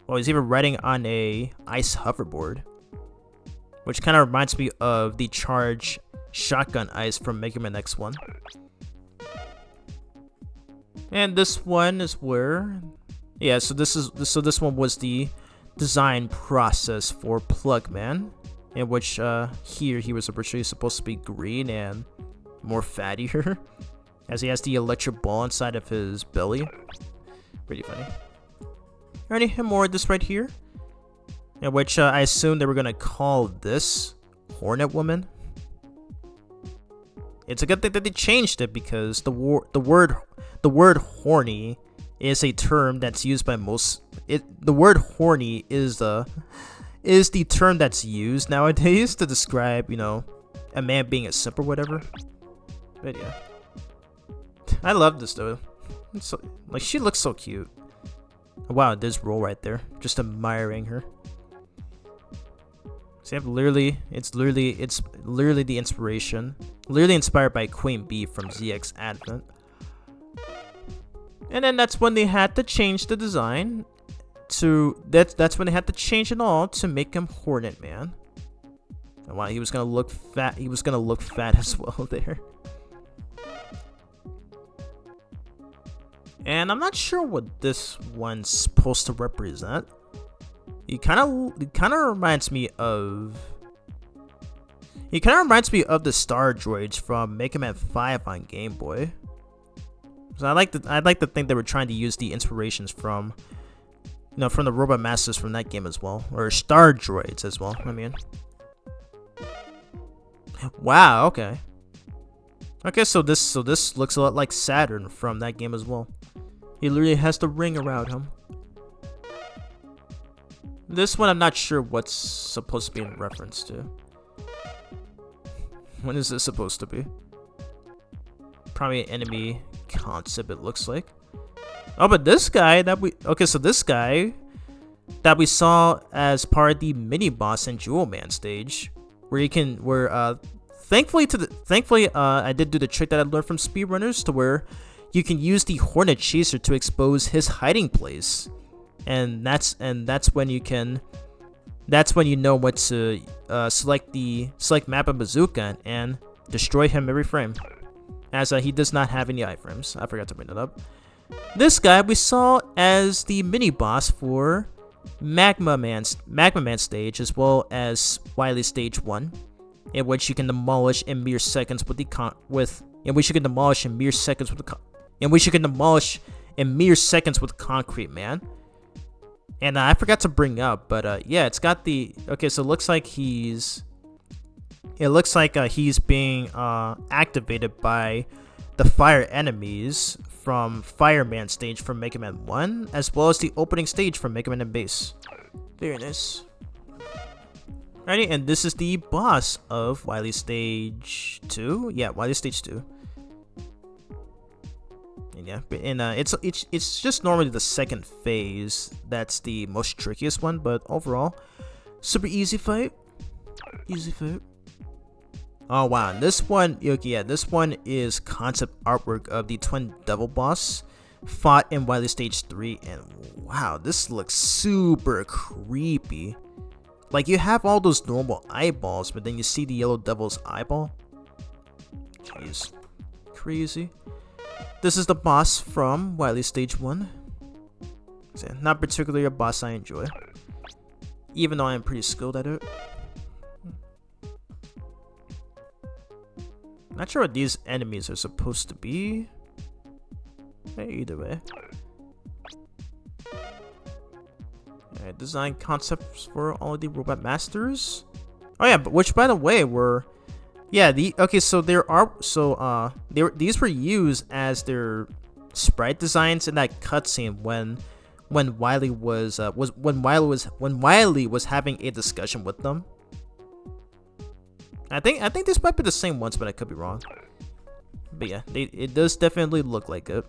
Well, he's even riding on a ice hoverboard, which kind of reminds me of the Charge Shotgun Ice from Mega Man X1. And this one is where, yeah. So this one was the design process for Plug Man, in which here he was originally supposed to be green and more fattier, as he has the electric ball inside of his belly. Pretty funny. Alrighty, and more of this right here, in which I assume they were gonna call this Hornet Woman. It's a good thing that they changed it, because the word horny is a term that's used by most. The word horny is the term that's used nowadays to describe, you know, a man being a simp or whatever. But yeah, I love this though. It's so, like, she looks so cute. Wow, this roll right there, just admiring her. See, it's literally the inspiration, literally inspired by Queen Bee from ZX Advent. And then that's when they had to change the design, that's when they had to change it all to make him Hornet Man. And wow, he was gonna look fat. He was gonna look fat as well there. And I'm not sure what this one's supposed to represent. It kind of reminds me of. He kind of reminds me of the Star Droids from Mega Man 5 on Game Boy. So I'd like to think they were trying to use the inspirations from, from the Robot Masters from that game as well, or Star Droids as well. I mean, wow. Okay. Okay, so this looks a lot like Saturn from that game as well. He literally has the ring around him. This one I'm not sure what's supposed to be in reference to. What is this supposed to be? Probably an enemy concept, it looks like. Oh, but this guy that we this guy that we saw as part of the mini boss in Jewel Man stage, where you can thankfully I did do the trick that I learned from speedrunners, to where you can use the Hornet Chaser to expose his hiding place, and that's when you know what to select map and bazooka and destroy him every frame, as he does not have any iframes. I forgot to bring that up. This guy we saw as the mini boss for Magma Man stage, as well as Wily stage 1, in which you can demolish in mere seconds with Concrete Man. And I forgot to bring up, but yeah, it's got the so it looks like he's being activated by the fire enemies from Fireman stage from Mega Man 1, as well as the opening stage from Mega Man and Base. Very nice. Alrighty, and this is the boss of Wily stage 2. Yeah, Wily stage 2. And yeah, and it's just normally the second phase that's the most trickiest one, but overall, super easy fight. Easy fight. Oh wow, and this one, this one is concept artwork of the Twin Devil boss fought in Wily stage 3, and wow, this looks super creepy. Like, you have all those normal eyeballs, but then you see the Yellow Devil's eyeball. Jeez, crazy. This is the boss from Wily stage 1. Not particularly a boss I enjoy, even though I am pretty skilled at it. Not sure what these enemies are supposed to be. Hey, either way. Alright, design concepts for all of the Robot Masters. Oh yeah, but which, by the way, were these were used as their sprite designs in that cutscene when Wily was having a discussion with them. I think this might be the same ones, but I could be wrong. But yeah, it does definitely look like it.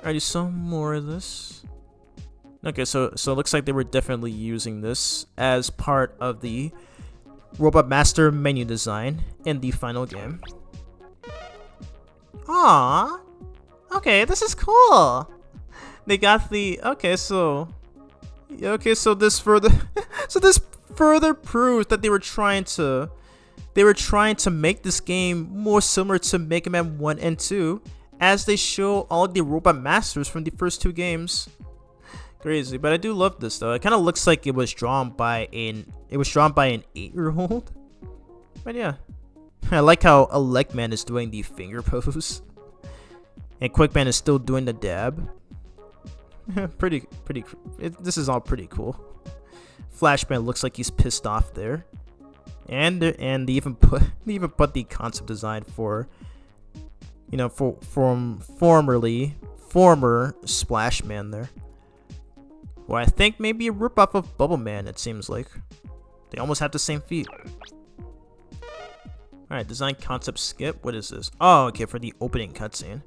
Alrighty, some more of this. Okay, so it looks like they were definitely using this as part of the Robot Master menu design in the final game. Aww. Okay, this is cool. They got the so this further further proves that they were trying to make this game more similar to Mega Man 1 and 2, as they show all the Robot Masters from the first two games. Crazy, but I do love this though. It kind of looks like it was drawn by an 8-year-old. But yeah, I like how Electman is doing the finger pose, and Quickman is still doing the dab. This is all pretty cool. Flashman looks like he's pissed off there, and they even put the concept design for former Splash Man there. Well, I think maybe a ripoff of Bubble Man, it seems like. They almost have the same feet. Alright, design concept skip. What is this? Oh, okay, for the opening cutscene.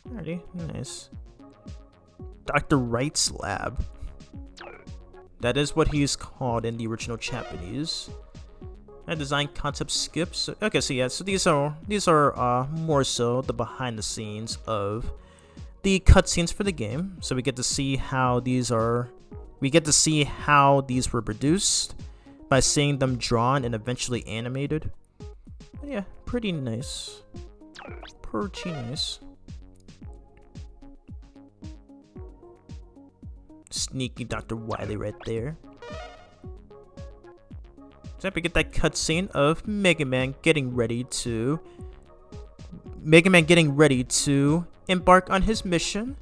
Alrighty, nice. Dr. Wright's lab. That is what he's called in the original Japanese. And design concept skips. Okay, so yeah, so these are more so the behind the scenes of the cutscenes for the game, so we get to see how these are. We get to see how these were produced by seeing them drawn and eventually animated. But yeah, pretty nice. Pretty nice. Sneaky Dr. Wily right there. So we get that cutscene of Mega Man getting ready to embark on his mission.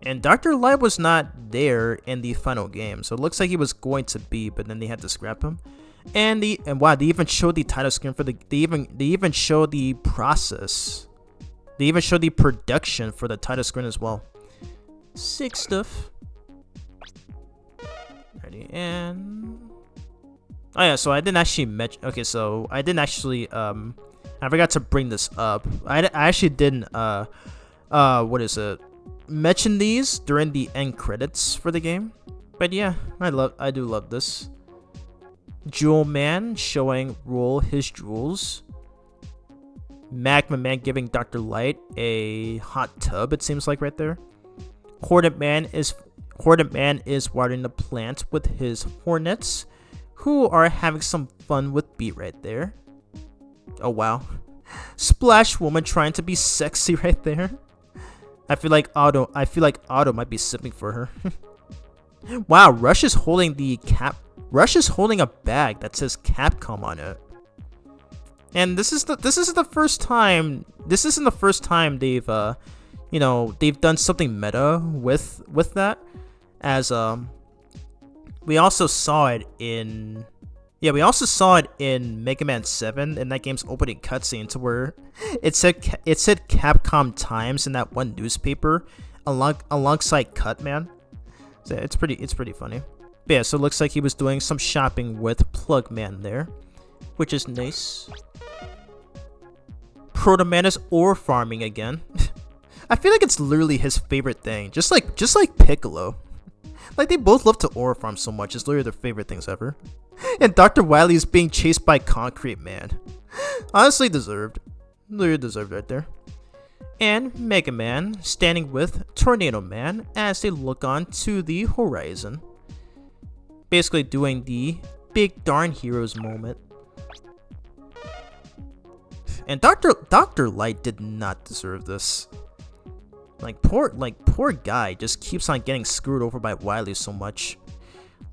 And Dr. Light was not there in the final game, so it looks like he was going to be, but then they had to scrap him. And wow, they even showed the title screen for the. They even showed the process. They even showed the production for the title screen as well. Sick stuff. Ready, and oh yeah, so I didn't actually mention. Okay, so I didn't actually I forgot to bring this up. I actually didn't what is it? Mention these during the end credits for the game. But yeah, I do love this. Jewel Man showing Roll his jewels. Magma Man giving Dr. Light a hot tub, it seems like right there. Hornet Man is watering the plant with his hornets, who are having some fun with Beat right there. Oh wow. Splash Woman trying to be sexy right there. I feel like Otto might be sipping for her. Wow, Rush is holding a bag that says Capcom on it. And this isn't the first time they've they've done something meta with that, as we also saw it in Mega Man 7 in that game's opening cutscene, to where it said Capcom Times in that one newspaper alongside Cutman. So it's pretty funny. But yeah, so it looks like he was doing some shopping with Plug Man there, which is nice. Proto Man is ore farming again. I feel like it's literally his favorite thing, just like Piccolo. Like, they both love to ore farm so much. It's literally their favorite things ever. And Dr. Wily is being chased by Concrete Man. Honestly deserved. Literally deserved right there. And Mega Man standing with Tornado Man as they look on to the horizon. Basically doing the big darn heroes moment. And Dr. Light did not deserve this. Poor guy just keeps on getting screwed over by Wily so much.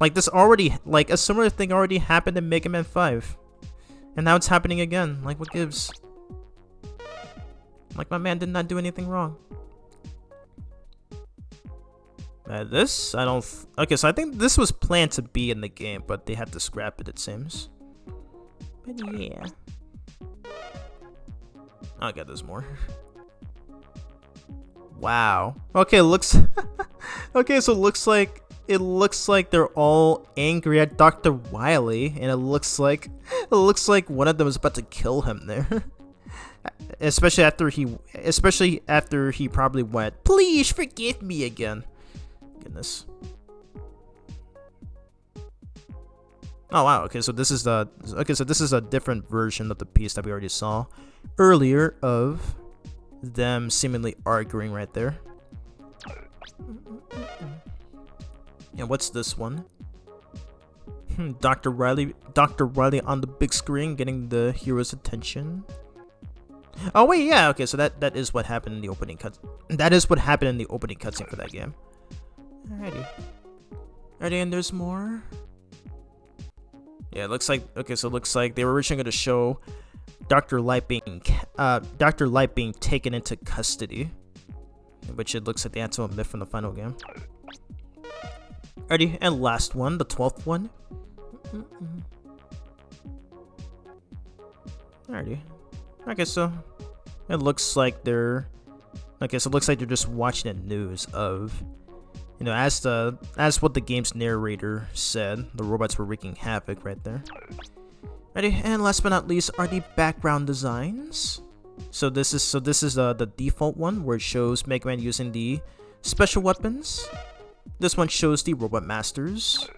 A similar thing already happened in Mega Man 5. And now it's happening again. Like, what gives? Like, my man did not do anything wrong. Okay, so I think this was planned to be in the game, but they had to scrap it seems. But yeah. Oh god, there's more. Wow. Okay, okay, so it looks like they're all angry at Dr. Wily, and it looks like one of them is about to kill him there. especially after he probably went, "Please forgive me" again. Goodness. Oh wow. Okay, so this is a different version of the piece that we already saw earlier of them seemingly arguing right there. And what's this one? Dr. Wily on the big screen getting the hero's attention. Oh wait, yeah, okay, so that is what happened in the opening cut. That is what happened in the opening cutscene for that game. Alrighty, and there's more. Yeah, it looks like they were originally going to show Dr. Light being taken into custody, which it looks like they had to omit from the final game. Alrighty, and last one, the 12th one. Alrighty. Okay, so it looks like they're just watching the news of, as what the game's narrator said, the robots were wreaking havoc right there. Alrighty, and last but not least are the background designs. So this is the default one, where it shows Mega Man using the special weapons. This one shows the Robot Masters.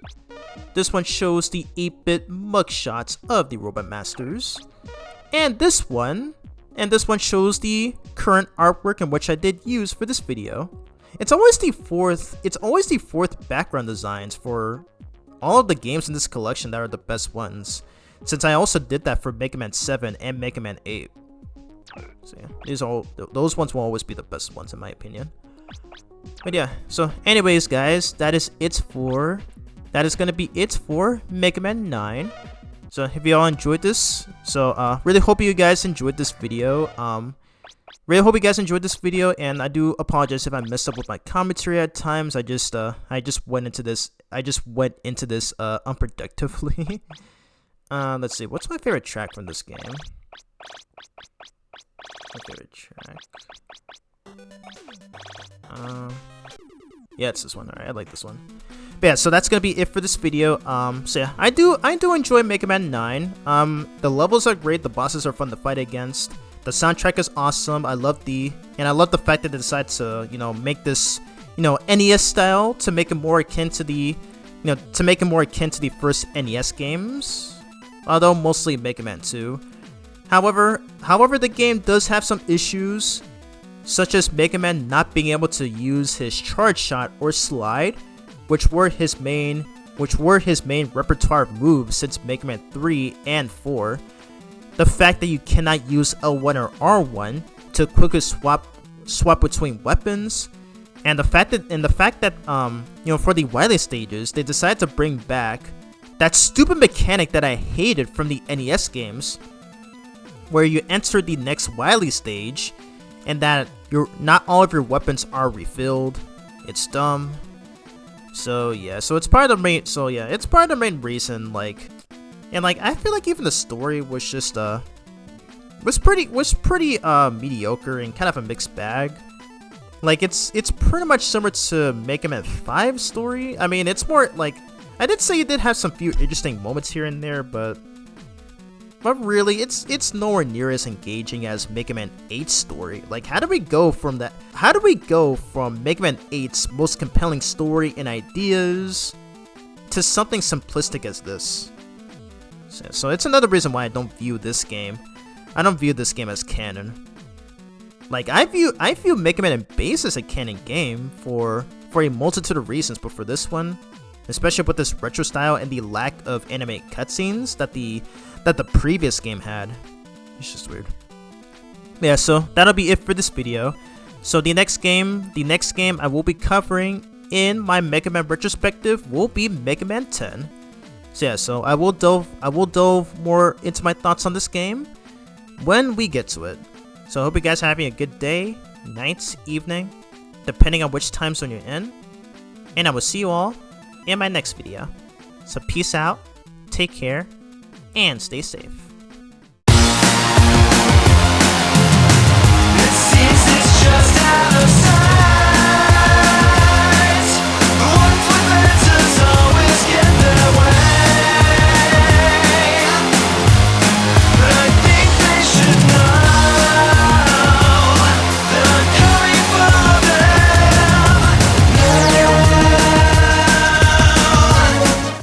This one shows the 8-bit mugshots of the Robot Masters. And this one and this one shows the current artwork in which I did use for this video. It's always the fourth background designs for all of the games in this collection that are the best ones, since I also did that for Mega Man 7 and Mega Man 8. So yeah, those ones will always be the best ones in my opinion. But yeah, so anyways guys, that is gonna be it for Mega Man 9. So if you all enjoyed this, so really hope you guys enjoyed this video. And I do apologize if I messed up with my commentary at times. I just went into this unproductively. Let's see, what's my favorite track from this game? My favorite track. Yeah, it's this one. Alright, I like this one. But yeah, so that's gonna be it for this video. So yeah, I do enjoy Mega Man 9. The levels are great, the bosses are fun to fight against. The soundtrack is awesome. I love the fact that they decided to, make this, NES style to make it more akin to the, the first NES games. Although mostly Mega Man 2. However, the game does have some issues, such as Mega Man not being able to use his charge shot or slide, which were his main repertoire moves since Mega Man 3 and 4. The fact that you cannot use L1 or R1 to quickly swap between weapons, and the fact that for the Wily stages they decided to bring back that stupid mechanic that I hated from the NES games, where you enter the next Wily stage and that not all of your weapons are refilled. It's dumb. So yeah, it's part of the main reason, and I feel like even the story was just was pretty mediocre and kind of a mixed bag. Like it's pretty much similar to Mega Man 5 story. I mean, it's more like, I did say it did have some few interesting moments here and there, but really it's nowhere near as engaging as Mega Man 8's story. Like, how do we go from Mega Man 8's most compelling story and ideas to something simplistic as this? So it's another reason why I don't view this game as canon. Like, I view Mega Man and Bass as a canon game for a multitude of reasons, but for this one, especially with this retro style and the lack of animated cutscenes that the previous game had, it's just weird. Yeah, so that'll be it for this video. So the next game I will be covering in my Mega Man retrospective will be Mega Man 10. So yeah, so I will delve more into my thoughts on this game when we get to it. So I hope you guys are having a good day, night, evening, depending on which time zone you're in. And I will see you all in my next video. So peace out, take care, and stay safe.